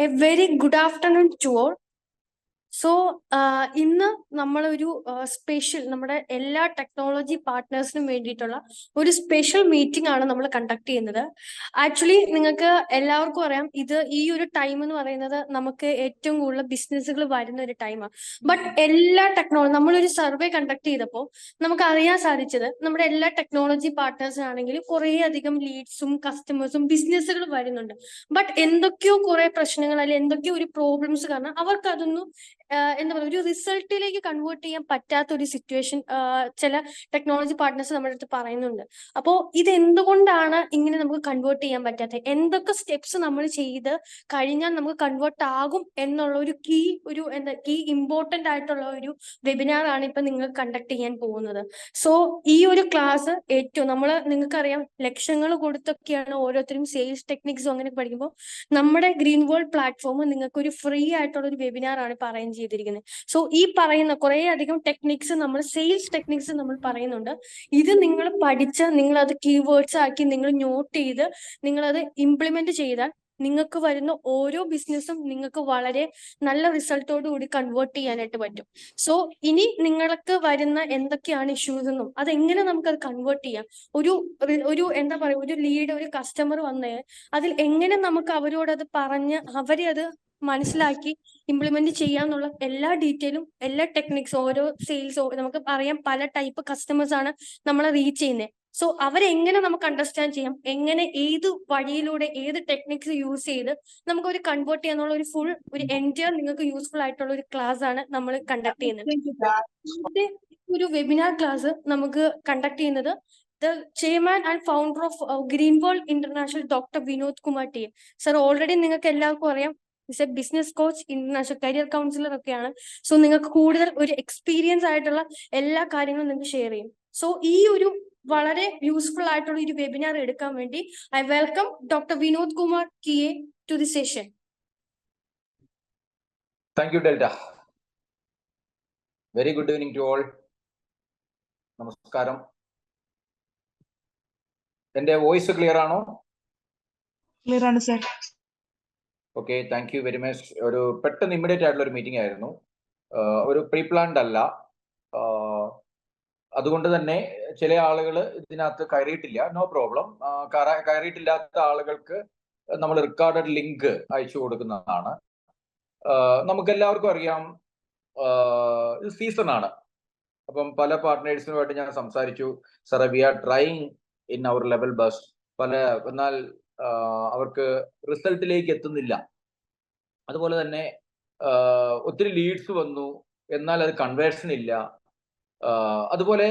A very good afternoon to all. So ഇന്ന് നമ്മളൊരു special നമ്മുടെ എല്ലാ ടെക്നോളജി പാർട്ട്നേഴ്സിനും വേണ്ടിയിട്ടുള്ള ഒരു സ്പെഷ്യൽ മീറ്റിംഗ് ആണ് നമ്മൾ കണ്ടക്ട് ചെയ്യുന്നത്. ആക്ച്വലി നിങ്ങൾക്ക് എല്ലാവർക്കും അറിയാം, ഇത് ഈ ഒരു ടൈം എന്ന് പറയുന്നത് നമുക്ക് ഏറ്റവും കൂടുതൽ ബിസിനസ്സുകൾ വരുന്ന ഒരു ടൈമാണ്. ബട്ട് എല്ലാ നമ്മളൊരു സർവേ കണ്ടക്ട് ചെയ്തപ്പോൾ നമുക്ക് അറിയാൻ സാധിച്ചത് നമ്മുടെ എല്ലാ ടെക്നോളജി പാർട്ട്നേഴ്സിനാണെങ്കിലും കുറേ അധികം ലീഡ്സും കസ്റ്റമേഴ്സും ബിസിനസ്സുകൾ വരുന്നുണ്ട്. ബട്ട് എന്തൊക്കെയോ കുറെ പ്രശ്നങ്ങൾ അല്ലെങ്കിൽ എന്തൊക്കെയോ ഒരു പ്രോബ്ലംസ് കാരണം അവർക്ക് അതൊന്നും എന്താ പറയുക, ഒരു റിസൾട്ടിലേക്ക് കൺവേർട്ട് ചെയ്യാൻ പറ്റാത്ത ഒരു സിറ്റുവേഷൻ ചില ടെക്നോളജി പാർട്ട്നേഴ്സ് നമ്മുടെ അടുത്ത് പറയുന്നുണ്ട്. അപ്പോൾ ഇത് എന്തുകൊണ്ടാണ് ഇങ്ങനെ നമുക്ക് കൺവേർട്ട് ചെയ്യാൻ പറ്റാത്തത്, എന്തൊക്കെ സ്റ്റെപ്സ് നമ്മൾ ചെയ്ത് കഴിഞ്ഞാൽ നമുക്ക് കൺവേർട്ട് ആകും എന്നുള്ള ഒരു കീ ഇമ്പോർട്ടന്റ് ആയിട്ടുള്ള ഒരു വെബിനാർ ആണ് ഇപ്പൊ നിങ്ങൾ കണ്ടക്ട് ചെയ്യാൻ പോകുന്നത്. സോ ഈ ഒരു ക്ലാസ് ഏറ്റവും നിങ്ങൾക്കറിയാം, ലക്ഷങ്ങൾ കൊടുത്തൊക്കെയാണ് ഓരോരുത്തരും സെയിൽസ് ടെക്നിക്സും അങ്ങനെ പഠിക്കുമ്പോൾ നമ്മുടെ ഗ്രീൻ വേൾഡ് പ്ലാറ്റ്ഫോം നിങ്ങൾക്ക് ഒരു ഫ്രീ ആയിട്ടുള്ള ഒരു വെബിനാർ ആണ് ഇപ്പൊ അറേഞ്ച് ചെയ്തിരിക്കുന്നത്. സോ ഈ പറയുന്ന കുറെ അധികം ടെക്നിക്സ്, സെയിൽസ് ടെക്നിക്സ് നമ്മൾ പറയുന്നുണ്ട്. ഇത് നിങ്ങൾ പഠിച്ച് നിങ്ങൾ അത് കീവേഡ്സ് ആക്കി നിങ്ങൾ നോട്ട് ചെയ്ത് നിങ്ങൾ അത് ഇംപ്ലിമെന്റ് ചെയ്താൽ നിങ്ങൾക്ക് വരുന്ന ഓരോ ബിസിനസ്സും നിങ്ങൾക്ക് വളരെ നല്ല റിസൾട്ടോട് കൂടി കൺവേർട്ട് ചെയ്യാനായിട്ട് പറ്റും. സോ ഇനി നിങ്ങൾക്ക് വരുന്ന എന്തൊക്കെയാണ് ഇഷ്യൂസ് എന്നും അതെങ്ങനെ നമുക്കത് കൺവേർട്ട് ചെയ്യാം, ഒരു എന്താ പറയുക, ഒരു ലീഡ്, ഒരു കസ്റ്റമർ വന്നേ അതിൽ എങ്ങനെ നമുക്ക് അവരോടത് പറഞ്ഞ് അവരെ അത് മനസ്സിലാക്കി ഇംപ്ലിമെന്റ് ചെയ്യാന്നുള്ള എല്ലാ ഡീറ്റെയിലും, എല്ലാ ടെക്നിക്സും, ഓരോ സെയിൽസ് നമുക്ക് അറിയാം പല ടൈപ്പ് കസ്റ്റമേഴ്സ് ആണ് നമ്മളെ റീച്ച് ചെയ്യുന്നത്. സോ അവരെങ്ങനെ നമുക്ക് അണ്ടർസ്റ്റാൻഡ് ചെയ്യാം, എങ്ങനെ ഏത് വഴിയിലൂടെ ഏത് ടെക്നിക്സ് യൂസ് ചെയ്ത് നമുക്ക് ഒരു കൺവേർട്ട് ചെയ്യാന്നുള്ള ഒരു ഫുൾ ഒരു എൻറ്റയർ നിങ്ങൾക്ക് യൂസ്ഫുൾ ആയിട്ടുള്ള ഒരു ക്ലാസ് ആണ് നമ്മൾ കണ്ടക്ട് ചെയ്യുന്നത്. ഒരു വെബിനാർ ക്ലാസ് നമുക്ക് കണ്ടക്ട് ചെയ്യുന്നത് the chairman and founder of Green World International, Dr. Vinod Kumar T. Sir, already നിങ്ങൾക്ക് എല്ലാവർക്കും അറിയാം, is A business coach, international career councillor ഒക്കെയാണ്. സോ നിങ്ങൾക്ക് കൂടുതൽ ഒരു എക്സ്പീരിയൻസ് ആയിട്ടുള്ള എല്ലാ കാര്യങ്ങളും നിങ്ങൾക്ക് ഷെയർ ചെയ്യും. സോ ഈ ഒരു വളരെ യൂസ്ഫുൾ ആയിട്ടുള്ള ഒരു വെബിനാർ എടുക്കാൻ വേണ്ടി I welcome doctor Vinod Kumar കിയെ to the session. Thank you Delta. Very good evening to all. നമസ്കാരം. എന്റെ വോയിസ് ക്ലിയർ ആണോ? ക്ലിയർ ആണ് sir. Okay, thank you very much. ഒരു പെട്ടെന്ന് ഇമ്മീഡിയറ്റ് ആയിട്ടുള്ള ഒരു മീറ്റിംഗ് ആയിരുന്നു, ഒരു പ്രീ പ്ലാൻഡ് അല്ല. അതുകൊണ്ട് തന്നെ ചില ആളുകൾ ഇതിനകത്ത് കയറിയിട്ടില്ല. No problem. കയറിയിട്ടില്ലാത്ത ആളുകൾക്ക് നമ്മൾ റെക്കോർഡഡ് ലിങ്ക് അയച്ചു കൊടുക്കുന്നതാണ്. നമുക്ക് എല്ലാവർക്കും അറിയാം, ഇത് സീസൺ ആണ്. അപ്പം പല പാർട്ട്നേഴ്സിനുമായിട്ട് ഞാൻ സംസാരിച്ചു. Sir, we are trying in our level best. എന്നാൽ അവർക്ക് റിസൾട്ടിലേക്ക് എത്തുന്നില്ല. അതുപോലെ തന്നെ ഒത്തിരി ലീഡ്സ് വന്നു, എന്നാൽ അത് കൺവേർഷൻ ഇല്ല. അതുപോലെ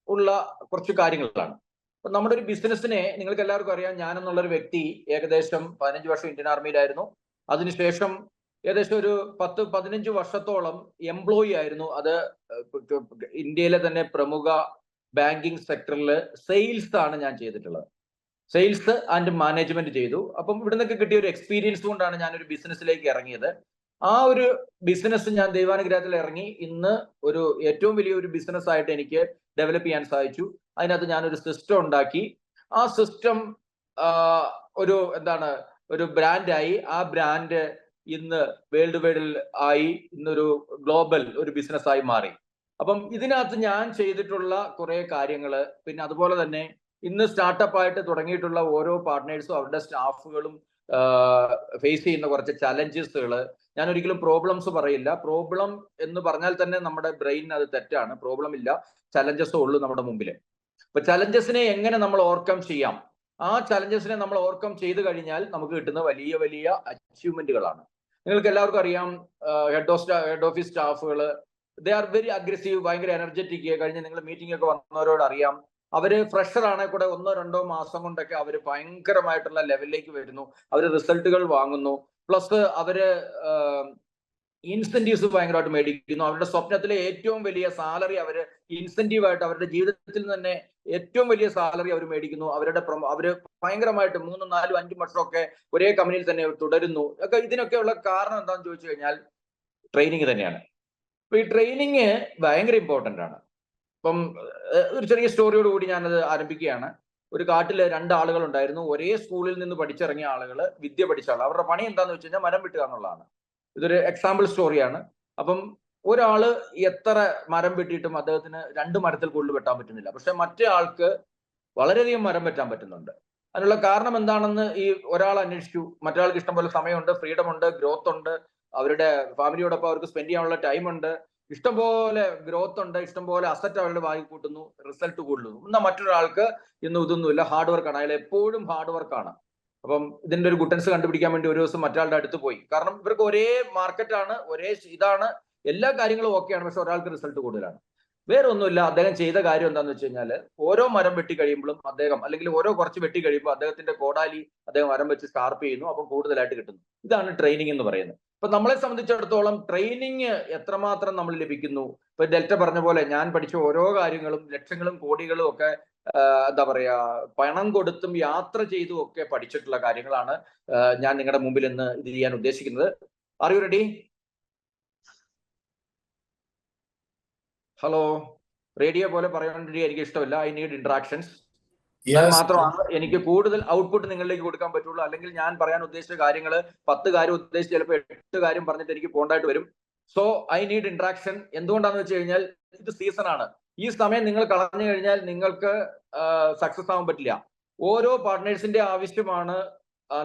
ഉള്ള കുറച്ച് കാര്യങ്ങളാണ്. അപ്പൊ നമ്മുടെ ഒരു ബിസിനസ്സിനെ നിങ്ങൾക്ക് എല്ലാവർക്കും അറിയാം, ഞാനെന്നുള്ളൊരു വ്യക്തി ഏകദേശം 15 വർഷം ഇന്ത്യൻ ആർമിയിലായിരുന്നു. അതിനുശേഷം ഏകദേശം ഒരു 10-15 വർഷത്തോളം എംപ്ലോയി ആയിരുന്നു. അത് ഇന്ത്യയിലെ തന്നെ പ്രമുഖ ബാങ്കിങ് സെക്ടറിൽ സെയിൽസ് ആണ് ഞാൻ ചെയ്തിട്ടുള്ളത്. സെയിൽസ് ആൻഡ് മാനേജ്മെന്റ് ചെയ്തു. അപ്പം ഇവിടെ നിന്നൊക്കെ കിട്ടിയ ഒരു എക്സ്പീരിയൻസ് കൊണ്ടാണ് ഞാനൊരു ബിസിനസ്സിലേക്ക് ഇറങ്ങിയത്. ആ ഒരു ബിസിനസ് ഞാൻ ദൈവാനുഗ്രഹത്തിൽ ഇറങ്ങി ഇന്ന് ഒരു ഏറ്റവും വലിയൊരു ബിസിനസ് ആയിട്ട് എനിക്ക് ഡെവലപ്പ് ചെയ്യാൻ സാധിച്ചു. അതിനകത്ത് ഞാനൊരു സിസ്റ്റം ഉണ്ടാക്കി. ആ സിസ്റ്റം ഒരു ബ്രാൻഡായി. ആ ബ്രാൻഡ് ഇന്ന് വേൾഡ് വൈഡിൽ ആയി, ഇന്നൊരു ഗ്ലോബൽ ഒരു ബിസിനസ് ആയി മാറി. അപ്പം ഇതിനകത്ത് ഞാൻ ചെയ്തിട്ടുള്ള കുറെ കാര്യങ്ങള്, പിന്നെ അതുപോലെ തന്നെ ഇന്ന് സ്റ്റാർട്ടപ്പ് ആയിട്ട് തുടങ്ങിയിട്ടുള്ള ഓരോ പാർട്ട്നേഴ്സും അവരുടെ സ്റ്റാഫുകളും ഫേസ് ചെയ്യുന്ന കുറച്ച് ചലഞ്ചസുകൾ. ഞാൻ ഒരിക്കലും പ്രോബ്ലംസ് പറയില്ല. പ്രോബ്ലം എന്ന് പറഞ്ഞാൽ തന്നെ നമ്മുടെ ബ്രെയിൻ അത് തെറ്റാണ്. പ്രോബ്ലം ഇല്ല, ചലഞ്ചസേ ഉള്ളൂ നമ്മുടെ മുമ്പിൽ. അപ്പൊ ചലഞ്ചസിനെ എങ്ങനെ നമ്മൾ ഓവർകം ചെയ്യാം, ആ ചലഞ്ചസിനെ നമ്മൾ ഓവർകം ചെയ്ത് കഴിഞ്ഞാൽ നമുക്ക് കിട്ടുന്ന വലിയ വലിയ അച്ചീവ്മെന്റുകളാണ്. നിങ്ങൾക്ക് എല്ലാവർക്കും അറിയാം, ഹെഡ് ഓഫീസ് സ്റ്റാഫുകൾ ദേ ആർ വെരി അഗ്രസീവ്, ഭയങ്കര എനർജറ്റിക്. കഴിഞ്ഞ് നിങ്ങൾ മീറ്റിംഗ് ഒക്കെ വന്നവരോട് അറിയാം, അവര് ഫ്രഷർ ആണെങ്കിൽ കൂടെ 1-2 മാസം കൊണ്ടൊക്കെ അവര് ഭയങ്കരമായിട്ടുള്ള ലെവലിലേക്ക് വരുന്നു. അവര് റിസൾട്ടുകൾ വാങ്ങുന്നു. പ്ലസ് അവര് ഇൻസെന്റീവ്സ് ഭയങ്കരമായിട്ട് മേടിക്കുന്നു. അവരുടെ സ്വപ്നത്തിലെ ഏറ്റവും വലിയ സാലറി അവര് ഇൻസെന്റീവായിട്ട്, അവരുടെ ജീവിതത്തിൽ തന്നെ ഏറ്റവും വലിയ സാലറി അവർ മേടിക്കുന്നു. അവര് ഭയങ്കരമായിട്ട് 3, 4, 5 വർഷമൊക്കെ ഒരേ കമ്പനിയിൽ തന്നെ തുടരുന്നു. ഒക്കെ ഇതിനൊക്കെയുള്ള കാരണം എന്താണെന്ന് ചോദിച്ചു കഴിഞ്ഞാൽ ട്രെയിനിങ് തന്നെയാണ്. അപ്പൊ ഈ ട്രെയിനിങ് ഭയങ്കര ഇമ്പോർട്ടന്റ് ആണ്. അപ്പം ഒരു ചെറിയ സ്റ്റോറിയോട് കൂടി ഞാനത് ആരംഭിക്കുകയാണ്. ഒരു കാട്ടിൽ 2 ആളുകൾ ഉണ്ടായിരുന്നു. ഒരേ സ്കൂളിൽ നിന്ന് പഠിച്ചിറങ്ങിയ ആളുകൾ, വിദ്യ പഠിച്ച ആൾ. അവരുടെ പണി എന്താന്ന് വെച്ച് കഴിഞ്ഞാൽ മരം വെട്ടുക എന്നുള്ളതാണ്. ഇതൊരു എക്സാമ്പിൾ സ്റ്റോറിയാണ്. അപ്പം ഒരാള് എത്ര മരം വെട്ടിയിട്ടും അദ്ദേഹത്തിന് 2 മരത്തിൽ കൂടുതൽ വെട്ടാൻ പറ്റുന്നില്ല. പക്ഷെ മറ്റേ ആൾക്ക് വളരെയധികം മരം വെട്ടാൻ പറ്റുന്നുണ്ട്. അതിനുള്ള കാരണം എന്താണെന്ന് ഈ ഒരാൾ അന്വേഷിച്ചു. മറ്റൊരാൾക്ക് ഇഷ്ടംപോലെ സമയമുണ്ട്, ഫ്രീഡം ഉണ്ട്, ഗ്രോത്ത് ഉണ്ട്, അവരുടെ ഫാമിലിയോടൊപ്പം അവർക്ക് സ്പെൻഡ് ചെയ്യാനുള്ള ടൈം ഉണ്ട്, ഇഷ്ടംപോലെ ഗ്രോത്ത് ഉണ്ട്, ഇഷ്ടംപോലെ അസറ്റ് അവരുടെ വാങ്ങി കൂട്ടുന്നു, റിസൾട്ട് കൂടുന്നു. എന്നാൽ മറ്റൊരാൾക്ക് ഇതൊന്നുമില്ല, ഹാർഡ് വർക്കാണ്. അയാൾ എപ്പോഴും ഹാർഡ് വർക്കാണ്. അപ്പം ഇതിന്റെ ഒരു ഗുട്ടൻസ് കണ്ടുപിടിക്കാൻ വേണ്ടി ഒരു ദിവസം മറ്റൊരാളുടെ അടുത്ത് പോയി. കാരണം ഇവർക്ക് ഒരേ മാർക്കറ്റാണ്, ഒരേ ഇതാണ്, എല്ലാ കാര്യങ്ങളും ഓക്കെയാണ്. പക്ഷെ ഒരാൾക്ക് റിസൾട്ട് കൂടുതലാണ്. വേറെ ഒന്നുമില്ല, അദ്ദേഹം ചെയ്ത കാര്യം എന്താണെന്ന് വെച്ച് കഴിഞ്ഞാൽ ഓരോ മരം വെട്ടി കഴിയുമ്പോഴും അദ്ദേഹം, അല്ലെങ്കിൽ ഓരോ കുറച്ച് വെട്ടി കഴിയുമ്പോൾ അദ്ദേഹത്തിന്റെ കോടാലി അദ്ദേഹം മരം വെച്ച് ഷാർപ്പ് ചെയ്യുന്നു. അപ്പം കൂടുതലായിട്ട് കിട്ടുന്നു. ഇതാണ് ട്രെയിനിങ് എന്ന് പറയുന്നത്. അപ്പൊ നമ്മളെ സംബന്ധിച്ചിടത്തോളം ട്രെയിനിങ് എത്രമാത്രം നമ്മൾ ലഭിക്കുന്നു. ഇപ്പൊ ഡെൽറ്റ പറഞ്ഞ പോലെ ഞാൻ പഠിച്ച ഓരോ കാര്യങ്ങളും ലക്ഷങ്ങളും കോടികളും ഒക്കെ എന്താ പറയാ, പണം കൊടുത്തും യാത്ര ചെയ്തും ഒക്കെ പഠിച്ചിട്ടുള്ള കാര്യങ്ങളാണ് ഞാൻ നിങ്ങളുടെ മുമ്പിൽ ഇന്ന് ഇത് ചെയ്യാൻ ഉദ്ദേശിക്കുന്നത്. R you ready? Hello, radio പോലെ പറയാൻ എനിക്ക് ഇഷ്ടമല്ല. I need interactions. മാത്രമാണ് എനിക്ക് കൂടുതൽ ഔട്ട്പുട്ട് നിങ്ങളിലേക്ക് കൊടുക്കാൻ പറ്റുള്ളൂ. അല്ലെങ്കിൽ ഞാൻ പറയാൻ ഉദ്ദേശിച്ച കാര്യങ്ങൾ 10 കാര്യം ഉദ്ദേശിച്ച് ചിലപ്പോൾ 8 കാര്യം പറഞ്ഞിട്ട് എനിക്ക് പോകേണ്ടതായിട്ട് വരും. So I need interaction. എന്തുകൊണ്ടാന്ന് വെച്ച് കഴിഞ്ഞാൽ ഇത് സീസൺ ആണ്. ഈ സമയം നിങ്ങൾ കളഞ്ഞു കഴിഞ്ഞാൽ നിങ്ങൾക്ക് സക്സസ് ആവാൻ പറ്റില്ല. ഓരോ പാർട്ട്നേഴ്സിന്റെ ആവശ്യമാണ്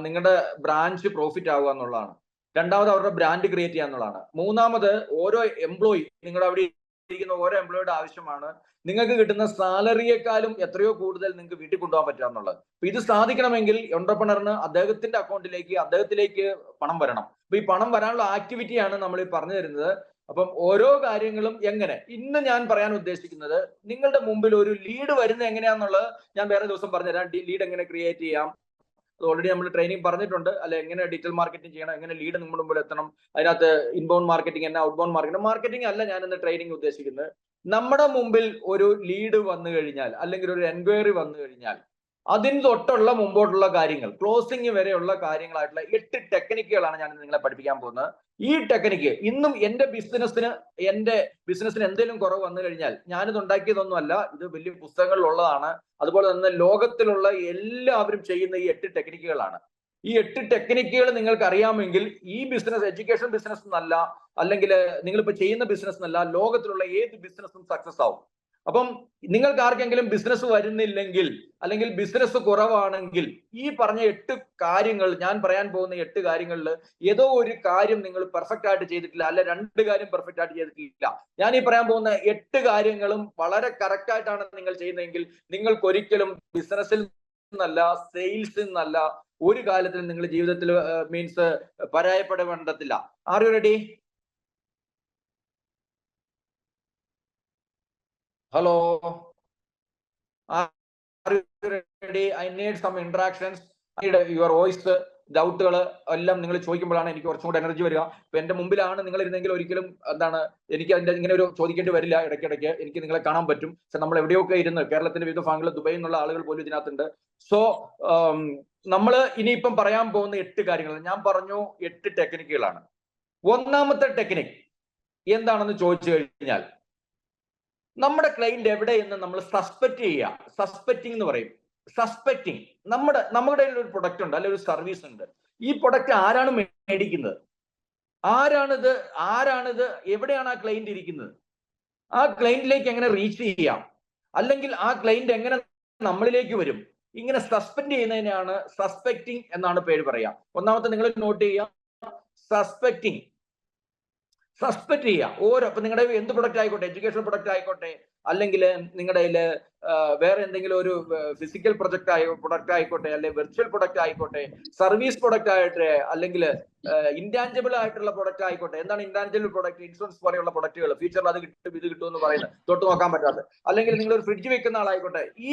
നിങ്ങളുടെ ബ്രാഞ്ച് പ്രോഫിറ്റ് ആവുക എന്നുള്ളതാണ്. രണ്ടാമത് അവരുടെ ബ്രാൻഡ് ക്രിയേറ്റ് ചെയ്യുക എന്നുള്ളതാണ്. മൂന്നാമത് ഓരോ എംപ്ലോയി, നിങ്ങളുടെ അവിടെ ഇരിക്കുന്ന ഓരോ എംപ്ലോയിയുടെ ആവശ്യമാണ് നിങ്ങൾക്ക് കിട്ടുന്ന സാലറിയേക്കാളും എത്രയോ കൂടുതൽ നിങ്ങൾക്ക് വീട്ടിൽ കൊണ്ടുപോകാൻ പറ്റുക എന്നുള്ളത്. അപ്പൊ ഇത് സാധിക്കണമെങ്കിൽ എന്റർപ്രണറിന് അദ്ദേഹത്തിന്റെ അദ്ദേഹത്തിലേക്ക് പണം വരണം. അപ്പൊ ഈ പണം വരാനുള്ള ആക്ടിവിറ്റിയാണ് നമ്മൾ ഈ പറഞ്ഞു തരുന്നത്. അപ്പം ഓരോ കാര്യങ്ങളും എങ്ങനെ, ഇന്ന് ഞാൻ പറയാൻ ഉദ്ദേശിക്കുന്നത് നിങ്ങളുടെ മുമ്പിൽ ഒരു ലീഡ് വരുന്നത് എങ്ങനെയാന്നുള്ളത് ഞാൻ വേറെ ദിവസം പറഞ്ഞുതരാം. ലീഡ് എങ്ങനെ ക്രിയേറ്റ് ചെയ്യാം, അത് ഓൾറെഡി നമ്മൾ ട്രെയിനിങ് പറഞ്ഞിട്ടുണ്ട്. അല്ലെ എങ്ങനെ ഡിജിറ്റൽ മാർക്കറ്റിംഗ് ചെയ്യണം, എങ്ങനെ ലീഡ് നമ്മുടെ മുമ്പിൽ എത്തണം, അതിനകത്ത് ഇൻബൗണ്ട് മാർക്കറ്റിംഗ് തന്നെ, ഔട്ട്ബൗണ്ട് മാർക്കറ്റിംഗ് അല്ല ഞാൻ ഇന്ന് ട്രെയിനിങ് ഉദ്ദേശിക്കുന്നത്. നമ്മുടെ മുമ്പിൽ ഒരു ലീഡ് വന്നു കഴിഞ്ഞാൽ, അല്ലെങ്കിൽ ഒരു എൻക്വയറി വന്നു കഴിഞ്ഞാൽ, അതിന് തൊട്ടുള്ള മുമ്പോട്ടുള്ള കാര്യങ്ങൾ, ക്ലോസിംഗ് വരെയുള്ള കാര്യങ്ങളായിട്ടുള്ള 8 ടെക്നിക്കുകളാണ് ഞാൻ നിങ്ങളെ പഠിപ്പിക്കാൻ പോകുന്നത്. ഈ ടെക്നിക്ക് ഇന്നും എന്റെ ബിസിനസ്സിന് എന്തെങ്കിലും കുറവ് വന്നു കഴിഞ്ഞാൽ, ഞാനിത് ഉണ്ടാക്കിയതൊന്നുമല്ല, ഇത് വലിയ പുസ്തകങ്ങളിലുള്ളതാണ്. അതുപോലെ തന്നെ ലോകത്തിലുള്ള എല്ലാവരും ചെയ്യുന്ന ഈ 8 ടെക്നിക്കുകളാണ്. ഈ 8 ടെക്നിക്കുകൾ നിങ്ങൾക്ക് അറിയാമെങ്കിൽ ഈ ബിസിനസ്, എഡ്യൂക്കേഷൻ ബിസിനസ് എന്നല്ല, അല്ലെങ്കിൽ നിങ്ങളിപ്പോ ചെയ്യുന്ന ബിസിനസ് എന്നല്ല, ലോകത്തിലുള്ള ഏത് ബിസിനസ്സും സക്സസ് ആവും. അപ്പം നിങ്ങൾക്ക് ആർക്കെങ്കിലും ബിസിനസ് വരുന്നില്ലെങ്കിൽ, അല്ലെങ്കിൽ ബിസിനസ് കുറവാണെങ്കിൽ, ഈ പറഞ്ഞ 8 കാര്യങ്ങൾ, ഞാൻ പറയാൻ പോകുന്ന 8 കാര്യങ്ങളിൽ ഏതോ ഒരു കാര്യം നിങ്ങൾ പെർഫെക്റ്റ് ആയിട്ട് ചെയ്തിട്ടില്ല, അല്ലെ 2 കാര്യം പെർഫെക്റ്റ് ആയിട്ട് ചെയ്തിട്ടില്ല. ഞാൻ ഈ പറയാൻ പോകുന്ന 8 കാര്യങ്ങളും വളരെ കറക്റ്റ് ആയിട്ടാണ് നിങ്ങൾ ചെയ്യുന്നതെങ്കിൽ നിങ്ങൾക്ക് ഒരിക്കലും ബിസിനസ്സിൽ നിന്നല്ല, സെയിൽസിൽ നിന്നല്ല, ഒരു കാലത്തിൽ നിങ്ങൾ ജീവിതത്തിൽ മീൻസ് പരാജയപ്പെടേണ്ടതില്ല. Are you ready? Hello, are you ready? I need some interactions. I need your voice. ഡൗട്ടുകൾ എല്ലാം നിങ്ങൾ ചോദിക്കുമ്പോഴാണ് എനിക്ക് കുറച്ചും കൂടെ എനർജി വരിക. ഇപ്പൊ എന്റെ മുമ്പിലാണ് നിങ്ങൾ ഇരുന്നെങ്കിൽ ഒരിക്കലും എനിക്ക് അതിന്റെ ഇങ്ങനെ ഒരു ചോദിക്കേണ്ടി വരില്ല. ഇടയ്ക്കിടയ്ക്ക് എനിക്ക് നിങ്ങളെ കാണാൻ പറ്റും. പക്ഷെ നമ്മൾ എവിടെയൊക്കെ ഇരുന്ന്, കേരളത്തിന്റെ വിവിധ ഭാഗങ്ങളിൽ, ദുബൈയിൽ നിന്നുള്ള ആളുകൾ പോലും ഇതിനകത്തുണ്ട്. സോ നമ്മൾ ഇനിയിപ്പം പറയാൻ പോകുന്ന 8 കാര്യങ്ങൾ, ഞാൻ പറഞ്ഞു 8 ടെക്നിക്കുകളാണ്. ഒന്നാമത്തെ ടെക്നിക് എന്താണെന്ന് ചോദിച്ചു കഴിഞ്ഞാൽ, നമ്മുടെ ക്ലൈന്റ് എവിടെയെന്ന് നമ്മൾ സസ്പെക്ട് ചെയ്യുക. സസ്പെക്റ്റിംഗ് എന്ന് പറയും. സസ്പെക്റ്റിംഗ്. നമ്മുടെ ഒരു പ്രൊഡക്റ്റ് ഉണ്ട്, അല്ലെങ്കിൽ ഒരു സർവീസ് ഉണ്ട്. ഈ പ്രൊഡക്റ്റ് ആരാണ് മേടിക്കുന്നത്, ആരാണിത്, എവിടെയാണ് ആ ക്ലൈന്റ് ഇരിക്കുന്നത്, ആ ക്ലൈന്റിലേക്ക് എങ്ങനെ റീച്ച് ചെയ്യാം, അല്ലെങ്കിൽ ആ ക്ലൈന്റ് എങ്ങനെ നമ്മളിലേക്ക് വരും, ഇങ്ങനെ സസ്പെക്ട് ചെയ്യുന്നതിനാണ് സസ്പെക്റ്റിംഗ് എന്നാണ് പേര് പറയാം. ഒന്നാമത്തെ നിങ്ങൾ നോട്ട് ചെയ്യുക, സസ്പെക്ട് ചെയ്യുക. ഇപ്പൊ നിങ്ങളുടെ എന്ത് പ്രൊഡക്റ്റ് ആയിക്കോട്ടെ, എഡ്യൂക്കേഷൻ പ്രൊഡക്റ്റ് ആയിക്കോട്ടെ, അല്ലെങ്കിൽ നിങ്ങളുടെ വേറെ എന്തെങ്കിലും ഒരു ഫിസിക്കൽ പ്രൊഡക്റ്റ് ആയിക്കോട്ടെ, അല്ലെങ്കിൽ വെർച്വൽ പ്രൊഡക്റ്റ് ആയിക്കോട്ടെ, സർവീസ് പ്രൊഡക്റ്റ് ആയിട്ടെ, അല്ലെങ്കിൽ ഇൻടാഞ്ചിബിൾ ആയിട്ടുള്ള പ്രൊഡക്റ്റ് ആയിക്കോട്ടെ. എന്താണ് ഇൻടാഞ്ചിബിൾ പ്രൊഡക്റ്റ്? ഇൻഷുറൻസ് പോലെയുള്ള പ്രൊഡക്റ്റുകൾ, ഫ്യൂച്ചറിൽ അത് കിട്ടും ഇത് കിട്ടും എന്ന് പറയുന്നത്, തൊട്ട് നോക്കാൻ പറ്റാത്ത. അല്ലെങ്കിൽ നിങ്ങൾ ഒരു ഫ്രിഡ്ജ് വെക്കുന്ന ആളായിക്കോട്ടെ. ഈ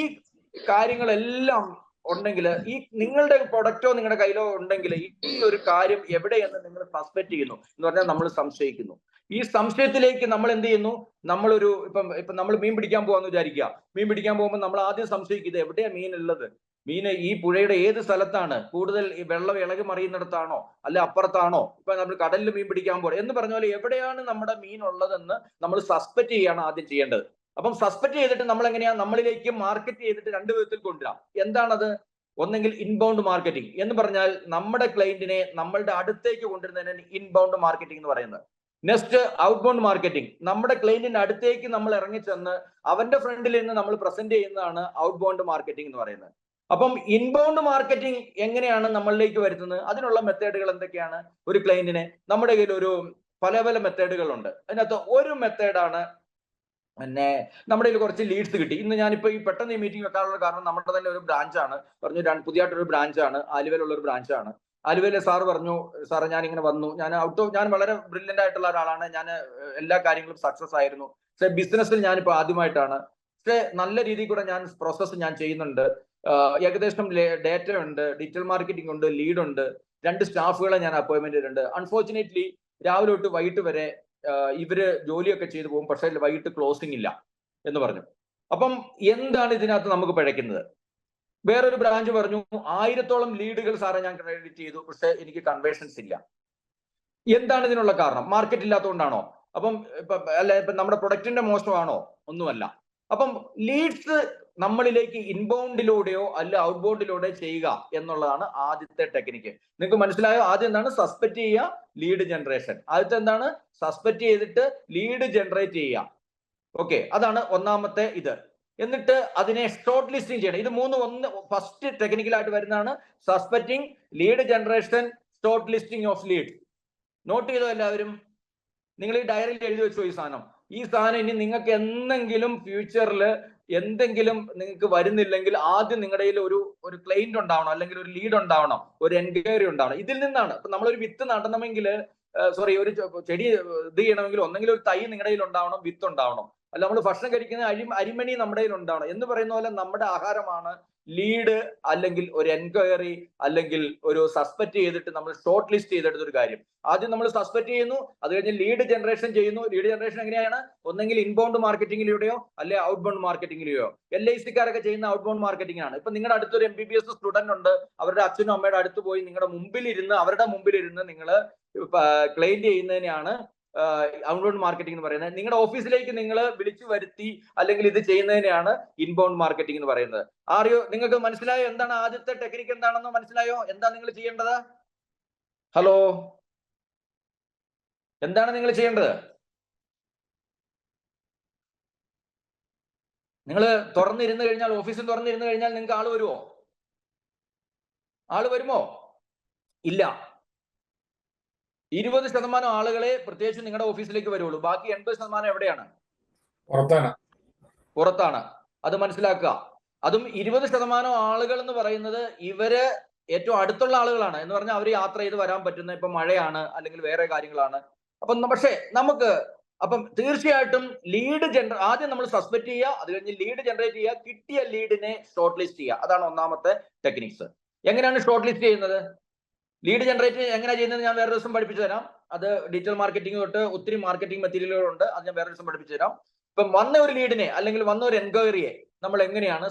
കാര്യങ്ങളെല്ലാം ഉണ്ടെങ്കിൽ, ഈ നിങ്ങളുടെ പ്രൊഡക്റ്റോ നിങ്ങളുടെ കയ്യിലോ ഉണ്ടെങ്കിൽ, ഈ ഒരു കാര്യം എവിടെയെന്ന് നിങ്ങൾ സസ്പെക്ട് ചെയ്യുന്നു എന്ന് പറഞ്ഞാൽ നമ്മൾ സംശയിക്കുന്നു. ഈ സംശയത്തിലേക്ക് നമ്മൾ എന്ത് ചെയ്യുന്നു, നമ്മളൊരു ഇപ്പം നമ്മൾ മീൻ പിടിക്കാൻ പോകാന്ന് വിചാരിക്കുക. മീൻ പിടിക്കാൻ പോകുമ്പോൾ നമ്മൾ ആദ്യം സംശയിക്കും, ഇത് എവിടെയാ മീൻ ഉള്ളത്, മീൻ ഈ പുഴയുടെ ഏത് സ്ഥലത്താണ്, കൂടുതൽ വെള്ളം ഇളകി മറിയുന്നിടത്താണോ, അല്ലെ അപ്പുറത്താണോ, ഇപ്പൊ നമ്മൾ കടലിൽ മീൻ പിടിക്കാൻ പോലെ എന്ന് പറഞ്ഞ പോലെ എവിടെയാണ് നമ്മുടെ മീൻ ഉള്ളതെന്ന് നമ്മൾ സസ്പെക്ട് ചെയ്യാണ് ആദ്യം ചെയ്യേണ്ടത്. അപ്പം സസ്പെക്ട് ചെയ്തിട്ട് നമ്മൾ എങ്ങനെയാ നമ്മളിലേക്ക് മാർക്കറ്റ് ചെയ്തിട്ട് രണ്ട് വിധത്തിൽ കൊണ്ടുവരാം. എന്താണത്? ഒന്നെങ്കിൽ ഇൻബൗണ്ട് മാർക്കറ്റിംഗ് എന്ന് പറഞ്ഞാൽ നമ്മുടെ ക്ലയന്റിനെ നമ്മളുടെ അടുത്തേക്ക് കൊണ്ടുവരുന്നതിന് ഇൻബൗണ്ട് മാർക്കറ്റിംഗ് എന്ന് പറയുന്നത്. നെക്സ്റ്റ് ഔട്ട്ബൗണ്ട് മാർക്കറ്റിംഗ്, നമ്മുടെ ക്ലയന്റിന്റെ അടുത്തേക്ക് നമ്മൾ ഇറങ്ങിച്ചെന്ന് അവന്റെ ഫ്രണ്ടിൽ നിന്ന് നമ്മൾ പ്രസന്റ് ചെയ്യുന്നതാണ് ഔട്ട്ബൗണ്ട് മാർക്കറ്റിംഗ് എന്ന് പറയുന്നത്. അപ്പം ഇൻബൗണ്ട് മാർക്കറ്റിംഗ് എങ്ങനെയാണ് നമ്മളിലേക്ക് വരുത്തുന്നത്? അതിനുള്ള മെത്തേഡുകൾ എന്തൊക്കെയാണ്? ഒരു ക്ലയന്റിനെ നമ്മുടെ കയ്യിൽ ഒരു പല പല മെത്തേഡുകളുണ്ട്. അതിനകത്ത് ഒരു മെത്തേഡാണ് പിന്നെ നമ്മുടെ കയ്യിൽ കുറച്ച് ലീഡ്സ് കിട്ടി. ഇന്ന് ഞാനിപ്പോ ഈ പെട്ടെന്ന് ഈ മീറ്റിംഗ് വെക്കാനുള്ള കാരണം നമ്മുടെ തന്നെ ഒരു ബ്രാഞ്ചാണ് പറഞ്ഞു, പുതിയതായിട്ടൊരു ബ്രാഞ്ചാണ്, ആലുവയിലുള്ള ഒരു ബ്രാഞ്ചാണ്. ആലുവയിലെ സാറ് പറഞ്ഞു, സാറ് ഞാൻ ഇങ്ങനെ വന്നു, ഞാൻ വളരെ ബ്രില്യന്റ് ആയിട്ടുള്ള ഒരാളാണ്, ഞാൻ എല്ലാ കാര്യങ്ങളും സക്സസ് ആയിരുന്നു, പക്ഷെ ബിസിനസ്സിൽ ഞാനിപ്പോ ആദ്യമായിട്ടാണ്, പക്ഷെ നല്ല രീതിയിൽ കൂടെ ഞാൻ പ്രോസസ്സ് ഞാൻ ചെയ്യുന്നുണ്ട്, ഏകദേശം ഡേറ്റ ഉണ്ട്, ഡിജിറ്റൽ മാർക്കറ്റിംഗ് ഉണ്ട്, ലീഡ് ഉണ്ട്, 2 സ്റ്റാഫുകളെ ഞാൻ അപ്പോയിന്റ്മെന്റ് ചെയ്തിട്ടുണ്ട്. അൺഫോർച്ചുനേറ്റ്ലി രാവിലെ തൊട്ട് വൈകിട്ട് വരെ ഇവര് ജോലിയൊക്കെ ചെയ്തു പോകും, പക്ഷെ വൈകിട്ട് ക്ലോസിംഗ് ഇല്ല എന്ന് പറഞ്ഞു. അപ്പം എന്താണ് ഇതിനകത്ത് നമുക്ക് പിഴയ്ക്കുന്നത്? വേറൊരു ബ്രാഞ്ച് പറഞ്ഞു 1000-ഓളം ലീഡുകൾ സാറെ ഞാൻ ക്രെഡിറ്റ് ചെയ്തു, പക്ഷെ എനിക്ക് കൺവേർഷൻസ് ഇല്ല. എന്താണ് ഇതിനുള്ള കാരണം? മാർക്കറ്റ് ഇല്ലാത്തതുകൊണ്ടാണോ? അപ്പം ഇപ്പൊ നമ്മുടെ പ്രൊഡക്റ്റിന്റെ മോശമാണോ? ഒന്നുമല്ല. അപ്പം ലീഡ്സ് നമ്മളിലേക്ക് ഇൻബൗണ്ടിലൂടെയോ അല്ല ഔട്ട്ബൗണ്ടിലൂടെ ചെയ്യുക എന്നുള്ളതാണ് ആദ്യത്തെ ടെക്നിക്ക്. നിങ്ങൾക്ക് മനസ്സിലായോ? ആദ്യം എന്താണ്? സസ്പെക്ട് ചെയ്യുക, ലീഡ് ജനറേഷൻ. ആദ്യത്തെ എന്താണ്? സസ്പെക്ട് ചെയ്തിട്ട് ലീഡ് ജനറേറ്റ് ചെയ്യുക. ഓക്കെ, അതാണ് ഒന്നാമത്തെ ഇത്. എന്നിട്ട് അതിനെ ഷോർട്ട് ലിസ്റ്റിംഗ് ചെയ്യണം. ഇത് ഒന്ന് ഫസ്റ്റ് ടെക്നിക്കലായിട്ട് വരുന്നതാണ് suspecting, lead generation, short listing of lead. Note ചെയ്തോ എല്ലാവരും? നിങ്ങൾ ഈ ഡയറിയിൽ എഴുതി വെച്ചോ ഈ സാധനം. ഈ സാധനം ഇനി നിങ്ങൾക്ക് എന്തെങ്കിലും ഫ്യൂച്ചറിൽ എന്തെങ്കിലും നിങ്ങൾക്ക് വരുന്നില്ലെങ്കിൽ ആദ്യം നിങ്ങളുടെ കയ്യിൽ ഒരു ക്ലയന്റ് ഉണ്ടാവണം, അല്ലെങ്കിൽ ഒരു ലീഡ് ഉണ്ടാവണം, ഒരു എൻക്വയറി ഉണ്ടാവണം. ഇതിൽ നിന്നാണ് ഇപ്പൊ നമ്മളൊരു വിത്ത് നടണമെങ്കിൽ, ഒരു ചെടി ഇത് ചെയ്യണമെങ്കിൽ ഒന്നെങ്കിൽ ഒരു തൈ നിങ്ങളുടെ കയ്യിൽ ഉണ്ടാവണം, വിത്ത് ഉണ്ടാവണം. അല്ല നമ്മൾ ഭക്ഷണം കഴിക്കുന്ന അരിമണി നമ്മുടെ കയ്യിൽ ഉണ്ടാവണം. എന്ന് പറയുന്ന പോലെ നമ്മുടെ ആഹാരമാണ് ലീഡ്, അല്ലെങ്കിൽ ഒരു എൻക്വയറി, അല്ലെങ്കിൽ ഒരു സസ്പെക്ട് ചെയ്തിട്ട് നമ്മൾ ഷോർട്ട് ലിസ്റ്റ് ചെയ്തെടുത്തൊരു കാര്യം. ആദ്യം നമ്മൾ സസ്പെക്ട് ചെയ്യുന്നു, അത് കഴിഞ്ഞ് ലീഡ് ജനറേഷൻ ചെയ്യുന്നു. ലീഡ് ജനറേഷൻ എങ്ങനെയാണ്? ഒന്നെങ്കിൽ ഇൻബൗണ്ട് മാർക്കറ്റിംഗിലൂടെയോ അല്ലെ ഔട്ട്ബൗണ്ട് മാർക്കറ്റിംഗിലൂടെയോ. LIC-കാരൊക്കെ ചെയ്യുന്ന ഔട്ട്ബൗണ്ട് മാർക്കറ്റിംഗ് ആണ്. ഇപ്പൊ നിങ്ങളുടെ അടുത്തൊരു MBBS സ്റ്റുഡന്റ് ഉണ്ട്, അവരുടെ അച്ഛനും അമ്മയുടെ അടുത്ത് പോയി നിങ്ങളുടെ മുമ്പിലിരുന്ന്, അവരുടെ മുമ്പിലിരുന്ന് നിങ്ങൾ ക്ലെയിം ചെയ്യുന്നതിനെയാണ് ഔട്ട്ബൗണ്ട് മാർക്കറ്റിംഗ് എന്ന് പറയുന്നത്. നിങ്ങളുടെ ഓഫീസിലേക്ക് നിങ്ങൾ വിളിച്ചു വരുത്തി അല്ലെങ്കിൽ ഇത് ചെയ്യുന്നതിനെയാണ് ഇൻബൗണ്ട് മാർക്കറ്റിംഗ് എന്ന് പറയുന്നത്. നിങ്ങൾക്ക് മനസ്സിലായോ? എന്താണ് ആദ്യത്തെ ടെക്നിക്ക് എന്താണെന്ന് മനസ്സിലായോ? എന്താ നിങ്ങൾ ചെയ്യേണ്ടത്? ഹലോ, എന്താണ് നിങ്ങൾ ചെയ്യേണ്ടത്? നിങ്ങൾ തുറന്നിരുന്നു കഴിഞ്ഞാൽ, ഓഫീസിൽ തുറന്നിരുന്നു കഴിഞ്ഞാൽ നിങ്ങൾക്ക് ആള് വരുമോ? ആള് വരുമോ? ഇല്ല. 20% ആളുകളെ പ്രത്യേകിച്ച് നിങ്ങളുടെ ഓഫീസിലേക്ക് വരുള്ളൂ. ബാക്കി 80% എവിടെയാണ്? പുറത്താണ്. അത് മനസ്സിലാക്കുക. അതും 20% ആളുകൾ എന്ന് പറയുന്നത് ഇവര് ഏറ്റവും അടുത്തുള്ള ആളുകളാണ്. എന്ന് പറഞ്ഞാൽ അവർ യാത്ര ചെയ്ത് വരാൻ പറ്റുന്ന, ഇപ്പൊ മഴയാണ് അല്ലെങ്കിൽ വേറെ കാര്യങ്ങളാണ്. പക്ഷെ അപ്പം തീർച്ചയായിട്ടും ആദ്യം നമ്മൾ സസ്പെക്ട് ചെയ്യുക, അത് കഴിഞ്ഞ് ലീഡ് ജനറേറ്റ് ചെയ്യുക, കിട്ടിയ ലീഡിനെ ഷോർട്ട് ലിസ്റ്റ് ചെയ്യുക. അതാണ് ഒന്നാമത്തെ ടെക്നിക്സ്. എങ്ങനെയാണ് ഷോർട്ട് ലിസ്റ്റ് ചെയ്യുന്നത്? ലീഡ് ജനറേറ്റ് എങ്ങനെ ചെയ്യുന്നത് ഞാൻ വേറെ ദിവസം പഠിപ്പിച്ചു തരാം. അത് ഡിജിറ്റൽ മാർക്കറ്റിംഗ് തൊട്ട് ഒത്തിരി മാർക്കറ്റിംഗ് മെറ്റീരിയലുകളുണ്ട്, അത് ഞാൻ വേറെ ദിവസം പഠിപ്പിച്ചു തരാം. ഇപ്പം വന്ന ഒരു ലീഡിനെ അല്ലെങ്കിൽ വന്ന ഒരു എൻക്വയറിയെ നമ്മൾ എങ്ങനെയാണ്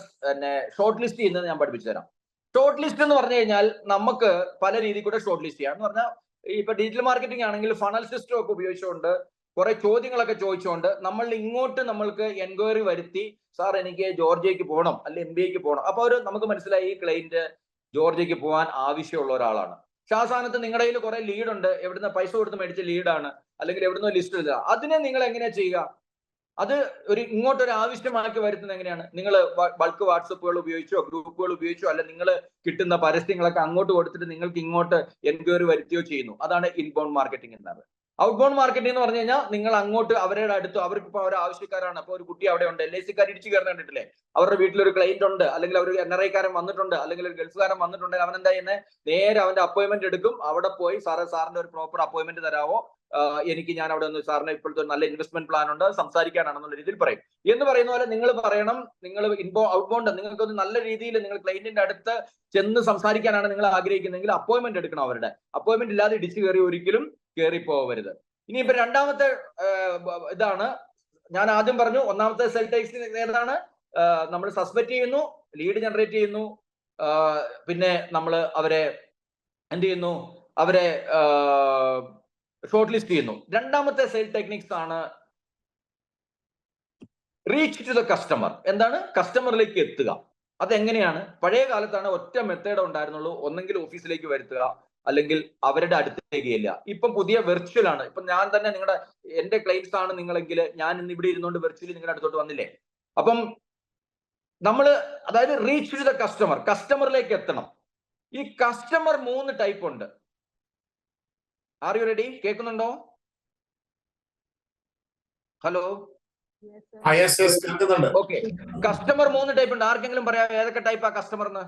ഷോർട്ട് ലിസ്റ്റ് ചെയ്യുന്നത് ഞാൻ പഠിപ്പിച്ചു തരാം. ഷോർട്ട് ലിസ്റ്റ് എന്ന് പറഞ്ഞു കഴിഞ്ഞാൽ നമുക്ക് പല രീതിയിൽ കൂടെ ഷോർട്ട് ലിസ്റ്റ് ചെയ്യാം. എന്ന് പറഞ്ഞാൽ ഇപ്പൊ ഡിജിറ്റൽ മാർക്കറ്റിംഗ് ആണെങ്കിൽ ഫണൽ സിസ്റ്റം ഒക്കെ ഉപയോഗിച്ചുകൊണ്ട് കുറെ ചോദ്യങ്ങളൊക്കെ ചോദിച്ചുകൊണ്ട് നമ്മൾക്ക് എൻക്വയറി വരുത്തി, സാർ എനിക്ക് ജോർജിയക്ക് പോകണം അല്ലെങ്കിൽ MBAക്ക് പോകണം. അപ്പൊ നമുക്ക് മനസ്സിലായി ഈ ക്ലയന്റ് ജോർജിയക്ക് പോകാൻ ആവശ്യമുള്ള ഒരാളാണ്. പക്ഷെ ആ സ്ഥാനത്ത് നിങ്ങളുടെ കയ്യിൽ കുറെ ലീഡ് ഉണ്ട്, എവിടുന്ന് പൈസ കൊടുത്ത് മേടിച്ച ലീഡാണ്, അല്ലെങ്കിൽ എവിടുന്ന് ലിസ്റ്റ് എഴുതുക. അതിനെ നിങ്ങൾ എങ്ങനെയാ ചെയ്യുക? അത് ഇങ്ങോട്ടൊരു ആവശ്യമാക്കി വരുത്തുന്നത് എങ്ങനെയാണ്? നിങ്ങൾ ബൾക്ക് വാട്സപ്പുകൾ ഉപയോഗിച്ചോ, ഗ്രൂപ്പുകൾ ഉപയോഗിച്ചോ, അല്ല നിങ്ങൾ കിട്ടുന്ന പരസ്യങ്ങളൊക്കെ അങ്ങോട്ട് കൊടുത്തിട്ട് നിങ്ങൾക്ക് ഇങ്ങോട്ട് എൻക്വയറി വരുത്തിയോ ചെയ്യുന്നു. അതാണ് ഇൻബൗണ്ട് മാർക്കറ്റിംഗ് എന്നത്. ഔട്ട്ബൗണ്ട് മാർക്കറ്റിംഗ് എന്ന് പറഞ്ഞു കഴിഞ്ഞാൽ നിങ്ങൾ അങ്ങോട്ട് അവരുടെ അടുത്ത്, അവർക്ക് ഇപ്പൊ അവർ ആവശ്യക്കാരാണ്. അപ്പൊ ഒരു കുട്ടി അവിടെ ഉണ്ട്, LIC-കാർ ഇടിച്ചു കയറുന്ന കണ്ടിട്ടില്ലേ? അവരുടെ വീട്ടിലൊരു ക്ലയന്റ് ഉണ്ട്, അല്ലെങ്കിൽ ഒരു NRI-കാരൻ വന്നിട്ടുണ്ട്, അല്ലെങ്കിൽ ഒരു ഗൾഫുകാരൻ വന്നിട്ടുണ്ട്. അവൻ എന്താ ചെയ്യുന്നത്? നേരെ അവന്റെ അപ്പോയിന്റ്മെന്റ് എടുക്കും. അവിടെ പോയി സാറിന്റെ ഒരു പ്രോപ്പർ അപ്പോയിന്റ്മെന്റ് തരാമോ, ഞാൻ അവിടെ ഒന്ന് സാറിന് ഇപ്പോഴത്തെ ഒരു നല്ല ഇൻവെസ്റ്റ്മെന്റ് പ്ലാൻ ഉണ്ട്, സംസാരിക്കാനാണെന്നുള്ള രീതിയിൽ പറയും. എന്ന് പറയുന്ന പോലെ നിങ്ങൾ പറയണം, നിങ്ങൾ ഔട്ട്ബൗണ്ട് നിങ്ങൾക്കൊന്ന് നല്ല രീതിയിൽ നിങ്ങൾ ക്ലയന്റിന്റെ അടുത്ത് ചെന്ന് സംസാരിക്കാനാണ് നിങ്ങൾ ആഗ്രഹിക്കുന്നതെങ്കിൽ അപ്പോയിന്റ്മെന്റ് എടുക്കണം. അവരുടെ അപ്പോയിന്റ്മെന്റ് ഇല്ലാതെ ഇടിച്ചു കയറി ഒരിക്കലും കയറിപ്പോവരുത്. ഇനിയിപ്പോ രണ്ടാമത്തെ ഇതാണ് ഞാൻ ആദ്യം പറഞ്ഞു. ഒന്നാമത്തെ സെൽ ടൈപ്സ് ഏതാണ്? നമ്മൾ സസ്പെക്ട് ചെയ്യുന്നു, ലീഡ് ജനറേറ്റ് ചെയ്യുന്നു, പിന്നെ നമ്മൾ അവരെ എന്ത് ചെയ്യുന്നു? അവരെ ഷോർട്ട് ലിസ്റ്റ് ചെയ്യുന്നു. രണ്ടാമത്തെ സെയിൽ ടെക്നിക്സ് ആണ് റീച്ച് ടു ദ കസ്റ്റമർ. എന്താണ്? കസ്റ്റമറിലേക്ക് എത്തുക. അതെങ്ങനെയാണ്? പഴയ കാലത്താണ് ഒറ്റ മെത്തേഡ് ഉണ്ടായിരുന്നുള്ളൂ, ഒന്നെങ്കിൽ ഓഫീസിലേക്ക് വരുത്തുക, അല്ലെങ്കിൽ അവരുടെ അടുത്തേക്ക് ഇല്ല. ഇപ്പം പുതിയ വെർച്വൽ ആണ്. ഇപ്പൊ ഞാൻ തന്നെ എന്റെ ക്ലൈൻറ്റ്സ് ആണ് നിങ്ങളെങ്കിൽ ഞാൻ ഇന്ന് ഇവിടെ ഇരുന്നുകൊണ്ട് വെർച്വലി നിങ്ങളുടെ അടുത്തോട്ട് വന്നില്ലേ? അപ്പം അതായത് റീച്ച് ടു ദ കസ്റ്റമർ, കസ്റ്റമറിലേക്ക് എത്തണം. ഈ കസ്റ്റമർ 3 ടൈപ്പ് ഉണ്ട്. Are you ready? കേൾക്കുന്നുണ്ടോ? Hello, okay. കസ്റ്റമർ 3 ടൈപ്പ് ഉണ്ട്. ആർക്കെങ്കിലും പറയാം ഏതൊക്കെ ടൈപ്പാ കസ്റ്റമർ എന്ന്?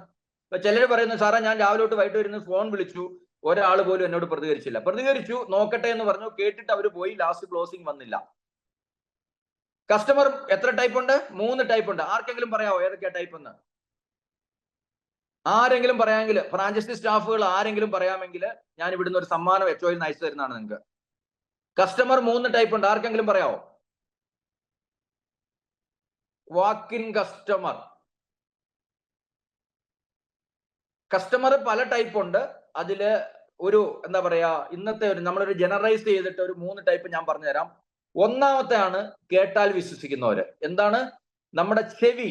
ചിലർ പറയുന്നു, സാറേ ഞാൻ രാവിലെ തൊട്ട് വൈകിട്ട് വരുന്ന ഫോൺ വിളിച്ചു, ഒരാൾ പോലും എന്നോട് പ്രതികരിച്ചില്ല. പ്രതികരിച്ചു നോക്കട്ടെ എന്ന് പറഞ്ഞു, കേട്ടിട്ട് അവർ പോയി, ലാസ്റ്റ് ക്ലോസിംഗ് വന്നില്ല. കസ്റ്റമർ എത്ര ടൈപ്പ് ഉണ്ട്? 3 ടൈപ്പ് ഉണ്ട്. ആർക്കെങ്കിലും പറയാമോ ഏതൊക്കെയാ ടൈപ്പ് എന്ന്? ആരെങ്കിലും പറയാമെങ്കിൽ, ഫ്രാഞ്ചൈസി സ്റ്റാഫുകൾ ആരെങ്കിലും പറയാമെങ്കിൽ ഞാൻ ഇവിടുന്ന് ഒരു സമ്മാനം HOയിൽ അയച്ചു തരുന്നതാണ് നിങ്ങൾക്ക്. കസ്റ്റമർ 3 ടൈപ്പ് ഉണ്ട്. ആർക്കെങ്കിലും പറയാമോ? Walk in customer. കസ്റ്റമർ പല ടൈപ്പ് ഉണ്ട്. അതില് ഒരു എന്താ പറയാ, ഇന്നത്തെ നമ്മളൊരു ജനറലൈസ് ചെയ്തിട്ട് ഒരു 3 ടൈപ്പ് ഞാൻ പറഞ്ഞുതരാം. ഒന്നാമത്തെ ആണ് കേട്ടാൽ വിശ്വസിക്കുന്നവര്. എന്താണ്? നമ്മുടെ ചെവി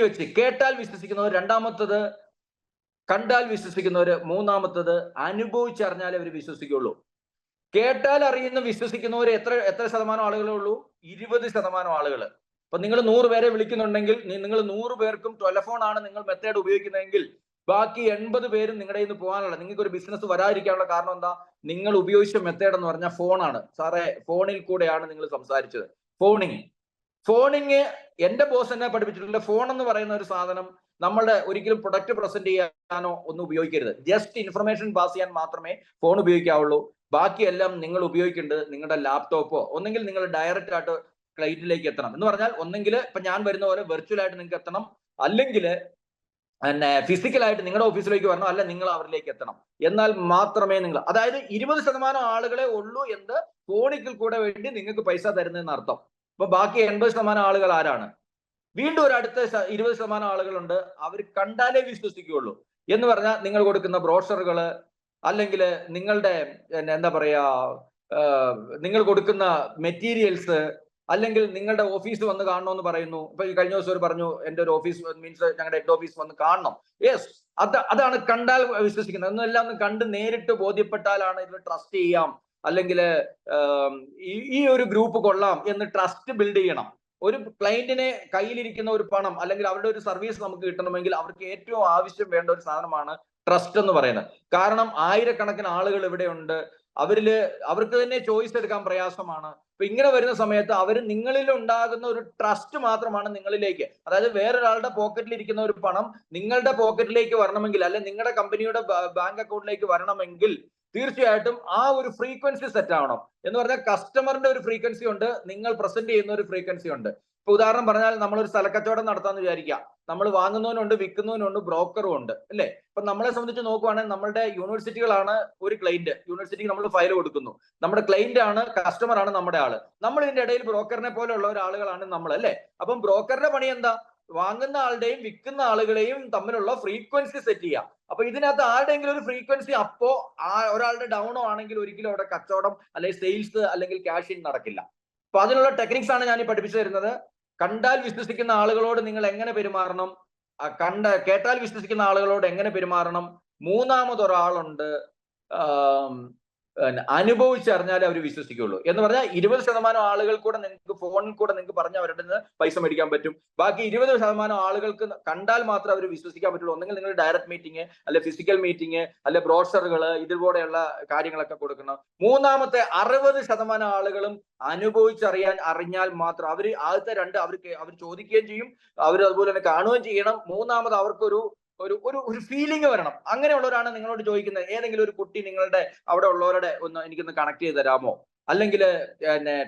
വെച്ച് കേട്ടാൽ വിശ്വസിക്കുന്നവർ. രണ്ടാമത്തത് കണ്ടാൽ വിശ്വസിക്കുന്നവര്. മൂന്നാമത്തത് അനുഭവിച്ചറിഞ്ഞാലേ അവർ വിശ്വസിക്കുള്ളൂ. കേട്ടാൽ അറിയുന്ന വിശ്വസിക്കുന്നവർ എത്ര ശതമാനം ആളുകളേ ഉള്ളൂ? 20% ആളുകൾ. അപ്പൊ നിങ്ങൾ 100 പേരെ വിളിക്കുന്നുണ്ടെങ്കിൽ നിങ്ങൾ 100 പേർക്കും ടെലിഫോൺ ആണ് നിങ്ങൾ മെത്തേഡ് ഉപയോഗിക്കുന്നതെങ്കിൽ ബാക്കി 80 പേരും നിങ്ങളുടെ കയ്യിൽ നിന്ന് പോകാനുള്ള, നിങ്ങൾക്ക് ഒരു ബിസിനസ് വരാതിരിക്കാനുള്ള കാരണം എന്താ? നിങ്ങൾ ഉപയോഗിച്ച മെത്തേഡ് എന്ന് പറഞ്ഞാൽ ഫോണാണ്. സാറേ ഫോണിൽ കൂടെയാണ് നിങ്ങൾ സംസാരിച്ചത്. ഫോണിങ് എന്റെ ബോസ് എന്നെ പഠിപ്പിച്ചിട്ടുള്ള ഫോൺ എന്ന് പറയുന്ന ഒരു സാധനം നമ്മളുടെ ഒരിക്കലും പ്രൊഡക്റ്റ് പ്രസന്റ് ചെയ്യാനോ ഒന്നും ഉപയോഗിക്കരുത്. ജസ്റ്റ് ഇൻഫർമേഷൻ പാസ് ചെയ്യാൻ മാത്രമേ ഫോൺ ഉപയോഗിക്കാവുള്ളൂ. ബാക്കിയെല്ലാം നിങ്ങൾ ഉപയോഗിക്കേണ്ടത് നിങ്ങളുടെ ലാപ്ടോപ്പോ, ഒന്നെങ്കിൽ നിങ്ങൾ ഡയറക്റ്റ് ആയിട്ട് ക്ലൈന്റിലേക്ക് എത്തണം. എന്ന് പറഞ്ഞാൽ ഒന്നെങ്കിൽ ഇപ്പൊ ഞാൻ വരുന്ന പോലെ വെർച്വൽ ആയിട്ട് നിങ്ങൾക്ക് എത്തണം, അല്ലെങ്കിൽ ഫിസിക്കലായിട്ട് നിങ്ങളുടെ ഓഫീസിലേക്ക് വരണം, അല്ല നിങ്ങൾ അവരിലേക്ക് എത്തണം. എന്നാൽ മാത്രമേ നിങ്ങൾ, അതായത് 20% ആളുകളെ ഉള്ളൂ എന്ന് ഫോണിൽ കൂടെ വേണ്ടി നിങ്ങൾക്ക് പൈസ തരുന്നതെന്ന് അർത്ഥം. അപ്പൊ ബാക്കി 80% ആളുകൾ ആരാണ്? വീണ്ടും ഒരു അടുത്ത 20% ആളുകളുണ്ട്, അവർ കണ്ടാലേ വിശ്വസിക്കുകയുള്ളൂ. എന്ന് പറഞ്ഞാൽ നിങ്ങൾ കൊടുക്കുന്ന ബ്രോഷറുകള്, അല്ലെങ്കിൽ നിങ്ങളുടെ എന്താ പറയാ, നിങ്ങൾ കൊടുക്കുന്ന മെറ്റീരിയൽസ്, അല്ലെങ്കിൽ നിങ്ങളുടെ ഓഫീസ് വന്ന് കാണണമെന്ന് പറയുന്നു. ഇപ്പൊ ഈ കഴിഞ്ഞ ദിവസം പറഞ്ഞു എന്റെ ഒരു ഓഫീസ് മീൻസ് ഞങ്ങളുടെ ഹെഡ് ഓഫീസ് വന്ന് കാണണം. യെസ്, അതാണ് കണ്ടാൽ വിശ്വസിക്കുന്നത്. എന്നെല്ലാം ഒന്ന് കണ്ട് നേരിട്ട് ബോധ്യപ്പെട്ടാലാണ് ഇത് ട്രസ്റ്റ് ചെയ്യാം, അല്ലെങ്കിൽ ഈ ഒരു ഗ്രൂപ്പ് കൊള്ളാം എന്ന് ട്രസ്റ്റ് ബിൽഡ് ചെയ്യണം. ഒരു ക്ലയന്റിനെ കയ്യിലിരിക്കുന്ന ഒരു പണം അല്ലെങ്കിൽ അവരുടെ ഒരു സർവീസ് നമുക്ക് കിട്ടണമെങ്കിൽ അവർക്ക് ഏറ്റവും ആവശ്യം വേണ്ട ഒരു സാധനമാണ് ട്രസ്റ്റ് എന്ന് പറയുന്നത്. കാരണം ആയിരക്കണക്കിന് ആളുകൾ ഇവിടെ ഉണ്ട്, അവർക്ക് തന്നെ ചോയ്സ് എടുക്കാൻ പ്രയാസമാണ്. അപ്പൊ ഇങ്ങനെ വരുന്ന സമയത്ത് അവർ നിങ്ങളിൽ ഉണ്ടാകുന്ന ഒരു ട്രസ്റ്റ് മാത്രമാണ് നിങ്ങളിലേക്ക്, അതായത് വേറൊരാളുടെ പോക്കറ്റിൽ ഇരിക്കുന്ന ഒരു പണം നിങ്ങളുടെ പോക്കറ്റിലേക്ക് വരണമെങ്കിൽ, അല്ലെ നിങ്ങളുടെ കമ്പനിയുടെ ബാങ്ക് അക്കൗണ്ടിലേക്ക് വരണമെങ്കിൽ തീർച്ചയായിട്ടും ആ ഒരു ഫ്രീക്വൻസി സെറ്റ് ആവണം. എന്ന് പറഞ്ഞാൽ കസ്റ്റമറിന്റെ ഒരു ഫ്രീക്വൻസി ഉണ്ട്, നിങ്ങൾ പ്രസന്റ് ചെയ്യുന്ന ഒരു ഫ്രീക്വൻസി ഉണ്ട്. ഇപ്പൊ ഉദാഹരണം പറഞ്ഞാൽ നമ്മളൊരു സ്ഥലക്കച്ചവടം നടത്താന്ന് വിചാരിക്കുക. നമ്മൾ വാങ്ങുന്നവനുണ്ട്, വിൽക്കുന്നവനുണ്ട്, ബ്രോക്കറും ഉണ്ട്, അല്ലേ? അപ്പൊ നമ്മളെ സംബന്ധിച്ച് നോക്കുവാണെങ്കിൽ നമ്മളുടെ യൂണിവേഴ്സിറ്റികളാണ് ഒരു ക്ലൈന്റ്. യൂണിവേഴ്സിറ്റിക്ക് നമ്മൾ ഫയൽ കൊടുക്കുന്നു, നമ്മുടെ ക്ലൈന്റ് ആണ്, കസ്റ്റമർ ആണ് നമ്മുടെ ആള്. നമ്മൾ ഇതിന്റെ ഇടയിൽ ബ്രോക്കറിനെ പോലെയുള്ള ഒരാളുകളാണ് നമ്മൾ, അല്ലേ? അപ്പം ബ്രോക്കറുടെ പണി എന്താ? വാങ്ങുന്ന ആളുടെയും വിൽക്കുന്ന ആളുകളെയും തമ്മിലുള്ള ഫ്രീക്വൻസി സെറ്റ് ചെയ്യുക. അപ്പൊ ഇതിനകത്ത് ആരുടെയെങ്കിലും ഒരു ഫ്രീക്വൻസി അപ്പോ ഒരാളുടെ ഡൗണോ ആണെങ്കിൽ ഒരിക്കലും അവിടെ കച്ചവടം അല്ലെങ്കിൽ സെയിൽസ് അല്ലെങ്കിൽ ക്യാഷിങ് നടക്കില്ല. അപ്പൊ അതിനുള്ള ടെക്നിക്സ് ആണ് ഞാൻ ഈ പഠിപ്പിച്ചു തരുന്നത്. കണ്ടാൽ വിശ്വസിക്കുന്ന ആളുകളോട് നിങ്ങൾ എങ്ങനെ പെരുമാറണം, കേട്ടാൽ വിശ്വസിക്കുന്ന ആളുകളോട് എങ്ങനെ പെരുമാറണം. മൂന്നാമതൊരാളുണ്ട്, അനുഭവിച്ചറിഞ്ഞാലേ അവർ വിശ്വസിക്കുള്ളൂ. എന്ന് പറഞ്ഞാൽ 20% ആളുകൾ കൂടെ നിങ്ങൾക്ക് ഫോണിൽ കൂടെ നിങ്ങൾക്ക് പറഞ്ഞ് അവരുടെ നിന്ന് പൈസ മേടിക്കാൻ പറ്റും. ബാക്കി 20% ആളുകൾക്ക് കണ്ടാൽ മാത്രമേ അവർ വിശ്വസിക്കാൻ പറ്റുള്ളൂ. ഒന്നെങ്കിൽ നിങ്ങൾ ഡയറക്റ്റ് മീറ്റിംഗ്, അല്ലെ ഫിസിക്കൽ മീറ്റിംഗ്, അല്ലെ ബ്രോഷറുകൾ, ഇതുപോലെയുള്ള കാര്യങ്ങളൊക്കെ കൊടുക്കണം. മൂന്നാമത്തെ 60% ആളുകളും അറിഞ്ഞാൽ മാത്രം. ആദ്യത്തെ 2 അവർ ചോദിക്കുകയും ചെയ്യും, അവർ അതുപോലെ തന്നെ കാണുകയും ചെയ്യണം. മൂന്നാമത് അവർക്കൊരു ഒരു ഫീലിംഗ് വരണം. അങ്ങനെയുള്ളവരാണ് നിങ്ങളോട് ചോദിക്കുന്നത്, ഏതെങ്കിലും ഒരു കുട്ടി നിങ്ങളുടെ അവിടെ ഉള്ളവരുടെ എനിക്കൊന്ന് കണക്ട് ചെയ്ത് തരാമോ, അല്ലെങ്കിൽ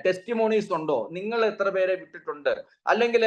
ടെസ്റ്റിമോണീസ് ഉണ്ടോ, നിങ്ങൾ എത്ര പേരെ വിട്ടിട്ടുണ്ട്, അല്ലെങ്കിൽ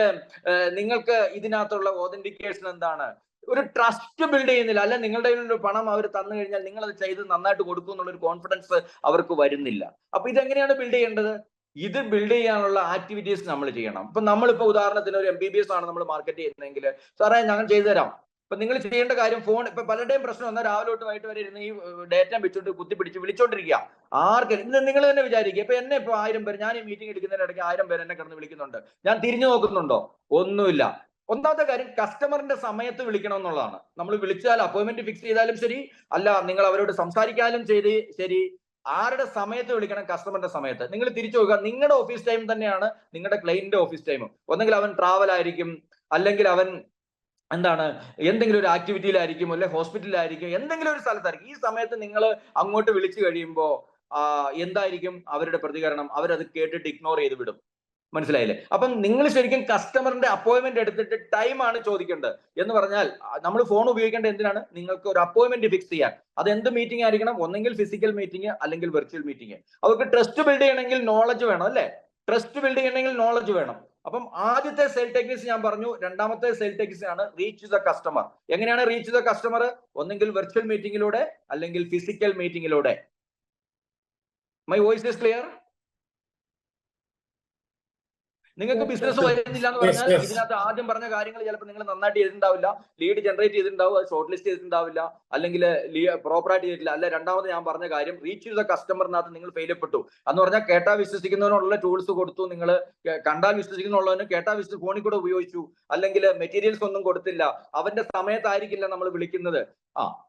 നിങ്ങൾക്ക് ഇതിനകത്തുള്ള ഓതന്റിക്കേഷൻ എന്താണ്. ഒരു ട്രസ്റ്റ് ബിൽഡ് ചെയ്യുന്നില്ല, അല്ലെ നിങ്ങളുടെ പണം അവർ തന്നു കഴിഞ്ഞാൽ നിങ്ങൾ അത് ചെയ്ത് നന്നായിട്ട് കൊടുക്കും എന്നുള്ള ഒരു കോൺഫിഡൻസ് അവർക്ക് വരുന്നില്ല. അപ്പൊ ഇതെങ്ങനെയാണ് ബിൽഡ് ചെയ്യേണ്ടത്? ഇത് ബിൽഡ് ചെയ്യാനുള്ള ആക്ടിവിറ്റീസ് നമ്മൾ ചെയ്യണം. ഇപ്പൊ നമ്മളിപ്പോ ഉദാഹരണത്തിന് ഒരു MBBS ആണ് നമ്മൾ മാർക്കറ്റ് ചെയ്യുന്നതെങ്കിൽ, സാറേ ഞങ്ങൾ ചെയ്തു തരാം. ഇപ്പൊ നിങ്ങൾ ചെയ്യേണ്ട കാര്യം, ഫോൺ ഇപ്പൊ പലരുടെയും പ്രശ്നം വന്നാൽ രാവിലെ തൊട്ട് വൈകിട്ട് വരെ ഇരുന്ന് ഈ ഡേറ്റ വെച്ചോണ്ട് കുത്തിപ്പിടിച്ച് വിളിച്ചോണ്ടിരിക്കുക. ആർക്കും നിങ്ങൾ തന്നെ വിചാരിക്കുക. ഇപ്പൊ എന്നെ ഇപ്പൊ 1000 പേര്, ഞാൻ ഈ മീറ്റിംഗ് എടുക്കുന്നതിനിടയ്ക്ക് 1000 പേര് എന്നെ കിടന്ന് വിളിക്കുന്നുണ്ട്, ഞാൻ തിരിഞ്ഞു നോക്കുന്നുണ്ടോ? ഒന്നുമില്ല. ഒന്നാമത്തെ കാര്യം കസ്റ്റമറിന്റെ സമയത്ത് വിളിക്കണം എന്നുള്ളതാണ്. നമ്മൾ വിളിച്ചാൽ അപ്പോയിന്റ്മെന്റ് ഫിക്സ് ചെയ്താലും ശരി, അല്ല നിങ്ങൾ അവരോട് സംസാരിക്കാനും ശരി, ആരുടെ സമയത്ത് വിളിക്കണം? കസ്റ്റമറിന്റെ സമയത്ത്. നിങ്ങൾ തിരിച്ചു നോക്കുക, നിങ്ങളുടെ ഓഫീസ് ടൈം തന്നെയാണ് നിങ്ങളുടെ ക്ലയന്റിന്റെ ഓഫീസ് ടൈം. ഒന്നെങ്കിൽ അവൻ ട്രാവൽ ആയിരിക്കും, അല്ലെങ്കിൽ അവൻ എന്താണ് എന്തെങ്കിലും ഒരു ആക്ടിവിറ്റിയിലായിരിക്കും, അല്ലെ ഹോസ്പിറ്റലിലായിരിക്കും, എന്തെങ്കിലും ഒരു സ്ഥലത്തായിരിക്കും. ഈ സമയത്ത് നിങ്ങൾ അങ്ങോട്ട് വിളിച്ചു കഴിയുമ്പോൾ എന്തായിരിക്കും അവരുടെ പ്രതികരണം? അവരത് കേട്ടിട്ട് ഇഗ്നോർ ചെയ്ത് വിടും. മനസ്സിലായില്ലേ? അപ്പം നിങ്ങൾ ശരിക്കും കസ്റ്റമറിന്റെ അപ്പോയിന്റ്മെന്റ് എടുത്തിട്ട് ടൈമാണ് ചോദിക്കേണ്ടത്. എന്ന് പറഞ്ഞാൽ നമ്മൾ ഫോൺ ഉപയോഗിക്കേണ്ടത് എന്തിനാണ്? നിങ്ങൾക്ക് ഒരു അപ്പോയിന്റ്മെന്റ് ഫിക്സ് ചെയ്യാൻ. അത് എന്ത് മീറ്റിംഗ് ആയിരിക്കണം? ഒന്നെങ്കിൽ ഫിസിക്കൽ മീറ്റിംഗ്, അല്ലെങ്കിൽ വെർച്വൽ മീറ്റിംഗ്. അവർക്ക് ട്രസ്റ്റ് ബിൽഡ് ചെയ്യണമെങ്കിൽ നോളജ് വേണം, അല്ലെ? ട്രസ്റ്റ് ബിൽഡ് ചെയ്യണമെങ്കിൽ നോളജ് വേണം. അപ്പം ആദ്യത്തെ സെയിൽ ടെക്നിക്സ് ഞാൻ പറഞ്ഞു. രണ്ടാമത്തെ സെയിൽ ടെക്നിക്സ് ആണ് റീച്ച് ദ കസ്റ്റമർ. എങ്ങനെയാണ് റീച്ച് ദ കസ്റ്റമർ? ഒന്നെങ്കിൽ വെർച്വൽ മീറ്റിംഗിലൂടെ, അല്ലെങ്കിൽ ഫിസിക്കൽ മീറ്റിംഗിലൂടെ. My voice is clear? നിങ്ങൾക്ക് ബിസിനസ് വരുന്നില്ല എന്ന് പറഞ്ഞാൽ ഇതിനകത്ത് ആദ്യം പറഞ്ഞ കാര്യങ്ങൾ ചിലപ്പോൾ നിങ്ങൾ നന്നായിട്ട് ചെയ്തിട്ടുണ്ടാവില്ല, ലീഡ് ജനറേറ്റ് ചെയ്തിട്ടുണ്ടാവും, അത് ഷോർട്ട് ലിസ്റ്റ് ചെയ്തിട്ടുണ്ടാവില്ല, അല്ലെങ്കിൽ പ്രോപ്പറായിട്ട് ചെയ്തിട്ടില്ല. അല്ലെ, രണ്ടാമത് ഞാൻ പറഞ്ഞ കാര്യം റീച്ച് ചെയ്ത കസ്റ്റമറിനകത്ത് നിങ്ങൾ ഫെയിൽപ്പെട്ടു എന്ന് പറഞ്ഞാൽ കേട്ടാ വിശ്വസിക്കുന്നതിനുള്ള ടൂൾസ് കൊടുത്തു, നിങ്ങൾ കണ്ടാൽ വിശ്വസിക്കുന്നുള്ളവന് കേട്ടാ വിശ്വസിച്ച് ഫോണിൽ കൂടെ ഉപയോഗിച്ചു, അല്ലെങ്കിൽ മെറ്റീരിയൽസ് ഒന്നും കൊടുത്തില്ല, അവന്റെ സമയത്തായിരിക്കില്ല നമ്മൾ വിളിക്കുന്നത്.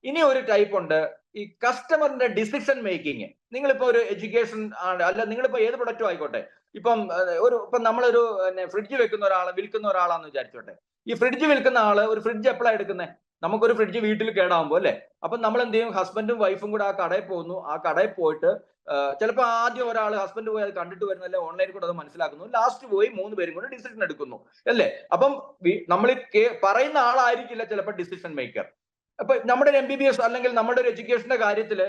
ഇനി ഒരു ടൈപ്പ് ഉണ്ട്, ഈ കസ്റ്റമറിന്റെ ഡിസിഷൻ മേക്കിംഗ്. നിങ്ങളിപ്പോ ഒരു എഡ്യൂക്കേഷൻ ആണ്, അല്ല നിങ്ങളിപ്പോ ഏത് പ്രൊഡക്റ്റും ആയിക്കോട്ടെ, ഇപ്പം നമ്മളൊരു ഫ്രിഡ്ജ് വിൽക്കുന്ന ഒരാളാന്ന് വിചാരിച്ചോട്ടെ. ഈ ഫ്രിഡ്ജ് വിൽക്കുന്ന ആള് ഒരു ഫ്രിഡ്ജ് എപ്പോഴാണ് എടുക്കുന്നത്? നമുക്കൊരു ഫ്രിഡ്ജ് വീട്ടിൽ കേടാകുമ്പോൾ, അല്ലെ? അപ്പൊ നമ്മൾ എന്ത് ചെയ്യും? ഹസ്ബൻഡും വൈഫും കൂടെ ആ കടയിൽ പോകുന്നു. ആ കടയിൽ പോയിട്ട് ചിലപ്പോൾ ആദ്യം ഒരാൾ ഹസ്ബൻഡ് പോയി അത് കണ്ടിട്ട് വരുന്നല്ലേ, ഓൺലൈനിൽ കൂടെ അത് മനസ്സിലാക്കുന്നു. ലാസ്റ്റ് പോയി 3 പേരും കൂടെ ഡിസിഷൻ എടുക്കുന്നു, അല്ലേ? അപ്പം നമ്മൾ പറയുന്ന ആളായിരിക്കില്ല ചിലപ്പോൾ ഡിസിഷൻ മേക്കർ. അപ്പൊ നമ്മുടെ ഒരു MBBS അല്ലെങ്കിൽ നമ്മുടെ ഒരു എഡ്യൂക്കേഷന്റെ കാര്യത്തിൽ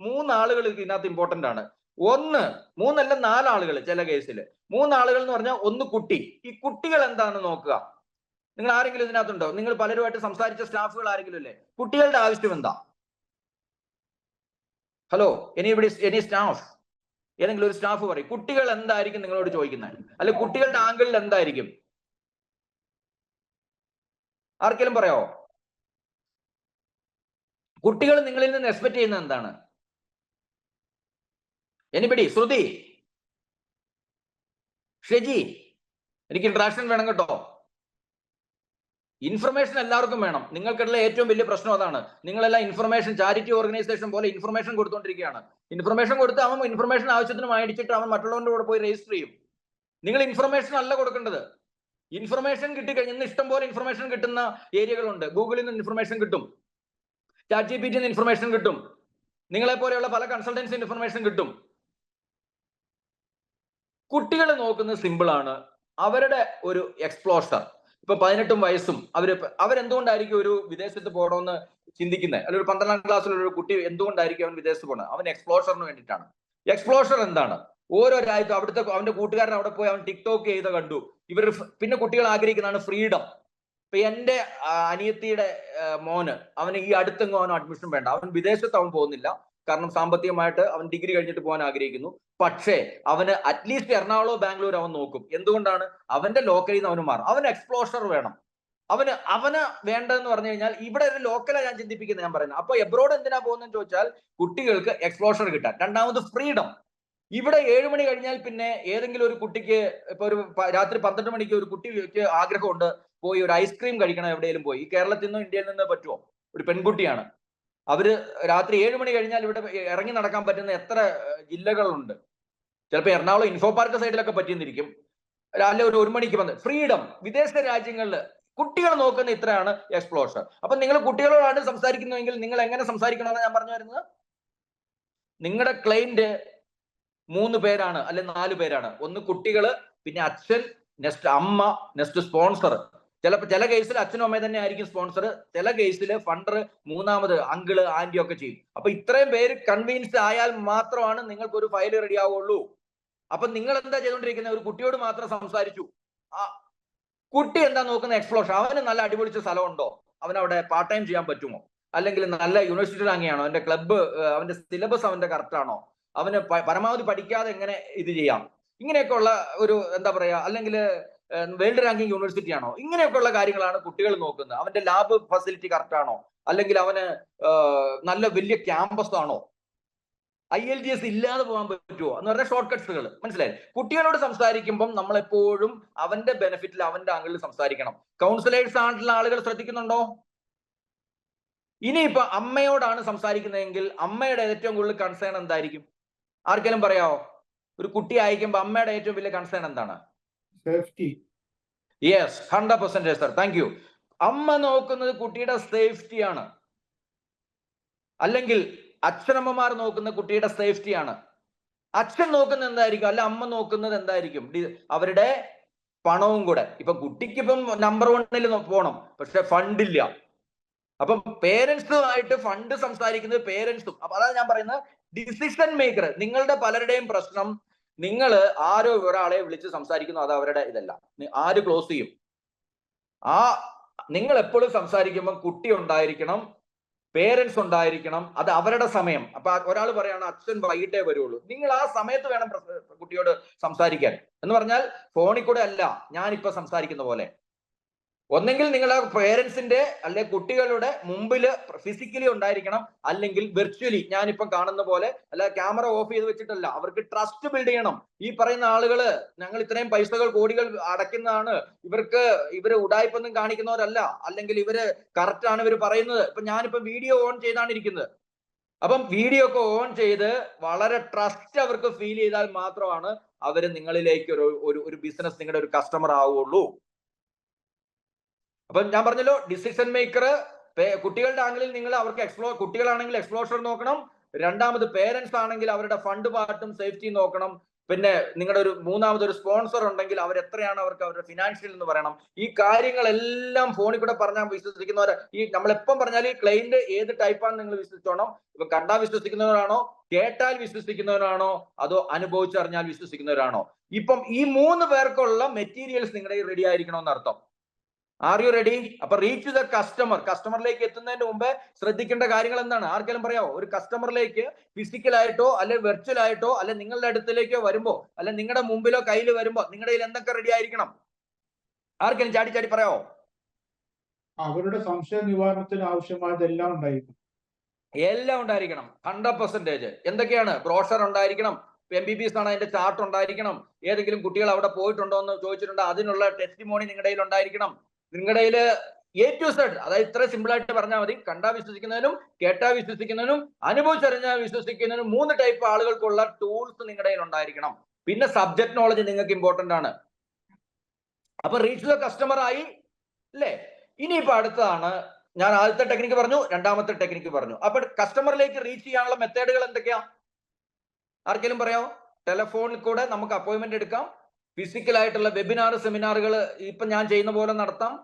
3 ആളുകൾ ഇതിനകത്ത് ഇമ്പോർട്ടന്റ് ആണ്. 3 അല്ല 4 ആളുകൾ ചില കേസിൽ. 3 ആളുകൾ എന്ന് പറഞ്ഞാൽ ഒന്ന് കുട്ടി. ഈ കുട്ടികൾ എന്താണെന്ന് നോക്കുക. നിങ്ങൾ ആരെങ്കിലും ഇതിനകത്തുണ്ടോ? നിങ്ങൾ പലരുമായിട്ട് സംസാരിച്ച സ്റ്റാഫുകൾ ആരെങ്കിലും ഇല്ലേ? കുട്ടികളുടെ ആവശ്യം എന്താ? ഹലോ, എനി സ്റ്റാഫ്, ഏതെങ്കിലും ഒരു സ്റ്റാഫ് പറയും കുട്ടികൾ എന്തായിരിക്കും നിങ്ങളോട് ചോദിക്കുന്നത്? അല്ലെ കുട്ടികളുടെ ആംഗിളിൽ എന്തായിരിക്കും? ആർക്കെങ്കിലും പറയാവോ? കുട്ടികൾ നിങ്ങളിൽ നിന്ന് എക്സ്പെക്ട് ചെയ്യുന്നത് എന്താണ്? എനിബഡി? ശ്രുതി, ഷെജി, എനിക്ക് ഇന്ററാക്ഷൻ വേണം കേട്ടോ. ഇൻഫർമേഷൻ എല്ലാവർക്കും വേണം. നിങ്ങൾക്കുള്ള ഏറ്റവും വലിയ പ്രശ്നം അതാണ്. നിങ്ങളെല്ലാം ഇൻഫർമേഷൻ ചാരിറ്റി ഓർഗനൈസേഷൻ പോലെ ഇൻഫർമേഷൻ കൊടുത്തോണ്ടിരിക്കുകയാണ്. ഇൻഫർമേഷൻ കൊടുത്ത് അവൻ ഇൻഫർമേഷൻ ആവശ്യത്തിന് മേടിച്ചിട്ട് അവൻ മറ്റുള്ളവരുടെ കൂടെ പോയി രജിസ്റ്റർ ചെയ്യും. നിങ്ങൾ ഇൻഫർമേഷൻ അല്ല കൊടുക്കേണ്ടത്. ഇൻഫർമേഷൻ കിട്ടിക്കഴിഞ്ഞാൽ ഇഷ്ടം പോലെ ഇൻഫർമേഷൻ കിട്ടുന്ന ഏരിയകളുണ്ട്. ഗൂഗിളിൽ നിന്ന് ഇൻഫർമേഷൻ കിട്ടും, ChatGPT നിന്ന് ഇൻഫർമേഷൻ കിട്ടും, നിങ്ങളെ പോലെയുള്ള പല കൺസൾട്ടൻസി ഇൻഫർമേഷൻ കിട്ടും. കുട്ടികൾ നോക്കുന്നത് സിമ്പിൾ ആണ്. അവരുടെ ഒരു എക്സ്പ്ലോഷർ. ഇപ്പൊ 18 വയസ്സും അവരെന്തുകൊണ്ടായിരിക്കും ഒരു വിദേശത്ത് പോകണമെന്ന് ചിന്തിക്കുന്നത്? അല്ലെങ്കിൽ ഒരു 12ാം ക്ലാസ്സിലുള്ള ഒരു കുട്ടി എന്തുകൊണ്ടായിരിക്കും അവൻ വിദേശത്ത് പോകുന്നത്? അവൻ എക്സ്പ്ലോഷറിന് വേണ്ടിയിട്ടാണ്. എക്സ്പ്ലോഷർ എന്താണ്? ഓരോ രാജ്യത്തും അവിടുത്തെ അവന്റെ കൂട്ടുകാരൻ അവിടെ പോയി അവൻ ടിക്ടോക്ക് ചെയ്ത് കണ്ടു. പിന്നെ കുട്ടികൾ ആഗ്രഹിക്കുന്നതാണ് ഫ്രീഡം. ഇപ്പൊ എന്റെ അനിയത്തിയുടെ മോന്, അവന് ഈ അടുത്തെങ്ങും അവന് അഡ്മിഷൻ വേണ്ട, അവൻ വിദേശത്ത് അവൻ പോകുന്നില്ല. കാരണം സാമ്പത്തികമായിട്ട് അവൻ ഡിഗ്രി കഴിഞ്ഞിട്ട് പോകാൻ ആഗ്രഹിക്കുന്നു. പക്ഷേ അവന് അറ്റ്ലീസ്റ്റ് എറണാകുളമോ ബാംഗ്ലൂർ അവൻ നോക്കും. എന്തുകൊണ്ടാണ്? അവന്റെ ലോക്കലിൽ നിന്ന് അവന് മാറും. അവന് എക്സ്പ്ലോഷർ വേണം. അവന് വേണ്ടതെന്ന് പറഞ്ഞു കഴിഞ്ഞാൽ ഇവിടെ ഒരു ലോക്കലാണ് ഞാൻ ചിന്തിപ്പിക്കുന്നത്, ഞാൻ പറയുന്നത്. അപ്പൊ എബ്രോഡ് എന്തിനാ പോകുന്നതെന്ന് ചോദിച്ചാൽ കുട്ടികൾക്ക് എക്സ്പ്ലോഷർ കിട്ടാൻ. രണ്ടാമത് ഫ്രീഡം. ഇവിടെ 7 മണി കഴിഞ്ഞാൽ പിന്നെ ഏതെങ്കിലും ഒരു കുട്ടിക്ക്, ഇപ്പൊ ഒരു രാത്രി 12 മണിക്ക് ഒരു കുട്ടിക്ക് ആഗ്രഹമുണ്ട് പോയി ഒരു ഐസ്ക്രീം കഴിക്കണം എവിടെയെങ്കിലും പോയി. ഈ കേരളത്തിൽ നിന്നോ ഇന്ത്യയിൽ നിന്നോ പറ്റുമോ? ഒരു പെൺകുട്ടിയാണ്, അവര് രാത്രി 7 മണി കഴിഞ്ഞാൽ ഇവിടെ ഇറങ്ങി നടക്കാൻ പറ്റുന്ന എത്ര ജില്ലകളുണ്ട്? ചിലപ്പോൾ എറണാകുളം ഇൻഫോ പാർക്ക് സൈഡിലൊക്കെ പറ്റിയെന്നിരിക്കും. അല്ലെ ഒരു 1 മണിക്ക് വന്ന് ഫ്രീഡം. വിദേശ രാജ്യങ്ങളിൽ കുട്ടികൾ നോക്കുന്ന ഇത്രയാണ് എക്സ്പ്ലോഷർ. അപ്പൊ നിങ്ങൾ കുട്ടികളോടാണ് സംസാരിക്കുന്നതെങ്കിൽ നിങ്ങൾ എങ്ങനെ സംസാരിക്കണമെന്ന് ഞാൻ പറഞ്ഞു വരുന്നത്. നിങ്ങളുടെ ക്ലയന്റ് 3 പേരാണ്, അല്ലെ 4 പേരാണ്. ഒന്ന് കുട്ടികള്, പിന്നെ അച്ഛൻ, നെക്സ്റ്റ് അമ്മ, നെക്സ്റ്റ് സ്പോൺസർ. ചില കേസിൽ അച്ഛനും അമ്മയും തന്നെ ആയിരിക്കും സ്പോൺസർ. ചില കേസിൽ ഫണ്ടർ, മൂന്നാമത് അങ്കിള് ആന്റി ഒക്കെ ചെയ്യും. അപ്പൊ ഇത്രയും പേര് കൺവിൻസ് ആയാൽ മാത്രമാണ് നിങ്ങൾക്ക് ഒരു ഫയൽ റെഡി ആവുള്ളൂ. അപ്പൊ നിങ്ങൾ എന്താ ചെയ്തുകൊണ്ടിരിക്കുന്നത്? ഒരു കുട്ടിയോട് മാത്രം സംസാരിച്ചു. കുട്ടി എന്താ നോക്കുന്ന? എക്സ്പ്ലോഷൻ. അവന് നല്ല അടിപൊളിച്ച സ്ഥലമുണ്ടോ? അവനവിടെ പാർട്ട് ടൈം ചെയ്യാൻ പറ്റുമോ? അല്ലെങ്കിൽ നല്ല യൂണിവേഴ്സിറ്റി റാങ്കിയാണോ? അവന്റെ ക്ലബ്ബ്, അവന്റെ സിലബസ് അവന്റെ കറക്റ്റ് ആണോ? അവന് പരമാവധി പഠിക്കാതെ എങ്ങനെ ഇത് ചെയ്യാം? ഇങ്ങനെയൊക്കെ ഉള്ള ഒരു എന്താ പറയാ, അല്ലെങ്കിൽ വേൾഡ് റാങ്കിങ് യൂണിവേഴ്സിറ്റി ആണോ? ഇങ്ങനെയൊക്കെയുള്ള കാര്യങ്ങളാണ് കുട്ടികൾ നോക്കുന്നത്. അവന്റെ ലാബ് ഫെസിലിറ്റി കറക്റ്റ് ആണോ? അല്ലെങ്കിൽ അവന് നല്ല വലിയ ക്യാമ്പസ് ആണോ? IELTS ഇല്ലാതെ പോകാൻ പറ്റുമോ എന്ന് പറഞ്ഞാൽ ഷോർട്ട് കട്ട്സുകൾ. മനസ്സിലായി? കുട്ടികളോട് സംസാരിക്കുമ്പോൾ നമ്മൾ എപ്പോഴും അവന്റെ ബെനിഫിറ്റിൽ അവന്റെ ആംഗിളിൽ സംസാരിക്കണം. കൗൺസിലേഴ്സ് ആയിട്ടുള്ള ആളുകൾ ശ്രദ്ധിക്കുന്നുണ്ടോ? ഇനിയിപ്പോ അമ്മയോടാണ് സംസാരിക്കുന്നതെങ്കിൽ അമ്മയുടെ ഏറ്റവും കൂടുതൽ കൺസേൺ എന്തായിരിക്കും? ആർക്കെങ്കിലും പറയാവോ? ഒരു കുട്ടി അയക്കുമ്പോൾ അമ്മയുടെ ഏറ്റവും വലിയ കൺസേൺ എന്താണ്? Safety. Yes, 100% sir, thank you. അമ്മ നോക്കുന്നത് കുട്ടിയുടെ സേഫ്റ്റിയാണ്. അല്ലെങ്കിൽ അച്ഛനമ്മമാർ നോക്കുന്ന കുട്ടിയുടെ സേഫ്റ്റിയാണ്. അച്ഛൻ നോക്കുന്നത് എന്തായിരിക്കും? അല്ല അമ്മ നോക്കുന്നത് എന്തായിരിക്കും? അവരുടെ പണവും കൂടെ. ഇപ്പൊ കുട്ടിക്ക് ഇപ്പം നമ്പർ 1 പോണം, പക്ഷെ ഫണ്ടില്ല. അപ്പം പേരൻസുമായിട്ട് ഫണ്ട് സംസാരിക്കുന്നത് പേരൻസും. അപ്പൊ അതാണ് ഞാൻ പറയുന്നത്, ഡിസിഷൻ മേക്കർ. നിങ്ങളുടെ പലരുടെയും പ്രശ്നം, നിങ്ങൾ ആരോ ഒരാളെ വിളിച്ച് സംസാരിക്കുന്നു, അത് അവരുടെ ഇതല്ല. ആര് ക്ലോസ് ചെയ്യും? നിങ്ങൾ എപ്പോഴും സംസാരിക്കുമ്പോൾ കുട്ടി ഉണ്ടായിരിക്കണം, പേരൻസ് ഉണ്ടായിരിക്കണം, അത് അവരുടെ സമയം. അപ്പൊ ഒരാൾ പറയാണ് അച്ഛൻ വൈകിട്ടേ വരുള്ളൂ, നിങ്ങൾ ആ സമയത്ത് വേണം കുട്ടിയോട് സംസാരിക്കാൻ. എന്ന് പറഞ്ഞാൽ ഫോണിൽ കൂടെ അല്ല ഞാനിപ്പോ സംസാരിക്കുന്ന പോലെ. ഒന്നെങ്കിൽ നിങ്ങളുടെ പേരൻസിന്റെ അല്ലെ കുട്ടികളുടെ മുമ്പിൽ ഫിസിക്കലി ഉണ്ടായിരിക്കണം, അല്ലെങ്കിൽ വിർച്വലി ഞാനിപ്പം കാണുന്ന പോലെ. അല്ല ക്യാമറ ഓഫ് ചെയ്ത് വെച്ചിട്ടല്ല, അവർക്ക് ട്രസ്റ്റ് ബിൽഡ് ചെയ്യണം. ഈ പറയുന്ന ആളുകള് ഞങ്ങൾ ഇത്രയും പൈസകൾ കോടികൾ അടയ്ക്കുന്നതാണ്, ഇവര് ഉടായ്പൊന്നും കാണിക്കുന്നവരല്ല, അല്ലെങ്കിൽ ഇവര് കറക്റ്റ് ആണ് ഇവർ പറയുന്നത്. ഇപ്പൊ ഞാനിപ്പോ വീഡിയോ ഓൺ ചെയ്താണ് ഇരിക്കുന്നത്. അപ്പം വീഡിയോ ഒക്കെ ഓൺ ചെയ്ത് വളരെ ട്രസ്റ്റ് അവർക്ക് ഫീൽ ചെയ്താൽ മാത്രമാണ് അവര് നിങ്ങളിലേക്ക് ഒരു ബിസിനസ്, നിങ്ങളുടെ ഒരു കസ്റ്റമർ ആവുള്ളൂ. അപ്പൊ ഞാൻ പറഞ്ഞല്ലോ, ഡിസിഷൻ മേക്കർ കുട്ടികളുടെ ആംഗിളിൽ നിങ്ങൾ അവർക്ക് കുട്ടികളാണെങ്കിൽ എക്സ്പ്ലോഷർ നോക്കണം. രണ്ടാമത് പേരൻസ് ആണെങ്കിൽ അവരുടെ ഫണ്ട് പാർട്ടും സേഫ്റ്റി നോക്കണം. പിന്നെ നിങ്ങളുടെ മൂന്നാമത് ഒരു സ്പോൺസർ ഉണ്ടെങ്കിൽ അവർ എത്രയാണ് അവർക്ക് അവരുടെ ഫിനാൻഷ്യൽ എന്ന് പറയണം. ഈ കാര്യങ്ങളെല്ലാം ഫോണിൽ കൂടെ പറഞ്ഞാൽ വിശ്വസിക്കുന്നവരെ, ഈ നമ്മളെപ്പം പറഞ്ഞാൽ ഈ ക്ലൈന്റ് ഏത് ടൈപ്പാണ് നിങ്ങൾ വിശ്വസിച്ചോണം. ഇപ്പൊ കണ്ടാൽ വിശ്വസിക്കുന്നവരാണോ, കേട്ടാൽ വിശ്വസിക്കുന്നവരാണോ, അതോ അനുഭവിച്ചറിഞ്ഞാൽ വിശ്വസിക്കുന്നവരാണോ? ഇപ്പം ഈ 3 പേർക്കുള്ള മെറ്റീരിയൽസ് നിങ്ങളുടെ റെഡി ആയിരിക്കണം എന്നർത്ഥം. R you ready? അപ്പൊ റീച്ച് ദ കസ്റ്റമർ. കസ്റ്റമറിലേക്ക് എത്തുന്നതിന് മുമ്പ് ശ്രദ്ധിക്കേണ്ട കാര്യങ്ങൾ എന്താണ്? ആർക്കെങ്കിലും പറയാമോ? ഒരു കസ്റ്റമറിലേക്ക് ഫിസിക്കലായിട്ടോ അല്ലെ വെർച്വൽ ആയിട്ടോ അല്ലെ നിങ്ങളുടെ അടുത്തിലേക്കോ വരുമ്പോ, അല്ലെ നിങ്ങളുടെ മുമ്പിലോ കയ്യിൽ വരുമ്പോ നിങ്ങളുടെ കയ്യിൽ എന്തൊക്കെ റെഡി ആയിരിക്കണം? ആർക്കെങ്കിലും ചാടി പറയാമോ? അവരുടെ സംശയ നിവാരണത്തിന് ആവശ്യമായതെല്ലാം ഉണ്ടായിരിക്കും. എല്ലാം ഉണ്ടായിരിക്കണം, 100%. എന്തൊക്കെയാണ്? ബ്രോഷർ ഉണ്ടായിരിക്കണം, MBBS ആണ് അതിന്റെ ചാർട്ട് ഉണ്ടായിരിക്കണം, ഏതെങ്കിലും കുട്ടികൾ അവിടെ പോയിട്ടുണ്ടോ എന്ന് ചോദിച്ചിട്ടുണ്ട്, അതിനുള്ള ടെസ്റ്റിമോണി നിങ്ങളുടെ കയ്യിൽ ഉണ്ടായിരിക്കണം. നിങ്ങളുടെ കയ്യിൽ A to Z, അതായത് ഇത്ര സിമ്പിൾ ആയിട്ട് പറഞ്ഞാൽ മതി. കണ്ടാ വിശ്വസിക്കുന്നതിനും കേട്ടാ വിശ്വസിക്കുന്നതിനും അനുഭവിച്ചറിഞ്ഞാൽ വിശ്വസിക്കുന്നതിനും 3 ടൈപ്പ് ആളുകൾക്കുള്ള ടൂൾസ് നിങ്ങളുടെ കയ്യിൽ ഉണ്ടായിരിക്കണം. പിന്നെ സബ്ജക്ട് നോളജ് നിങ്ങൾക്ക് ഇമ്പോർട്ടന്റ് ആണ്. അപ്പൊ റീച്ച് ദ കസ്റ്റമർ ആയി അല്ലേ? ഇനിയിപ്പോ അടുത്തതാണ്, ഞാൻ ആദ്യത്തെ ടെക്നിക്ക് പറഞ്ഞു, രണ്ടാമത്തെ ടെക്നിക്ക് പറഞ്ഞു. അപ്പൊ കസ്റ്റമറിലേക്ക് റീച്ച് ചെയ്യാനുള്ള മെത്തേഡുകൾ എന്തൊക്കെയാ? ആർക്കെങ്കിലും പറയാമോ? ടെലിഫോണിൽ കൂടെ നമുക്ക് അപ്പോയിന്റ്മെന്റ് എടുക്കാം, ഫിസിക്കൽ ആയിട്ടുള്ള വെബിനാർ സെമിനാറുകൾ ഇപ്പൊ ഞാൻ ചെയ്യുന്ന പോലെ നടത്താം,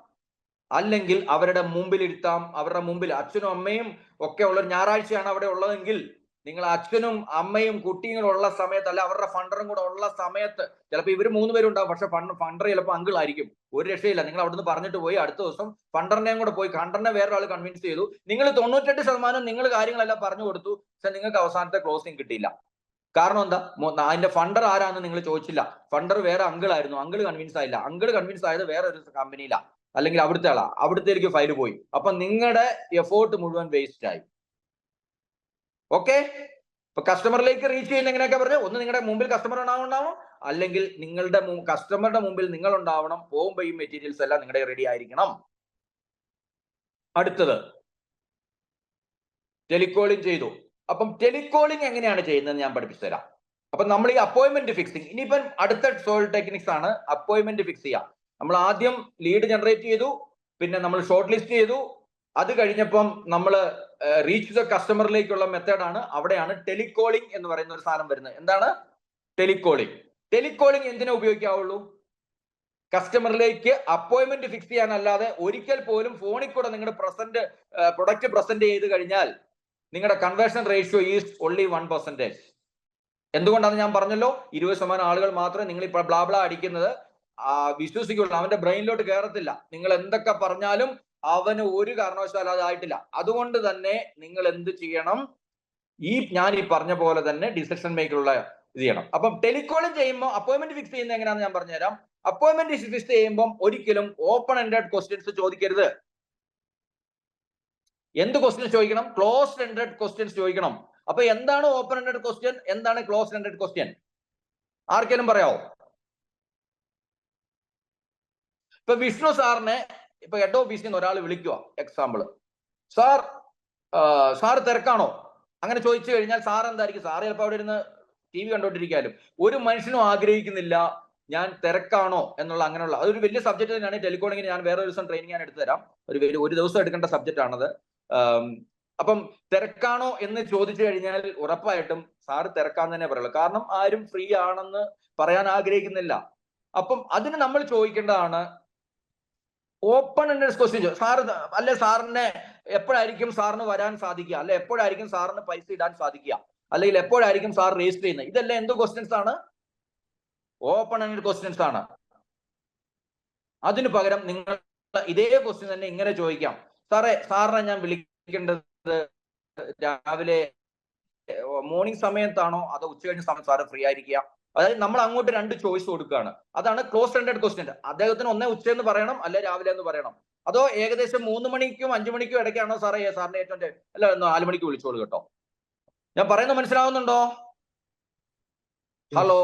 അല്ലെങ്കിൽ അവരുടെ മുമ്പിൽ ഇരുത്താം. അവരുടെ മുമ്പിൽ അച്ഛനും അമ്മയും ഒക്കെ ഉള്ള ഞായറാഴ്ചയാണ് അവിടെ ഉള്ളതെങ്കിൽ നിങ്ങൾ അച്ഛനും അമ്മയും കുട്ടികളും ഉള്ള സമയത്ത്, അല്ല അവരുടെ ഫണ്ടറും കൂടെ ഉള്ള സമയത്ത്, ചിലപ്പോൾ ഇവർ 3 പേരുണ്ടാവും, പക്ഷെ ഫണ്ടർ ചിലപ്പോൾ അങ്കിൾ ആയിരിക്കും. ഒരു രക്ഷയില്ല. നിങ്ങൾ അവിടുന്ന് പറഞ്ഞിട്ട് പോയി അടുത്ത ദിവസം ഫണ്ടറിനെയും കൂടെ പോയി, ഫണ്ടറിനെ വേറൊരാൾ കൺവിൻസ് ചെയ്തു, നിങ്ങൾ 98% നിങ്ങൾ കാര്യങ്ങളെല്ലാം പറഞ്ഞു കൊടുത്തു, പക്ഷെ നിങ്ങൾക്ക് അവസാനത്തെ ക്ലോസിംഗ് കിട്ടിയില്ല. കാരണം എന്താ? അതിന്റെ ഫണ്ടർ ആരാന്ന് നിങ്ങൾ ചോദിച്ചില്ല. ഫണ്ടർ വേറെ അങ്കിൾ ആയിരുന്നു, അങ്കിൾ കൺവിൻസ് ആയില്ല. അങ്കിൾ കൺവിൻസ് ആയത് വേറെ ഒരു കമ്പനിയിലാ, അല്ലെങ്കിൽ അവിടുത്തെ ആളാ, അവിടുത്തേക്ക് ഫയൽ പോയി. അപ്പൊ നിങ്ങളുടെ എഫോർട്ട് മുഴുവൻ വേസ്റ്റ് ആയി. ഓക്കെ? ഇപ്പൊ കസ്റ്റമറിലേക്ക് റീച്ച് ചെയ്യുന്ന എങ്ങനെയൊക്കെ പറഞ്ഞു? ഒന്ന്, നിങ്ങളുടെ മുമ്പിൽ കസ്റ്റമർ ഉണ്ടാവണം, അല്ലെങ്കിൽ നിങ്ങളുടെ കസ്റ്റമറുടെ മുമ്പിൽ നിങ്ങൾ ഉണ്ടാവണം. പോകുമ്പോൾ ഈ മെറ്റീരിയൽസ് എല്ലാം നിങ്ങളുടെ റെഡി ആയിരിക്കണം. അടുത്തത് ടെലികോളിംഗ് ചെയ്തു. അപ്പം ടെലികോളിംഗ് എങ്ങനെയാണ് ചെയ്യുന്നത് ഞാൻ പഠിപ്പിച്ചു തരാം. അപ്പൊ നമ്മൾ ഈ അപ്പോയിന്റ്മെന്റ് ഫിക്സിങ്, ഇനിയിപ്പം അടുത്ത സോൾ ടെക്നിക്സ് ആണ് അപ്പോയിന്റ്മെന്റ് ഫിക്സ് ചെയ്യാം. നമ്മൾ ആദ്യം ലീഡ് ജനറേറ്റ് ചെയ്തു, പിന്നെ നമ്മൾ ഷോർട്ട് ലിസ്റ്റ് ചെയ്തു, അത് കഴിഞ്ഞപ്പം നമ്മൾ റീച്ച് ദ കസ്റ്റമറിലേക്കുള്ള മെത്തേഡാണ്. അവിടെയാണ് ടെലികോളിംഗ് എന്ന് പറയുന്ന ഒരു സാധനം വരുന്നത്. എന്താണ് ടെലികോളിംഗ്? ടെലികോളിംഗ് എന്തിനാ ഉപയോഗിക്കാവുള്ളൂ? കസ്റ്റമറിലേക്ക് അപ്പോയിന്റ്മെന്റ് ഫിക്സ് ചെയ്യാനല്ലാതെ ഒരിക്കൽ പോലും ഫോണിൽ കൂടെ നിങ്ങളുടെ പ്രൊഡക്റ്റ് പ്രസന്റ് ചെയ്ത് കഴിഞ്ഞാൽ നിങ്ങളുടെ കൺവേർഷൻ റേഷ്യോ ഈസ് ഓൺലി 1%. എന്തുകൊണ്ടാണ് ഞാൻ പറഞ്ഞല്ലോ, 20% ആളുകൾ മാത്രമേ നിങ്ങൾ ഇപ്പോൾ ബ്ലാബ്ല അടിക്കുന്നത് വിശ്വസിക്കുള്ളൂ. അവന്റെ ബ്രെയിനിലോട്ട് കയറത്തില്ല. നിങ്ങൾ എന്തൊക്കെ പറഞ്ഞാലും അവന് ഒരു കാരണവശാലും അതായിട്ടില്ല. അതുകൊണ്ട് തന്നെ നിങ്ങൾ എന്ത് ചെയ്യണം? ഞാൻ ഈ പറഞ്ഞ പോലെ തന്നെ ഡിസിഷൻ മേക്കറുള്ള ഇത് ചെയ്യണം. അപ്പം ടെലികോളിംഗ് ചെയ്യുമ്പോൾ അപ്പോയിന്റ്മെന്റ് ഫിക്സ് ചെയ്യുന്നത് എങ്ങനെയാണെന്ന് ഞാൻ പറഞ്ഞുതരാം. അപ്പോയിന്റ്മെന്റ് ഫിക്സ് ചെയ്യുമ്പോൾ ഒരിക്കലും ഓപ്പൺ എൻഡഡ് ക്വസ്റ്റ്യൻസ് ചോദിക്കരുത്. എന്ത് ക്വസ്റ്റ്യൻസ് ചോദിക്കണം? ക്ലോസ്ഡ് എൻഡഡ് ക്വസ്റ്റ്യൻസ് ചോദിക്കണം. അപ്പൊ എന്താണ് ഓപ്പൺ എൻഡഡ് ക്വസ്റ്റ്യൻ, എന്താണ് ക്ലോസ്ഡ് എൻഡഡ് ക്വസ്റ്റ്യൻ? ആർക്കെങ്കിലും പറയാവോ? ഇപ്പൊ വിഷ്ണു സാറിനെ ഇപ്പൊ ഹെഡ് ഓഫീസിൽ നിന്ന് ഒരാൾ വിളിക്കുക, എക്സാമ്പിൾ, സാർ തിരക്കാണോ? അങ്ങനെ ചോദിച്ചു കഴിഞ്ഞാൽ സാർ എന്തായിരിക്കും? സാർ ചിലപ്പോൾ അവിടെ ഇരുന്ന് TV കണ്ടോണ്ടിരിക്കാലും ഒരു മനുഷ്യനും ആഗ്രഹിക്കുന്നില്ല ഞാൻ തിരക്കാണോ എന്നുള്ള അങ്ങനെയുള്ള. അതൊരു വലിയ സബ്ജക്ട് തന്നെയാണ് ടെലികോളിങ്ങിന്. ഞാൻ വേറെ ഒരു ദിവസം ട്രെയിനിങ് ഞാൻ എടുത്തു തരാം. ഒരു ദിവസം എടുക്കേണ്ട സബ്ജക്റ്റ് ആണത്. അപ്പം തിരക്കാണോ എന്ന് ചോദിച്ചു കഴിഞ്ഞാൽ ഉറപ്പായിട്ടും സാറ് തിരക്കാന്ന് തന്നെ പറയുള്ളൂ. കാരണം ആരും ഫ്രീ ആണെന്ന് പറയാൻ ആഗ്രഹിക്കുന്നില്ല. അപ്പം അതിന് നമ്മൾ ചോദിക്കേണ്ടതാണ് ഓപ്പൺ എൻഡഡ് ക്വസ്റ്റ്യൻ. സാറ് അല്ലെ സാറിനെ എപ്പോഴായിരിക്കും സാറിന് വരാൻ സാധിക്കുക, അല്ലെ എപ്പോഴായിരിക്കും സാറിന് പൈസ ഇടാൻ സാധിക്കുക, അല്ലെങ്കിൽ എപ്പോഴായിരിക്കും സാർ രജിസ്റ്റർ ചെയ്യുന്നത്? ഇതെല്ലാം എന്ത് ക്വസ്റ്റ്യൻസ് ആണ്? ഓപ്പൺ എൻഡഡ് ക്വസ്റ്റ്യൻസ് ആണ്. അതിനു പകരം നിങ്ങൾ ഇതേ ക്വസ്റ്റ്യൻ തന്നെ ഇങ്ങനെ ചോദിക്കാം, സാറിനെ ഞാൻ വിളിക്കേണ്ടത് രാവിലെ മോർണിംഗ് സമയത്താണോ അതോ ഉച്ച കഴിഞ്ഞ സമയത്ത് സാറ് ഫ്രീ ആയിരിക്കുക? അതായത് നമ്മൾ അങ്ങോട്ട് 2 ചോയ്സ് കൊടുക്കുകയാണ്. അതാണ് ക്ലോസ്ഡ് എൻഡഡ് ക്വസ്റ്റ്യൻ. അദ്ദേഹത്തിന് ഒന്നേ ഉച്ചയെന്ന് പറയണം, അല്ലെ രാവിലെ എന്ന് പറയണം. അതോ ഏകദേശം 3 മണിക്കും 5 മണിക്കും ഇടയ്ക്കാണോ സാറിന് ഏറ്റവും അല്ല 4 മണിക്ക് വിളിച്ചോളൂ കേട്ടോ. ഞാൻ പറയുന്നത് മനസ്സിലാവുന്നുണ്ടോ? Hello,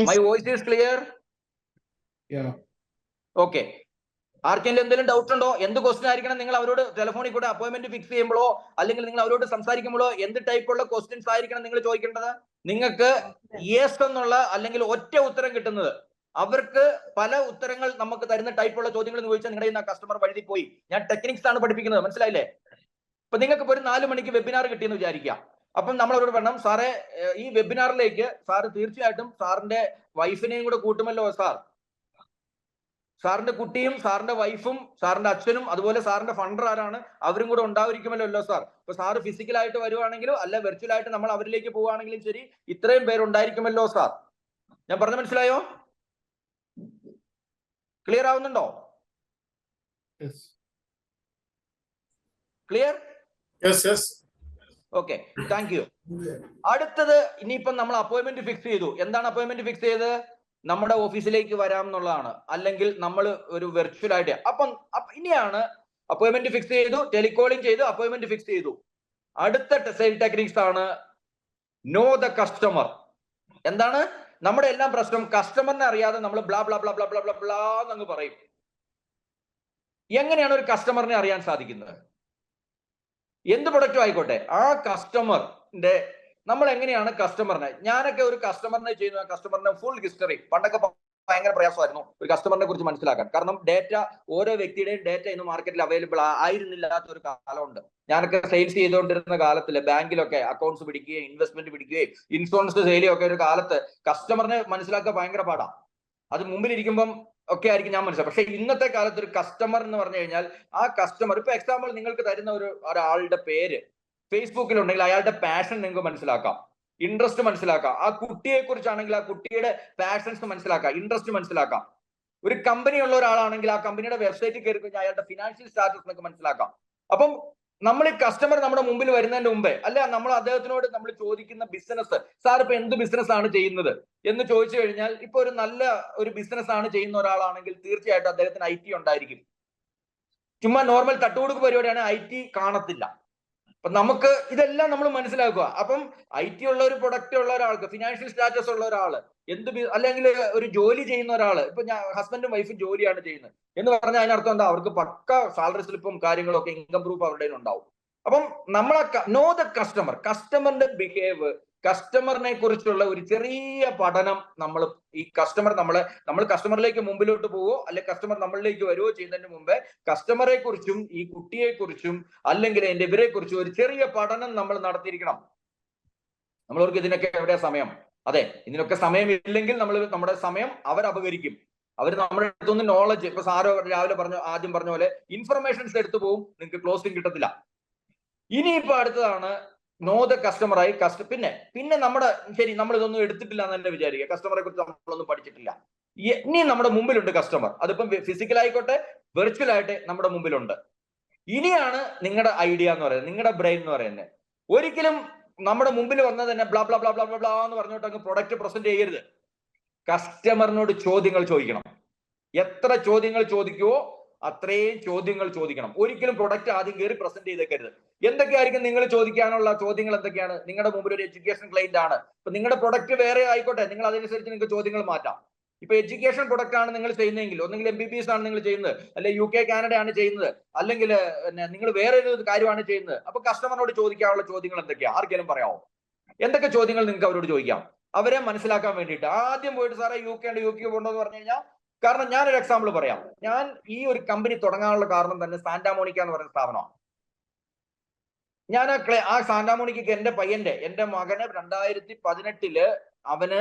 my voice is clear? Okay. ആർക്കെങ്കിലും എന്തെങ്കിലും ഡൗട്ട് ഉണ്ടോ? എന്ത് ക്വസ്റ്റ്യൻ ആയിരിക്കണം നിങ്ങൾ അവരോട് ടെലിഫോണിൽ കൂടെ അപ്പോയിന്റ്മെന്റ് ഫിക്സ് ചെയ്യുമ്പോഴോ അല്ലെങ്കിൽ നിങ്ങൾ അവരോട് സംസാരിക്കുമ്പോഴോ എന്ത് ടൈപ്പുള്ള ക്വസ്റ്റ്യൻസ് ആയിരിക്കണം നിങ്ങൾ ചോദിക്കേണ്ടത്? നിങ്ങൾക്ക് യെസ് എന്നുള്ള അല്ലെങ്കിൽ ഒറ്റ ഉത്തരം കിട്ടുന്നത്, അവർക്ക് പല ഉത്തരങ്ങൾ നമുക്ക് തരുന്ന ടൈപ്പുള്ള ചോദ്യങ്ങൾ ചോദിച്ചാൽ നിങ്ങളുടെ കസ്റ്റമർ വഴുതി പോയി. ഞാൻ ടെക്നിക്സ് ആണ് പഠിപ്പിക്കുന്നത്, മനസ്സിലായില്ലേ? ഇപ്പൊ നിങ്ങൾക്ക് ഇപ്പോൾ ഒരു 4 മണിക്ക് വെബിനാർ കിട്ടിയെന്ന് വിചാരിക്കുക. അപ്പം നമ്മൾ അവരോട് പറയണം, സാറേ ഈ വെബിനാറിലേക്ക് സാറ് തീർച്ചയായിട്ടും സാറിന്റെ വൈഫിനെയും കൂടെ കൂട്ടുമല്ലോ സാർ. സാറിന്റെ കുട്ടിയും സാറിന്റെ വൈഫും സാറിന്റെ അച്ഛനും അതുപോലെ സാറിന്റെ ഫണ്ടർ ആരാണ് അവരും കൂടെ ഉണ്ടായിരിക്കുമല്ലോ സാർ. ഇപ്പൊ സാറ് ഫിസിക്കലായിട്ട് വരുവാണെങ്കിലും അല്ല വെർച്വലായിട്ട് നമ്മൾ അവരിലേക്ക് പോവുകയാണെങ്കിലും ശരി, ഇത്രയും പേരുണ്ടായിരിക്കുമല്ലോ സാർ. ഞാൻ പറഞ്ഞ മനസ്സിലായോ? ക്ലിയർ ആവുന്നുണ്ടോ? ക്ലിയർ? Okay, thank you. അടുത്തത് ഇനിയിപ്പം നമ്മൾ അപ്പോയിന്റ്മെന്റ് ഫിക്സ് ചെയ്തു. എന്താണ് അപ്പോയിന്റ്മെന്റ് ഫിക്സ് ചെയ്ത്? നമ്മുടെ ഓഫീസിലേക്ക് വരാം എന്നുള്ളതാണ്, അല്ലെങ്കിൽ നമ്മൾ ഒരു വെർച്വൽ ആയിട്ട്. അപ്പം ഇനിയാണ് അപ്പോയിന്റ്മെന്റ് ഫിക്സ് ചെയ്തു, ടെലികോളിംഗ് ചെയ്തു, അപ്പോയിന്റ്മെന്റ് ഫിക്സ് ചെയ്തു. അടുത്ത സെയിൽ ടെക്നിക്സ് ആണ് നോ ദ കസ്റ്റമർ. എന്താണ് നമ്മുടെ എല്ലാം പ്രശ്നം? കസ്റ്റമറിനെ അറിയാതെ നമ്മൾ blah blah blah blah blah blah blah എന്നങ്ങ് പറയും. എങ്ങനെയാണ് ഒരു കസ്റ്റമറിനെ അറിയാൻ സാധിക്കുന്നത്? എന്ത് പ്രൊഡക്റ്റും ആയിക്കോട്ടെ, ആ കസ്റ്റമറിന്റെ നമ്മൾ എങ്ങനെയാണ് കസ്റ്റമറിനെ, ഞാനൊക്കെ ഒരു കസ്റ്റമറിനെ ചെയ്യുന്ന കസ്റ്റമറിന്റെ ഫുൾ ഹിസ്റ്ററി, പണ്ടൊക്കെ ഭയങ്കര പ്രയാസമായിരുന്നു ഒരു കസ്റ്റമറിനെ കുറിച്ച് മനസ്സിലാക്കാൻ. കാരണം ഡേറ്റ, ഓരോ വ്യക്തിയുടെയും ഡേറ്റ ഇന്ന് മാർക്കറ്റിൽ അവൈലബിൾ ആയിരുന്നില്ലാത്ത ഒരു കാലമുണ്ട്. ഞാനൊക്കെ സെയിൽസ് ചെയ്തുകൊണ്ടിരുന്ന കാലത്തില് ബാങ്കിലൊക്കെ അക്കൗണ്ട്സ് പിടിക്കുകയും ഇൻവെസ്റ്റ്മെന്റ് പിടിക്കുകയും ഇൻഷുറൻസ് സെയിലും ഒക്കെ ഒരു കാലത്ത് കസ്റ്റമറിനെ മനസ്സിലാക്കാൻ ഭയങ്കര പാടാണ്. അത് മുമ്പിലിരിക്കുമ്പം ഒക്കെ ആയിരിക്കും ഞാൻ മനസ്സിലാക്കും. പക്ഷെ ഇന്നത്തെ കാലത്ത് ഒരു കസ്റ്റമർ എന്ന് പറഞ്ഞു കഴിഞ്ഞാൽ ആ കസ്റ്റമർ, ഇപ്പൊ എക്സാമ്പിൾ നിങ്ങൾക്ക് തരുന്ന ഒരാളുടെ പേര് ഫേസ്ബുക്കിൽ ഉണ്ടെങ്കിൽ അയാളുടെ പാഷൻ നിങ്ങൾക്ക് മനസ്സിലാക്കാം, ഇൻട്രസ്റ്റ് മനസ്സിലാക്കാം. ആ കുട്ടിയെ കുറിച്ചാണെങ്കിൽ ആ കുട്ടിയുടെ പാഷൻസ് മനസ്സിലാക്കാം, ഇൻട്രസ്റ്റ് മനസ്സിലാക്കാം. ഒരു കമ്പനി ഉള്ള ഒരാളാണെങ്കിൽ ആ കമ്പനിയുടെ വെബ്സൈറ്റിൽ കയറി കഴിഞ്ഞാൽ അയാളുടെ ഫിനാൻഷ്യൽ സ്റ്റാറ്റസ് നിങ്ങൾക്ക് മനസ്സിലാക്കാം. അപ്പം നമ്മൾ ഈ കസ്റ്റമർ നമ്മുടെ മുമ്പിൽ വരുന്നതിന് മുമ്പേ, അല്ല നമ്മൾ അദ്ദേഹത്തിനോട് നമ്മൾ ചോദിക്കുന്ന ബിസിനസ്, സാർ ഇപ്പൊ എന്ത് ബിസിനസ് ആണ് ചെയ്യുന്നത് എന്ന് ചോദിച്ചു കഴിഞ്ഞാൽ, ഇപ്പൊ ഒരു നല്ല ഒരു ബിസിനസ് ആണ് ചെയ്യുന്ന ഒരാളാണെങ്കിൽ തീർച്ചയായിട്ടും അദ്ദേഹത്തിന് IT ഉണ്ടായിരിക്കും. ചുമ്മാ നോർമൽ തട്ടുകൊടുക്ക് പരിപാടിയാണ്, IT കാണത്തില്ല. അപ്പൊ നമുക്ക് ഇതെല്ലാം നമ്മൾ മനസ്സിലാക്കുക. അപ്പം IT ഉള്ള ഒരു പ്രൊഡക്റ്റ് ഉള്ള ഒരാൾക്ക്, ഫിനാൻഷ്യൽ സ്റ്റാറ്റസ് ഉള്ള ഒരാള്, അല്ലെങ്കിൽ ഒരു ജോലി ചെയ്യുന്ന ഒരാള്, ഇപ്പൊ ഹസ്ബൻഡും വൈഫും ജോലിയാണ് ചെയ്യുന്നത് എന്ന് പറഞ്ഞാൽ അതിനർത്ഥം എന്താ? അവർക്ക് പക്ക സാലറി സ്ലിപ്പും കാര്യങ്ങളൊക്കെ ഇൻകം പ്രൂഫ് അവരുടെ ഉണ്ടാവും. അപ്പം നമ്മളെ നോ ദ കസ്റ്റമർ, കസ്റ്റമറിന്റെ ബിഹേവ്, കസ്റ്റമറിനെ കുറിച്ചുള്ള ഒരു ചെറിയ പഠനം നമ്മൾ ഈ നമ്മൾ കസ്റ്റമറിലേക്ക് മുമ്പിലോട്ട് പോവോ അല്ലെ കസ്റ്റമർ നമ്മളിലേക്ക് വരുവോ ചെയ്യുന്നതിന് മുമ്പേ കസ്റ്റമറെ കുറിച്ചും ഈ കുട്ടിയെ കുറിച്ചും അല്ലെങ്കിൽ ഇവരെ കുറിച്ചും ഒരു ചെറിയ പഠനം നമ്മൾ നടത്തിയിരിക്കണം. നമ്മളവർക്ക് ഇതിനൊക്കെ എവിടെയാ സമയം? അതെ, ഇതിനൊക്കെ സമയമില്ലെങ്കിൽ നമ്മുടെ സമയം അവർ അപകരിക്കും. അവർ നമ്മുടെ അടുത്തുനിന്ന് നോളജ്, ഇപ്പൊ സാറോ രാവിലെ ആദ്യം പറഞ്ഞ പോലെ ഇൻഫർമേഷൻസ് എടുത്തു പോകും, നിങ്ങൾക്ക് ക്ലോസിംഗ് കിട്ടത്തില്ല. ഇനിയിപ്പോ അടുത്തതാണ് നോ ദ കസ്റ്റമറായി. പിന്നെ നമ്മുടെ ശരി, നമ്മൾ ഇതൊന്നും എടുത്തിട്ടില്ല എന്ന് തന്നെ വിചാരിക്കുക, കസ്റ്റമറെ കുറിച്ച് നമ്മളൊന്നും പഠിച്ചിട്ടില്ല. ഇനി നമ്മുടെ മുമ്പിലുണ്ട് കസ്റ്റമർ, അതിപ്പം ഫിസിക്കൽ ആയിക്കോട്ടെ വെർച്വൽ ആയിട്ട് നമ്മുടെ മുമ്പിലുണ്ട്. ഇനിയാണ് നിങ്ങളുടെ ഐഡിയ എന്ന് പറയുന്നത്, നിങ്ങളുടെ ബ്രെയിൻ എന്ന് പറയുന്നത്. ഒരിക്കലും നമ്മുടെ മുമ്പിൽ വന്നത് തന്നെ blah blah blah blah blah blah എന്ന് പറഞ്ഞോട്ട് അങ്ങ് പ്രൊഡക്റ്റ് പ്രസന്റ് ചെയ്യരുത്. കസ്റ്റമറിനോട് ചോദ്യങ്ങൾ ചോദിക്കണം. എത്ര ചോദ്യങ്ങൾ ചോദിക്കുവോ അത്രയും ചോദ്യങ്ങൾ ചോദിക്കണം. ഒരിക്കലും പ്രൊഡക്റ്റ് ആദ്യം കയറി പ്രസന്റ് ചെയ്തേക്കരുത്. എന്തൊക്കെയായിരിക്കും നിങ്ങൾ ചോദിക്കാനുള്ള ചോദ്യങ്ങൾ? എന്തൊക്കെയാണ്? നിങ്ങളുടെ മുമ്പിൽ ഒരു എഡ്യൂക്കേഷൻ ക്ലൈന്റ് ആണ്. ഇപ്പൊ നിങ്ങളുടെ പ്രൊഡക്റ്റ് വേറെ ആയിക്കോട്ടെ, നിങ്ങൾ അതനുസരിച്ച് നിങ്ങൾക്ക് ചോദ്യങ്ങൾ മാറ്റാം. ഇപ്പൊ എഡ്യൂക്കേഷൻ പ്രൊഡക്റ്റ് ആണ് നിങ്ങൾ ചെയ്യുന്നതെങ്കിൽ, ഒന്നെങ്കിൽ MBBS ആണ് നിങ്ങൾ ചെയ്യുന്നത്, അല്ലെങ്കിൽ UK കാനഡ ആണ് ചെയ്യുന്നത്, അല്ലെങ്കിൽ നിങ്ങൾ വേറെ ഒരു കാര്യമാണ് ചെയ്യുന്നത്. അപ്പൊ കസ്റ്റമറിനോട് ചോദിക്കാനുള്ള ചോദ്യങ്ങൾ എന്തൊക്കെയാ? ആർക്കെങ്കിലും പറയാമോ? എന്തൊക്കെ ചോദ്യങ്ങൾ നിങ്ങൾക്ക് അവരോട് ചോദിക്കാം? അവരെ മനസ്സിലാക്കാൻ വേണ്ടിയിട്ട് ആദ്യം പോയിട്ട് സാറേ UK പോകണമെന്ന് പറഞ്ഞു കഴിഞ്ഞാൽ, കാരണം ഞാനൊരു എക്സാമ്പിൾ പറയാം. ഞാൻ ഈ ഒരു കമ്പനി തുടങ്ങാനുള്ള കാരണം തന്നെ സാന്റാമോണിക്ക എന്ന് പറയുന്ന സ്ഥാപനമാണ്. ഞാൻ ആ സാന്റാമോണിക്കയ്ക്ക് എന്റെ മകന് 2018 അവന്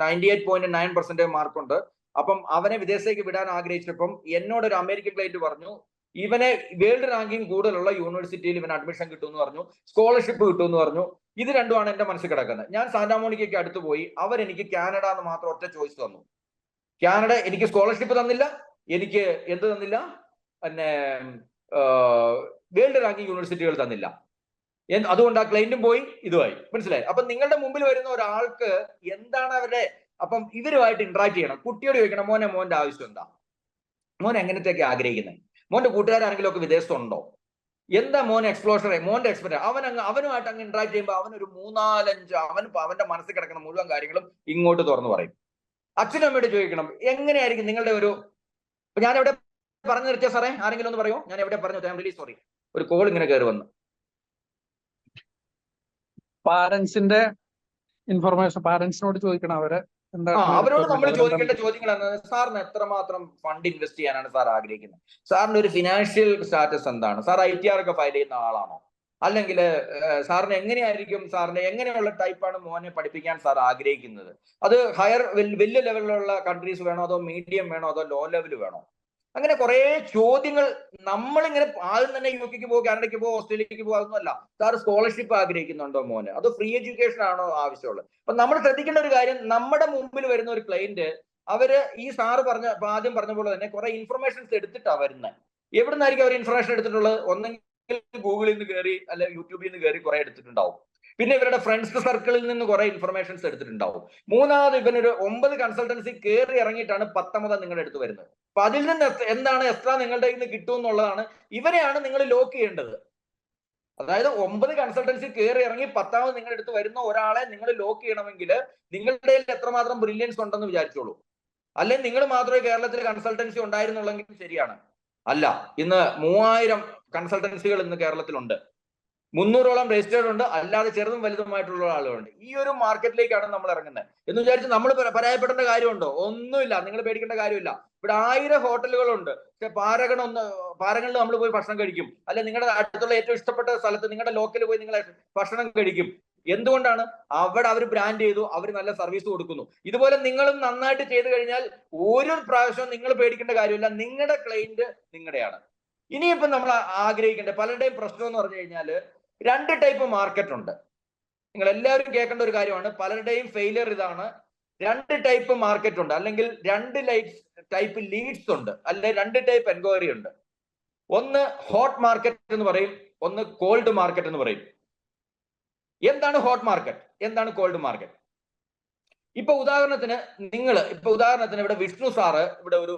98.9% മാർക്കുണ്ട്. അപ്പം അവനെ വിദേശത്തേക്ക് വിടാൻ ആഗ്രഹിച്ചപ്പം എന്നോട് ഒരു അമേരിക്കൻ ക്ലയന്റ് പറഞ്ഞു, ഇവനെ വേൾഡ് റാങ്കിങ് കൂടുതലുള്ള യൂണിവേഴ്സിറ്റിയിൽ ഇവന് അഡ്മിഷൻ കിട്ടുമെന്ന് പറഞ്ഞു, സ്കോളർഷിപ്പ് കിട്ടുമെന്ന് പറഞ്ഞു. ഇത് രണ്ടുമാണ് എന്റെ മനസ്സിൽ കിടക്കുന്നത്. ഞാൻ സാന്റാമോണിക്കയ്ക്ക് അടുത്ത് പോയി. അവരെനിക്ക് കാനഡ എന്ന് മാത്രം ഒറ്റ ചോയ്സ് തന്നു. കാനഡ എനിക്ക് സ്കോളർഷിപ്പ് തന്നില്ല, എനിക്ക് എന്ത് തന്നില്ല, പിന്നെ വേൾഡ് റാങ്കിങ് യൂണിവേഴ്സിറ്റികൾ തന്നില്ല. അതുകൊണ്ട് ആ ക്ലയന്റും പോയി, ഇതുമായി. മനസ്സിലായി? അപ്പൊ നിങ്ങളുടെ മുമ്പിൽ വരുന്ന ഒരാൾക്ക് എന്താണ് അവരുടെ, അപ്പം ഇവരുമായിട്ട് ഇന്ററാക്ട് ചെയ്യണം. കുട്ടിയോട് ചോദിക്കണം, മോന്റെ ആവശ്യം എന്താ, മോൻ എങ്ങനത്തേക്ക് ആഗ്രഹിക്കുന്നത്, മോന്റെ കൂട്ടുകാരാണെങ്കിലും ഒക്കെ വിദേശത്തുണ്ടോ, എന്താ മോന്റെ എക്സ്പെക്ട്. അവനുമായിട്ട് അങ്ങ് ഇന്ററാക്ട് ചെയ്യുമ്പോൾ അവനൊരു 3-4-5 അവന്റെ മനസ്സിൽ കിടക്കുന്ന മുഴുവൻ കാര്യങ്ങളും ഇങ്ങോട്ട് തുറന്നു പറയും. അച്ഛനും അമ്മയോട് ചോദിക്കണം, എങ്ങനെയായിരിക്കും നിങ്ങളുടെ ഒരു, ഞാൻ എവിടെ പറഞ്ഞു നിർത്തിയ സാറേ? ആരെങ്കിലും ഒന്ന് പറയോ? ഞാൻ എവിടെ പറഞ്ഞു? ഐ ആം റിയലി സോറി, ഒരു കോൾ ഇങ്ങനെ കയറി വന്നു. പാരന്റ്സിന്റെ ഇൻഫർമേഷൻ പാരന്റ്സിനോട് ചോദിക്കണം. അവരോട് നമ്മൾ ചോദിക്കേണ്ട ചോദ്യങ്ങൾ എന്താണ്? സാറിന് എത്രമാത്രം ഫണ്ട് ഇൻവെസ്റ്റ് ചെയ്യാനാണ് സാർ ആഗ്രഹിക്കുന്നത്? സാറിന്റെ ഒരു ഫിനാൻഷ്യൽ സ്റ്റാറ്റസ് എന്താണ്? സാർ ITR ഒക്കെ ഫയൽ ചെയ്യുന്ന ആളാണോ? അല്ലെങ്കിൽ സാറിന് എങ്ങനെയായിരിക്കും, സാറിന്റെ എങ്ങനെയുള്ള ടൈപ്പാണ് മോനെ പഠിപ്പിക്കാൻ സാർ ആഗ്രഹിക്കുന്നത്? അത് വലിയ ലെവലിലുള്ള കൺട്രീസ് വേണോ, അതോ മീഡിയം വേണോ, അതോ ലോ ലെവൽ വേണോ? അങ്ങനെ കുറെ ചോദ്യങ്ങൾ. നമ്മളിങ്ങനെ ആദ്യം തന്നെ UK പോകും, കാനഡയ്ക്ക് പോകും, ഓസ്ട്രേലിയക്ക് പോകും, അതൊന്നുമല്ല. സാർ സ്കോളർഷിപ്പ് ആഗ്രഹിക്കുന്നുണ്ടോ മോന്? അത് ഫ്രീ എഡ്യൂക്കേഷൻ ആണോ ആവശ്യമുള്ളത്? അപ്പൊ നമ്മൾ ശ്രദ്ധിക്കേണ്ട ഒരു കാര്യം, നമ്മുടെ മുമ്പിൽ വരുന്ന ഒരു ക്ലയന്റ്, അവര് ഈ സാറ് ആദ്യം പറഞ്ഞ പോലെ തന്നെ കുറെ ഇൻഫർമേഷൻസ് എടുത്തിട്ടാണ് വരുന്നത്. എവിടുന്നായിരിക്കും അവർ ഇൻഫർമേഷൻ എടുത്തിട്ടുള്ളത്? ഒന്നെങ്കിൽ ഗൂഗിളിൽ നിന്ന് കയറി, അല്ലെങ്കിൽ യൂട്യൂബിൽ നിന്ന് കയറി കുറെ എടുത്തിട്ടുണ്ടാവും. പിന്നെ ഇവരുടെ ഫ്രണ്ട്സ് സർക്കിളിൽ നിന്ന് കുറെ ഇൻഫർമേഷൻസ് എടുത്തിട്ടുണ്ടാവും. മൂന്നാമത് ഇവനൊരു 9 കൺസൾട്ടൻസി കയറി ഇറങ്ങിയിട്ടാണ് 10ാമത് നിങ്ങളുടെ അടുത്ത് വരുന്നത്. അപ്പൊ അതിൽ നിന്ന് എന്താണ് എക്സ്ട്രാ നിങ്ങളുടെ കയ്യിൽ നിന്ന് കിട്ടും എന്നുള്ളതാണ്. ഇവരെയാണ് നിങ്ങൾ ലോക്ക് ചെയ്യേണ്ടത്. അതായത് 9 കൺസൾട്ടൻസി കയറി ഇറങ്ങി 10ാമത് നിങ്ങളുടെ അടുത്ത് വരുന്ന ഒരാളെ നിങ്ങൾ ലോക്ക് ചെയ്യണമെങ്കിൽ നിങ്ങളുടെ കയ്യിൽ എത്രമാത്രം ബ്രില്യൻസ് ഉണ്ടെന്ന് വിചാരിച്ചോളൂ. അല്ലെങ്കിൽ നിങ്ങൾ മാത്രമേ കേരളത്തിൽ കൺസൾട്ടൻസി ഉണ്ടായിരുന്നുള്ളെങ്കിൽ ശരിയാണ്. അല്ല, ഇന്ന് 3000 കൺസൾട്ടൻസികൾ ഇന്ന് കേരളത്തിലുണ്ട്. 300ഓളം രജിസ്റ്റേർഡ് ഉണ്ട്, അല്ലാതെ ചെറുതും വലുതുമായിട്ടുള്ള ആളുകളുണ്ട്. ഈ ഒരു മാർക്കറ്റിലേക്കാണ് നമ്മൾ ഇറങ്ങുന്നത്. എന്ന് വിചാരിച്ച് നമ്മൾ പരാജയപ്പെടേണ്ട കാര്യമുണ്ടോ? ഒന്നുമില്ല, നിങ്ങൾ പേടിക്കേണ്ട കാര്യമില്ല. ഇവിടെ 1000 ഹോട്ടലുകളുണ്ട്. പക്ഷെ പാരങ്ങളിൽ നമ്മൾ പോയി ഭക്ഷണം കഴിക്കും, അല്ലെ നിങ്ങളുടെ അടുത്തുള്ള ഏറ്റവും ഇഷ്ടപ്പെട്ട സ്ഥലത്ത് നിങ്ങളുടെ ലോക്കലിൽ പോയി നിങ്ങൾ ഭക്ഷണം കഴിക്കും. എന്തുകൊണ്ടാണ്? അവിടെ അവർ ബ്രാൻഡ് ചെയ്തു, അവർ നല്ല സർവീസ് കൊടുക്കുന്നു. ഇതുപോലെ നിങ്ങളും നന്നായിട്ട് ചെയ്തു കഴിഞ്ഞാൽ ഒരു പ്രാവശ്യവും നിങ്ങൾ പേടിക്കേണ്ട കാര്യമില്ല. നിങ്ങളുടെ ക്ലയന്റ് നിങ്ങളുടെയാണ്. ഇനിയിപ്പം നമ്മൾ ആഗ്രഹിക്കേണ്ട പലരുടെയും പ്രശ്നം എന്ന് പറഞ്ഞു കഴിഞ്ഞാൽ, 2 ടൈപ്പ് മാർക്കറ്റ് ഉണ്ട്. നിങ്ങൾ എല്ലാവരും കേൾക്കേണ്ട ഒരു കാര്യമാണ്. പലരുടെയും ഫെയിലിയർ ഇതാണ്. 2 ടൈപ്പ് മാർക്കറ്റ് ഉണ്ട്, അല്ലെങ്കിൽ 2 ടൈപ്പ് ലീഡ്സ് ഉണ്ട്, അല്ലെ 2 ടൈപ്പ് എൻക്വയറി ഉണ്ട്. ഒന്ന് ഹോട്ട് മാർക്കറ്റ് എന്ന് പറയും, ഒന്ന് കോൾഡ് മാർക്കറ്റ് എന്ന് പറയും. എന്താണ് ഹോട്ട് മാർക്കറ്റ്, എന്താണ് കോൾഡ് മാർക്കറ്റ്? ഇപ്പൊ ഉദാഹരണത്തിന് ഇവിടെ വിഷ്ണു സാറ് ഇവിടെ ഒരു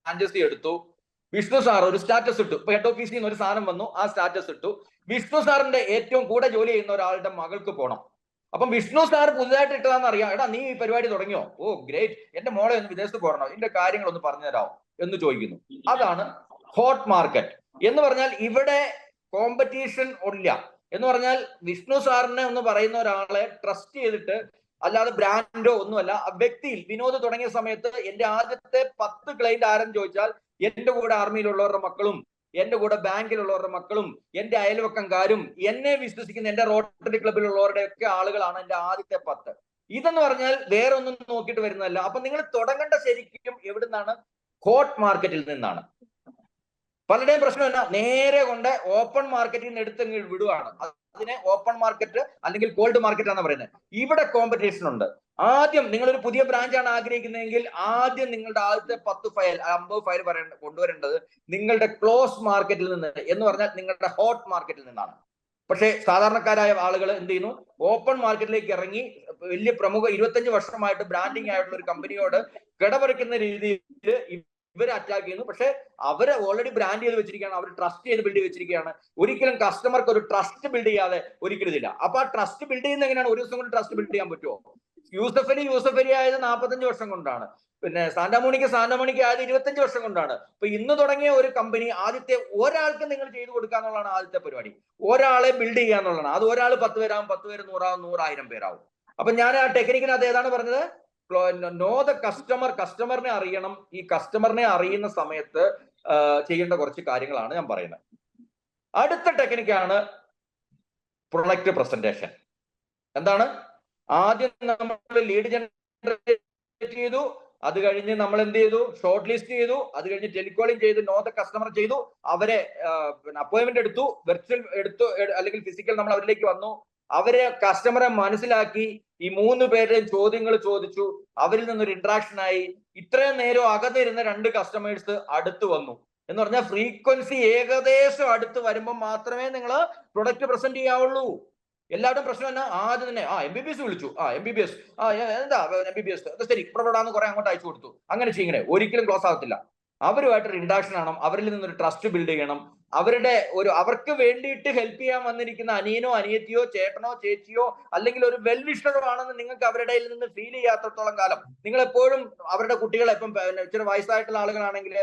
ഫ്രാഞ്ചൈസി എടുത്തു. വിഷ്ണു സാർ ഒരു സ്റ്റാറ്റസ് ഇട്ടു. ഇപ്പൊ ഹെഡ് ഓഫീസിൽ നിന്ന് ഒരു സാധനം വന്നു, ആ സ്റ്റാറ്റസ് ഇട്ടു. വിഷ്ണു സാറിന്റെ ഏറ്റവും കൂടെ ജോലി ചെയ്യുന്ന ഒരാളുടെ മകൾക്ക് പോകണം. അപ്പം വിഷ്ണു സാർ പുതുതായിട്ട് ഇട്ടതാന്ന് അറിയാം. എടാ, നീ ഈ പരിപാടി തുടങ്ങിയോ? ഓ ഗ്രേറ്റ്, എന്റെ മോളെ ഒന്ന് വിദേശത്ത് പോകണോ, ഇതിന്റെ കാര്യങ്ങളൊന്ന് പറഞ്ഞു തരാമോ എന്ന് ചോദിക്കുന്നു. അതാണ് ഹോട്ട് മാർക്കറ്റ് എന്ന് പറഞ്ഞാൽ. ഇവിടെ കോമ്പറ്റീഷൻ ഇല്ല എന്ന് പറഞ്ഞാൽ, വിഷ്ണു സാറിനെ ഒന്ന് പറയുന്ന ഒരാളെ ട്രസ്റ്റ് ചെയ്തിട്ട്, അല്ലാതെ ബ്രാൻഡോ ഒന്നുമല്ല, വ്യക്തിയിൽ വിനോദ് തുടങ്ങിയ സമയത്ത് എന്റെ ആദ്യത്തെ 10 ക്ലയന്റ് ആരെന്ന് ചോദിച്ചാൽ, എന്റെ കൂടെ ആർമിയിലുള്ളവരുടെ മക്കളും, എന്റെ കൂടെ ബാങ്കിലുള്ളവരുടെ മക്കളും, എന്റെ അയൽവക്കംകാരും, എന്നെ വിശ്വസിക്കുന്ന എന്റെ റോട്ടറി ക്ലബിലുള്ളവരുടെ ഒക്കെ ആളുകളാണ് എന്റെ ആദ്യത്തെ 10. ഇതെന്ന് പറഞ്ഞാൽ വേറെ ഒന്നും നോക്കിയിട്ട് വരുന്നതല്ല. അപ്പൊ നിങ്ങൾ തുടങ്ങേണ്ട ശരിക്കും എവിടുന്നാണ്? ഹോട്ട് മാർക്കറ്റിൽ നിന്നാണ്. പലരുടെയും പ്രശ്നം എന്നാ, നേരെ കൊണ്ട് ഓപ്പൺ മാർക്കറ്റിൽ നിന്ന് എടുത്തങ്ങ് വിടുവാണ്. അതിനെ ഓപ്പൺ മാർക്കറ്റ് അല്ലെങ്കിൽ കോൾഡ് മാർക്കറ്റ് ആണ് പറയുന്നത്. ഇവിടെ കോമ്പറ്റീഷൻ ഉണ്ട്. ആദ്യം നിങ്ങളൊരു പുതിയ ബ്രാഞ്ചാണ് ആഗ്രഹിക്കുന്നതെങ്കിൽ ആദ്യം നിങ്ങളുടെ ആദ്യത്തെ 10 ഫയൽ 50 ഫയൽ കൊണ്ടുവരേണ്ടത് നിങ്ങളുടെ ക്ലോസ് മാർക്കറ്റിൽ നിന്ന്, എന്ന് പറഞ്ഞാൽ നിങ്ങളുടെ ഹോട്ട് മാർക്കറ്റിൽ നിന്നാണ്. പക്ഷേ സാധാരണക്കാരായ ആളുകൾ എന്ത് ചെയ്യുന്നു? ഓപ്പൺ മാർക്കറ്റിലേക്ക് ഇറങ്ങി വലിയ പ്രമുഖ 25 വർഷമായിട്ട് ബ്രാൻഡിങ് ആയിട്ടുള്ള ഒരു കമ്പനിയോട് കിടപറിക്കുന്ന രീതിയിൽ ഇവരെ അറ്റാക്ക് ചെയ്യുന്നു. പക്ഷെ അവരെ ഓൾറെഡി ബ്രാൻഡ് ചെയ്ത് വെച്ചിരിക്കുകയാണ്, അവർ ട്രസ്റ്റ് ചെയ്ത് ബിൽഡ് ചെയ്ത് വെച്ചിരിക്കുകയാണ്. ഒരിക്കലും കസ്റ്റമർക്ക് ഒരു ട്രസ്റ്റ് ബിൽഡ് ചെയ്യാതെ ഒരിക്കലും ഇതില്ല. അപ്പൊ ആ ട്രസ്റ്റ് ബിൽഡ് ചെയ്യുന്ന എങ്ങനെയാണ്? ഒരു ദിവസം കൊണ്ട് ട്രസ്റ്റ് ബിൽഡ് ചെയ്യാൻ പറ്റുമോ? യൂസഫ് അലി ആയത് 45 വർഷം കൊണ്ടാണ്. പിന്നെ സാന്റാമോണിക്ക ആയത് 25 വർഷം കൊണ്ടാണ്. അപ്പൊ ഇന്ന് തുടങ്ങിയ ഒരു കമ്പനി ആദ്യത്തെ ഒരാൾക്ക് നിങ്ങൾ ചെയ്തു കൊടുക്കുക എന്നുള്ളതാണ് ആദ്യത്തെ പരിപാടി. ഒരാളെ ബിൽഡ് ചെയ്യുക എന്നുള്ളതാണ്. അത് ഒരാൾ 10 പേരാവും, 10 പേര് 100,000, 100,000 പേരാവും. അപ്പൊ ഞാൻ ആ ടെക്നിക്കിനകത്ത് ഏതാണ് പറഞ്ഞത്? No the customer. കസ്റ്റമറിനെ അറിയണം. ഈ കസ്റ്റമറിനെ അറിയുന്ന സമയത്ത് ചെയ്യേണ്ട കുറച്ച് കാര്യങ്ങളാണ് ഞാൻ പറയുന്നത്. അടുത്ത ടെക്നിക്കാണ് പ്രൊഡക്റ്റ് പ്രസന്റേഷൻ. എന്താണ്? ആദ്യം നമ്മൾ ലീഡ് ജനറേറ്റ് ചെയ്തു, അത് കഴിഞ്ഞ് നമ്മൾ എന്ത് ചെയ്തു? ഷോർട്ട് ലിസ്റ്റ് ചെയ്തു, അത് കഴിഞ്ഞ് ടെലികോളിംഗ് ചെയ്ത് നോ ദ കസ്റ്റമർ ചെയ്തു, അവരെ അപ്പോയിന്റ്മെന്റ് എടുത്തു, വെർച്വൽ എടുത്തു അല്ലെങ്കിൽ ഫിസിക്കൽ നമ്മൾ അവരിലേക്ക് വന്നു, അവരെ കസ്റ്റമറെ മനസ്സിലാക്കി, ഈ 3 പേരുടെയും ചോദ്യങ്ങൾ ചോദിച്ചു, അവരിൽ നിന്നൊരു ഇന്ററാക്ഷൻ ആയി. ഇത്രയും നേരം അകന്നിരുന്ന 2 കസ്റ്റമേഴ്സ് അടുത്ത് വന്നു എന്ന് പറഞ്ഞാൽ ഫ്രീക്വൻസി ഏകദേശം അടുത്ത് വരുമ്പോൾ മാത്രമേ നിങ്ങൾ പ്രൊഡക്റ്റ് പ്രസന്റ് ചെയ്യാവുള്ളൂ. എല്ലാവരും പ്രശ്നം എന്നാ? ആദ്യം തന്നെ MBBS വിളിച്ചു, MBBS എന്താ MBBS ശരി പ്രൊഡാന്ന് കുറെ അങ്ങോട്ട് അയച്ചു കൊടുത്തു, അങ്ങനെ ചെയ്യണേ, ഒരിക്കലും ക്ലോസ് ആകത്തില്ല. അവരുമായിട്ടൊരു ഇൻട്രാക്ഷൻ ആവണം, അവരിൽ നിന്നൊരു ട്രസ്റ്റ് ബിൽഡ് ചെയ്യണം. അവർക്ക് വേണ്ടിയിട്ട് ഹെൽപ്പ് ചെയ്യാൻ വന്നിരിക്കുന്ന അനിയനോ അനിയത്തിയോ ചേട്ടനോ ചേച്ചിയോ അല്ലെങ്കിൽ ഒരു വെൽവിഷറോ ആണെന്ന് നിങ്ങൾക്ക് അവരുടെ നിന്ന് ഫീൽ ചെയ്യാത്തത്തോളം കാലം നിങ്ങൾ എപ്പോഴും അവരുടെ കുട്ടികളെ, ഇപ്പം ഇച്ചിരി വയസ്സായിട്ടുള്ള ആളുകളാണെങ്കിൽ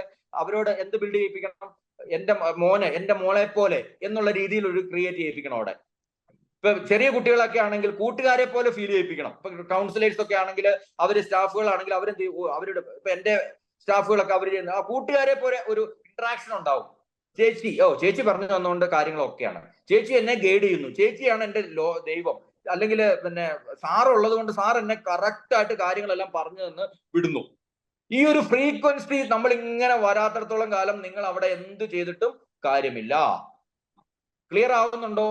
അവരോട് എന്ത് ബിൽഡ് ചെയ്യിപ്പിക്കണം? എന്റെ മോളെ പോലെ എന്നുള്ള രീതിയിൽ ഒരു ക്രിയേറ്റ് ചെയ്യിപ്പിക്കണം. അവിടെ ഇപ്പൊ ചെറിയ കുട്ടികളൊക്കെ ആണെങ്കിൽ കൂട്ടുകാരെ പോലെ ഫീൽ ചെയ്യിപ്പിക്കണം. ഇപ്പൊ കൗൺസിലേഴ്സ് ഒക്കെ ആണെങ്കിൽ അവര് സ്റ്റാഫുകളാണെങ്കിൽ അവരുടെ ഇപ്പൊ എന്റെ സ്റ്റാഫുകളൊക്കെ അവർ ചെയ്യുന്ന കൂട്ടുകാരെ പോലെ ഒരു ഇന്ററാക്ഷൻ ഉണ്ടാവും. ചേച്ചി പറഞ്ഞു തന്നുകൊണ്ട് കാര്യങ്ങളൊക്കെയാണ്, ചേച്ചി എന്നെ ഗൈഡ് ചെയ്യുന്നു, ചേച്ചിയാണ് എന്റെ ദൈവം, അല്ലെങ്കിൽ പിന്നെ സാർ ഉള്ളത് കൊണ്ട് സാർ എന്നെ കറക്റ്റ് ആയിട്ട് കാര്യങ്ങളെല്ലാം പറഞ്ഞു തന്ന് വിടുന്നു. ഈ ഒരു ഫ്രീക്വൻസി നമ്മൾ ഇങ്ങനെ വരാത്തിടത്തോളം കാലം നിങ്ങൾ അവിടെ എന്ത് ചെയ്തിട്ടും കാര്യമില്ല. ക്ലിയർ ആവുന്നുണ്ടോ?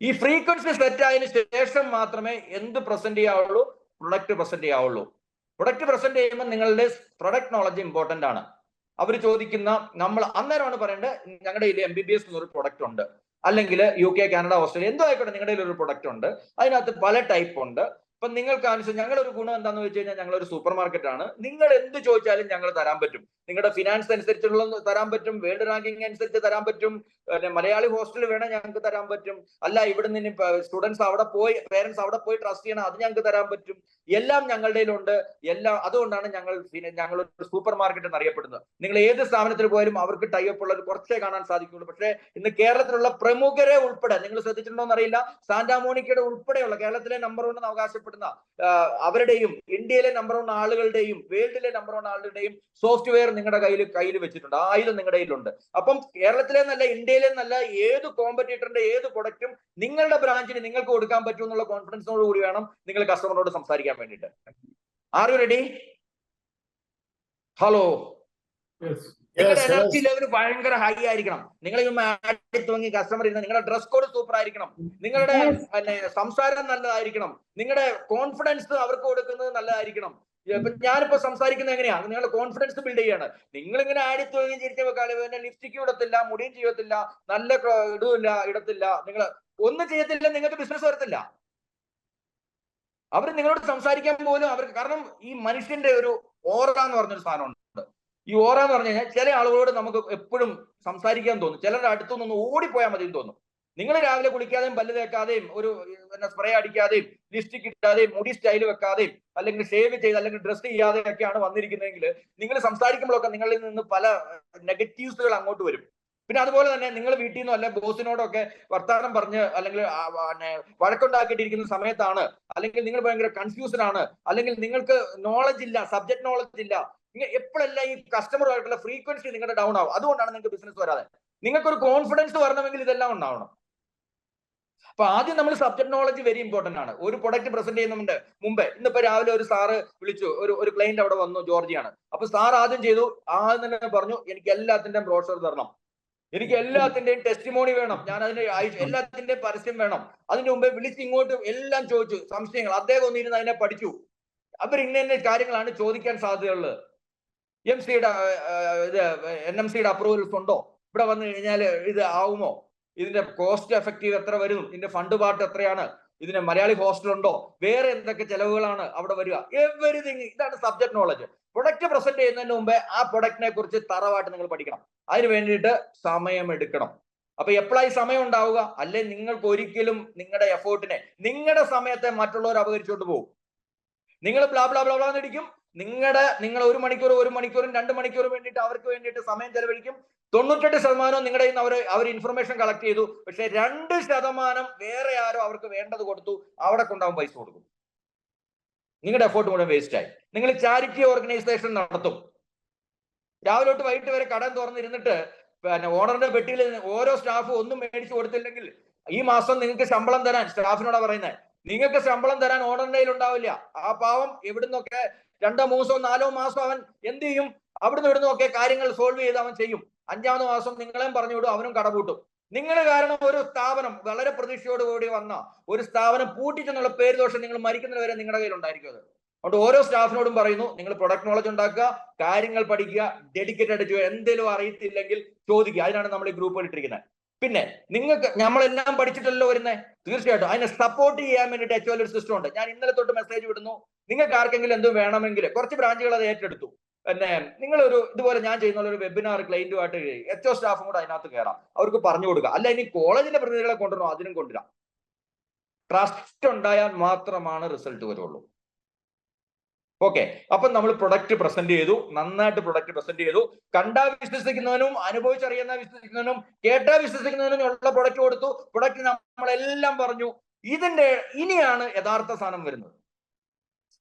ഈ ഫ്രീക്വൻസി സെറ്റ് ആയതിനു ശേഷം മാത്രമേ എന്ത് പ്രസന്റ് ചെയ്യാവുള്ളൂ? പ്രൊഡക്റ്റ് പ്രസന്റ് ചെയ്യാവുള്ളൂ. പ്രൊഡക്റ്റ് പ്രസന്റ് ചെയ്യുമ്പോൾ നിങ്ങളുടെ പ്രൊഡക്റ്റ് നോളജ് ഇമ്പോർട്ടന്റ് ആണ്. അവർ ചോദിക്കുന്ന നമ്മൾ അന്നേരമാണ് പറയേണ്ടത്, ഞങ്ങളുടെ കയ്യിൽ MBBS എന്നൊരു പ്രൊഡക്റ്റ് ഉണ്ട്, അല്ലെങ്കിൽ UK, കാനഡ, ഓസ്ട്രേലിയ എന്തോ ആയിക്കോട്ടെ, നിങ്ങളുടെ കയ്യിൽ ഒരു പ്രൊഡക്റ്റ് ഉണ്ട്, അതിനകത്ത് പല ടൈപ്പ് ഉണ്ട്. അപ്പൊ നിങ്ങൾക്ക് അനുസരിച്ച് ഞങ്ങളുടെ ഒരു ഗുണം എന്താണെന്ന് വെച്ച് കഴിഞ്ഞാൽ ഞങ്ങളൊരു സൂപ്പർ മാർക്കറ്റ് ആണ്. നിങ്ങൾ എന്ത് ചോദിച്ചാലും ഞങ്ങൾ തരാൻ പറ്റും. നിങ്ങളുടെ ഫിനാൻസ് അനുസരിച്ചുള്ള തരാൻ പറ്റും, വേൾഡ് റാങ്കിങ് അനുസരിച്ച് തരാൻ പറ്റും, മലയാളി ഹോസ്റ്റൽ വേണം ഞങ്ങൾക്ക് തരാൻ പറ്റും, അല്ല ഇവിടെ നിന്ന് സ്റ്റുഡൻസ് അവിടെ പോയി പേരൻസ് അവിടെ പോയി ട്രസ്റ്റ് ചെയ്യണം, അത് ഞങ്ങൾക്ക് തരാൻ പറ്റും. എല്ലാം ഞങ്ങളുടെ ഉണ്ട്. അതുകൊണ്ടാണ് ഞങ്ങളൊരു സൂപ്പർ മാർക്കറ്റ് എന്ന് അറിയപ്പെടുന്നത്. നിങ്ങൾ ഏത് സ്ഥാപനത്തിൽ പോയാലും അവർക്ക് ടൈപ്പ് ഉള്ളത് കുറച്ചേ കാണാൻ സാധിക്കുള്ളൂ. പക്ഷേ ഇന്ന് കേരളത്തിലുള്ള പ്രമുഖരെ ഉൾപ്പെടെ നിങ്ങൾ ശ്രദ്ധിച്ചിട്ടുണ്ടോ എന്നറിയില്ല, സാന്റാമോണിക്കയുടെ ഉൾപ്പെടെയുള്ള കേരളത്തിലെ നമ്പർ 1 എന്ന് അവകാശപ്പെടുന്ന അവരുടെയും ഇന്ത്യയിലെ നമ്പർ 1 ആളുകളുടെയും വേൾഡിലെ നമ്പർ 1 ആളുകളുടെയും സോഫ്റ്റ്വെയർ നിങ്ങളുടെ കയ്യിൽ വെച്ചിട്ടുണ്ട്. ആയുധം നിങ്ങളുടെ കയ്യിലുണ്ട്. അപ്പം കേരളത്തിലെ നല്ല ഇന്ത്യയിലെ നല്ല ഏത് കോമ്പറ്റീറ്ററിന്റെ ഏത് പ്രൊഡക്റ്റും നിങ്ങളുടെ ബ്രാഞ്ചിന് നിങ്ങൾക്ക് കൊടുക്കാൻ പറ്റും എന്നുള്ള കോൺഫിഡൻസോട് കൂടി വേണം നിങ്ങൾ കസ്റ്റമറോട് സംസാരിക്കാൻ വേണ്ടിയിട്ട്. R you ready? ഹലോ, നിങ്ങളുടെ എനർജി ലെവൽ ഭയങ്കര ഹൈ ആയിരിക്കണം. നിങ്ങൾ തുടങ്ങി കസ്റ്റമർ ഇരുന്ന് നിങ്ങളുടെ ഡ്രസ് കോഡ് സൂപ്പർ ആയിരിക്കണം, നിങ്ങളുടെ സംസാരം നല്ലതായിരിക്കണം, നിങ്ങളുടെ കോൺഫിഡൻസ് അവർക്ക് കൊടുക്കുന്നത് നല്ലതായിരിക്കണം. ഞാനിപ്പോ സംസാരിക്കുന്നത് എങ്ങനെയാണ്? നിങ്ങളുടെ കോൺഫിഡൻസ് ബിൽഡ് ചെയ്യാണ്. നിങ്ങൾ ഇങ്ങനെ ആടിത്തുടങ്ങി ചിരിച്ച വെക്കാതെ ലിപ്സ്റ്റിക്കും ഇടത്തില്ല, മുടിയും ചെയ്യത്തില്ല, നല്ല ഇടത്തില്ല, നിങ്ങൾ ഒന്നും ചെയ്യത്തില്ല, നിങ്ങൾക്ക് ബിസിനസ് വരത്തില്ല. അവർ നിങ്ങളോട് സംസാരിക്കാൻ പോലും അവർക്ക്, കാരണം ഈ മനുഷ്യന്റെ ഒരു ഓറ എന്ന് പറഞ്ഞൊരു സാധനമുണ്ട്. ഈ ഓറ എന്ന് പറഞ്ഞു കഴിഞ്ഞാൽ ചില ആളുകളോട് നമുക്ക് എപ്പോഴും സംസാരിക്കാൻ തോന്നും, ചിലരുടെ അടുത്തുനിന്ന് ഓടിപ്പോയാൽ മതി തോന്നും. നിങ്ങൾ രാവിലെ കുളിക്കാതെയും പല്ല് തേക്കാതെയും ഒരു സ്പ്രേ അടിക്കാതെയും ലിപ്സ്റ്റിക് ഇട്ടാതെയും മുടി സ്റ്റൈൽ വെക്കാതെയും അല്ലെങ്കിൽ ഷേവ് ചെയ്ത് അല്ലെങ്കിൽ ഡ്രസ് ചെയ്യാതെ ഒക്കെയാണ് വന്നിരിക്കുന്നതെങ്കിൽ നിങ്ങൾ സംസാരിക്കുമ്പോഴൊക്കെ നിങ്ങളിൽ നിന്ന് പല നെഗറ്റീവ്സുകൾ അങ്ങോട്ട് വരും. പിന്നെ അതുപോലെ തന്നെ നിങ്ങൾ വീട്ടിൽ നിന്നോ അല്ലെ ബോസിനോടൊക്കെ വർത്തമാനം പറഞ്ഞ് അല്ലെങ്കിൽ വഴക്കുണ്ടാക്കിയിട്ടിരിക്കുന്ന സമയത്താണ്, അല്ലെങ്കിൽ നിങ്ങൾ ഭയങ്കര കൺഫ്യൂഷൻ ആണ്, അല്ലെങ്കിൽ നിങ്ങൾക്ക് നോളജ് ഇല്ല, സബ്ജക്ട് നോളജ് ഇല്ല, എപ്പോഴെല്ലാം ഈ കസ്റ്റമറുമായിട്ടുള്ള ഫ്രീക്വൻസി നിങ്ങളുടെ ഡൗൺ ആവും. അതുകൊണ്ടാണ് നിങ്ങൾക്ക് ബിസിനസ് വരാതെ. നിങ്ങൾക്കൊരു കോൺഫിഡൻസ് വരണമെങ്കിൽ ഇതെല്ലാം ഉണ്ടാവണം. അപ്പൊ ആദ്യം നമ്മൾ സബ്ജക്ട് നോളജ് വെരി ഇമ്പോർട്ടന്റ് ആണ്. ഒരു പ്രൊഡക്റ്റ് പ്രസന്റ് ചെയ്യുന്നതിന്റെ മുമ്പേ, ഇന്നിപ്പോ രാവിലെ ഒരു സാറ് വിളിച്ചു, ഒരു ക്ലയന്റ് അവിടെ വന്നു, ജോർജിയാണ്. അപ്പൊ സാർ ആദ്യം ചെയ്തു, ആദ്യം തന്നെ പറഞ്ഞു, എനിക്ക് എല്ലാത്തിന്റെയും ബ്രോഷർ തരണം, എനിക്ക് എല്ലാത്തിന്റെയും ടെസ്റ്റിമോണി വേണം, ഞാൻ അതിന്റെ എല്ലാത്തിന്റെയും പരസ്യം വേണം. അതിന്റെ മുമ്പേ വിളിച്ച് ഇങ്ങോട്ട് എല്ലാം ചോദിച്ചു, സംശയങ്ങൾ. അദ്ദേഹം ഒന്നിരുന്ന് അതിനെ പഠിച്ചു. അവർ ഇന്ന കാര്യങ്ങളാണ് ചോദിക്കാൻ സാധ്യതയുള്ളത്. NMCയുടെ അപ്രൂവൽസ് ഉണ്ടോ, ഇവിടെ വന്നു കഴിഞ്ഞാൽ ഇത് ആവുമോ, ഇതിന്റെ കോസ്റ്റ് എഫക്റ്റീവ് എത്ര വരും, ഇതിന്റെ ഫണ്ട് പാർട്ട് എത്രയാണ്, ഇതിന് മലയാളി ഹോസ്റ്റൽ ഉണ്ടോ, വേറെ എന്തൊക്കെ ചെലവുകളാണ് അവിടെ വരിക, എവരിതിങ്. ഇതാണ് സബ്ജക്ട് നോളജ്. പ്രൊഡക്റ്റ് പ്രസന്റ് ചെയ്യുന്നതിന് മുമ്പേ ആ പ്രൊഡക്റ്റിനെ കുറിച്ച് തറവായിട്ട് നിങ്ങൾ പഠിക്കണം. അതിന് വേണ്ടിയിട്ട് സമയം എടുക്കണം. അപ്പൊ എപ്പോഴായി സമയം ഉണ്ടാവുക? അല്ലെ നിങ്ങൾക്ക് ഒരിക്കലും നിങ്ങളുടെ എഫേർട്ടിനെ, നിങ്ങളുടെ സമയത്തെ മറ്റുള്ളവർ അപകരിച്ചുകൊണ്ട് പോകും. നിങ്ങൾ ബ്ലാ ബ്ലാ ബ്ലാ ബ്ലാ എന്നിരിക്കും. നിങ്ങൾ 1 മണിക്കൂർ 1 മണിക്കൂറും 2 മണിക്കൂറും വേണ്ടിയിട്ട് അവർക്ക് വേണ്ടിയിട്ട് സമയം ചെലവഴിക്കും. 98% നിങ്ങളുടെ കയ്യിൽ നിന്ന് അവർ ഇൻഫർമേഷൻ കളക്ട് ചെയ്തു. പക്ഷെ 2% വേറെ ആരോ അവർക്ക് വേണ്ടത് കൊടുത്തു. അവിടെ കൊണ്ടാവും പൈസ കൊടുക്കും. നിങ്ങളുടെ എഫേർട്ട് മുഴുവൻ വേസ്റ്റ് ആയി. നിങ്ങൾ ചാരിറ്റി ഓർഗനൈസേഷൻ നടത്തും. രാവിലെ തൊട്ട് വൈകിട്ട് വരെ കടം തുറന്നിരുന്നിട്ട് പിന്നെ ഓണറിന്റെ പെട്ടിയിൽ ഓരോ സ്റ്റാഫ് ഒന്നും മേടിച്ചു കൊടുത്തില്ലെങ്കിൽ ഈ മാസം നിങ്ങൾക്ക് ശമ്പളം തരാൻ, സ്റ്റാഫിനോടാ പറയുന്നത്, നിങ്ങൾക്ക് ശമ്പളം തരാൻ ഓണറിന്റെ കയ്യിൽ ഉണ്ടാവില്ല. ആ പാവം എവിടുന്നൊക്കെ 2 മാസമോ 4 മാസം അവൻ എന്ത് ചെയ്യും? അവിടുന്ന് ഇവിടുന്നൊക്കെ കാര്യങ്ങൾ സോൾവ് ചെയ്ത് അവൻ ചെയ്യും. 5ാമത്തെ മാസം നിങ്ങളെയും പറഞ്ഞു വിടും, അവനും കടപൂട്ടും. നിങ്ങൾ കാരണം ഒരു സ്ഥാപനം വളരെ പ്രതീക്ഷയോടുകൂടി വന്ന ഒരു സ്ഥാപനം പൂട്ടിച്ചെന്നുള്ള പേര് ദോഷം നിങ്ങൾ മരിക്കുന്നവരെ നിങ്ങളുടെ കയ്യിൽ ഉണ്ടായിരിക്കും. അതുകൊണ്ട് ഓരോ സ്റ്റാഫിനോടും പറയുന്നു, നിങ്ങൾ പ്രൊഡക്റ്റ് നോളജ് ഉണ്ടാക്കുക, കാര്യങ്ങൾ പഠിക്കുക, ഡെഡിക്കേറ്റഡ് ചെയ്യുക. എന്തെങ്കിലും അറിയത്തില്ലെങ്കിൽ ചോദിക്കുക. അതിനാണ് നമ്മൾ ഈ ഗ്രൂപ്പുകൾ ഇട്ടിരിക്കുന്നത്. പിന്നെ നിങ്ങൾക്ക് നമ്മളെല്ലാം പഠിച്ചിട്ടല്ലോ വരുന്നത്, തീർച്ചയായിട്ടും അതിനെ സപ്പോർട്ട് ചെയ്യാൻ വേണ്ടിയിട്ട് HOL ഒരു സിസ്റ്റം ഉണ്ട്. ഞാൻ ഇന്നലെ തൊട്ട് മെസ്സേജ് വിടുന്നു. നിങ്ങൾക്ക് ആർക്കെങ്കിലും എന്തും വേണമെങ്കിൽ കുറച്ച് ബ്രാഞ്ചുകൾ അത് ഏറ്റെടുത്തു. പിന്നെ നിങ്ങളൊരു ഇതുപോലെ ഞാൻ ചെയ്യുന്ന ഒരു വെബിനാർ ക്ലയന്റുമായിട്ട് HO സ്റ്റാഫും കൂടെ അതിനകത്ത് കയറാം, അവർക്ക് പറഞ്ഞു കൊടുക്കുക. അല്ല ഇനി കോളേജിന്റെ പ്രതിനിധികളെ കൊണ്ടുവരണോ, അതിനും കൊണ്ടുവരാം. ട്രസ്റ്റ് ഉണ്ടായാൽ മാത്രമാണ് റിസൾട്ട് വരുള്ളൂ. ഓക്കെ, അപ്പൊ നമ്മൾ പ്രൊഡക്റ്റ് പ്രസന്റ് ചെയ്തു, നന്നായിട്ട് പ്രൊഡക്റ്റ് പ്രസന്റ് ചെയ്തു. കണ്ടാ വിശ്വസിക്കുന്നവനും അനുഭവിച്ചറിയുന്ന വിശ്വസിക്കുന്നവനും കേട്ടാ വിശ്വസിക്കുന്നവനും ഉള്ള പ്രൊഡക്റ്റ് കൊടുത്തു. പ്രൊഡക്റ്റ് നമ്മളെല്ലാം പറഞ്ഞു. ഇനിയാണ് യഥാർത്ഥ സാധനം വരുന്നത്.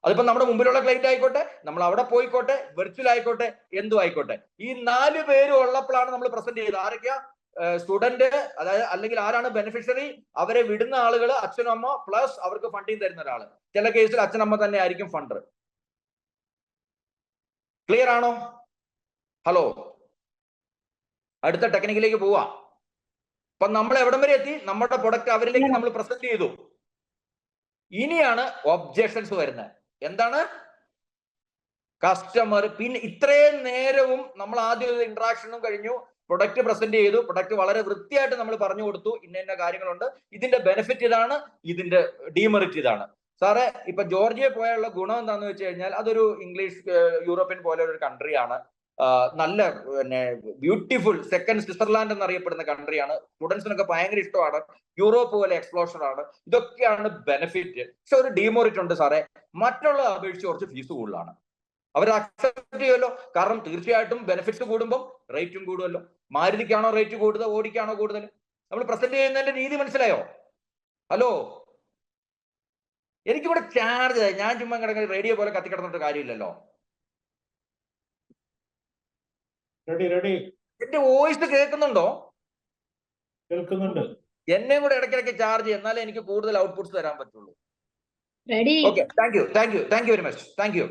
അതിപ്പോ നമ്മുടെ മുമ്പിലുള്ള ക്ലൈന്റ് ആയിക്കോട്ടെ, നമ്മൾ അവിടെ പോയിക്കോട്ടെ, വെർച്വൽ ആയിക്കോട്ടെ, എന്തും ആയിക്കോട്ടെ. ഈ 4 പേരും ഉള്ളപ്പോഴാണ് നമ്മൾ പ്രസന്റ് ചെയ്തത്. ആരൊക്കെയാ? സ്റ്റുഡന്റ്, അതായത് അല്ലെങ്കിൽ ആരാണ് ബെനിഫിഷ്യറി, അവരെ വിടുന്ന ആളുകൾ, അച്ഛനമ്മ പ്ലസ് അവർക്ക് ഫണ്ടിങ് തരുന്ന ഒരാള്. ചില കേസിൽ അച്ഛനമ്മ തന്നെ ആയിരിക്കും ഫണ്ടർ. ക്ലിയർ ആണോ? ഹലോ, അടുത്ത ടെക്നിക്കിലേക്ക് പോവാ. അപ്പൊ നമ്മൾ എവിടം വരെ എത്തി? നമ്മുടെ പ്രൊഡക്റ്റ് അവരിലേക്ക് നമ്മൾ പ്രസന്റ് ചെയ്തു. ഇനിയാണ് ഒബ്ജക്ഷൻസ് വരുന്നത്. എന്താണ്? കസ്റ്റമർ പിന്നെ ഇത്രയും നേരവും നമ്മൾ ആദ്യം ഇന്ററാക്ഷനും കഴിഞ്ഞു, പ്രൊഡക്റ്റ് പ്രസന്റ് ചെയ്തു, പ്രൊഡക്റ്റ് വളരെ വൃത്തിയായിട്ട് നമ്മൾ പറഞ്ഞു കൊടുത്തു, ഇന്ന കാര്യങ്ങളുണ്ട്, ഇതിന്റെ ബെനിഫിറ്റ് ഇതാണ്, ഇതിന്റെ ഡീമെറിറ്റ് ഇതാണ്. സാറേ, ഇപ്പൊ ജോർജിയ പോയുള്ള ഗുണം എന്താന്ന് വെച്ച് കഴിഞ്ഞാൽ അതൊരു ഇംഗ്ലീഷ് യൂറോപ്യൻ പോലെ ഒരു കൺട്രിയാണ്. നല്ല പിന്നെ ബ്യൂട്ടിഫുൾ സെക്കൻഡ് സ്വിറ്റ്സർലാൻഡ് എന്നറിയപ്പെടുന്ന കൺട്രിയാണ്. സ്റ്റുഡൻസിനൊക്കെ ഭയങ്കര ഇഷ്ടമാണ്. യൂറോപ്പ് പോലെ എക്സ്പ്ലോഷൻ ആണ്. ഇതൊക്കെയാണ് ബെനിഫിറ്റ്. പക്ഷെ ഒരു ഡീമോറിറ്റ് ഉണ്ട് സാറേ, മറ്റുള്ള അപേക്ഷിച്ച് കുറച്ച് ഫീസ് കൂടുതലാണ്. അവർ അക്സെപ്റ്റ് ചെയ്യുമല്ലോ, കാരണം തീർച്ചയായിട്ടും ബെനിഫിറ്റ്സ് കൂടുമ്പോൾ റേറ്റും കൂടുമല്ലോ. മാരുതിക്കാണോ റേറ്റ് കൂടുതൽ, ഓടിക്കാണോ കൂടുതൽ? നമ്മൾ പ്രസന്റ് ചെയ്യുന്നതിന്റെ രീതി മനസ്സിലായോ? ഹലോ, എനിക്കിവിടെ ചാർജ് ആയി, ഞാൻ ചുമ്മാ കിടക്കുന്ന റേഡിയോ പോലെ കത്തിക്കിടന്നിട്ട് കാര്യമില്ലല്ലോ. എന്റെ വോയിസ് കേൾക്കുന്നുണ്ടോ? കേൾക്കുന്നുണ്ട്. എന്നെ കൂടെ ഇടയ്ക്കിടയ്ക്ക് ചാർജ് എന്നാലേ എനിക്ക് കൂടുതൽ ഔട്ട്പുട്ട്സ് തരാൻ പറ്റുള്ളൂ. Okay, thank you very much, thank you.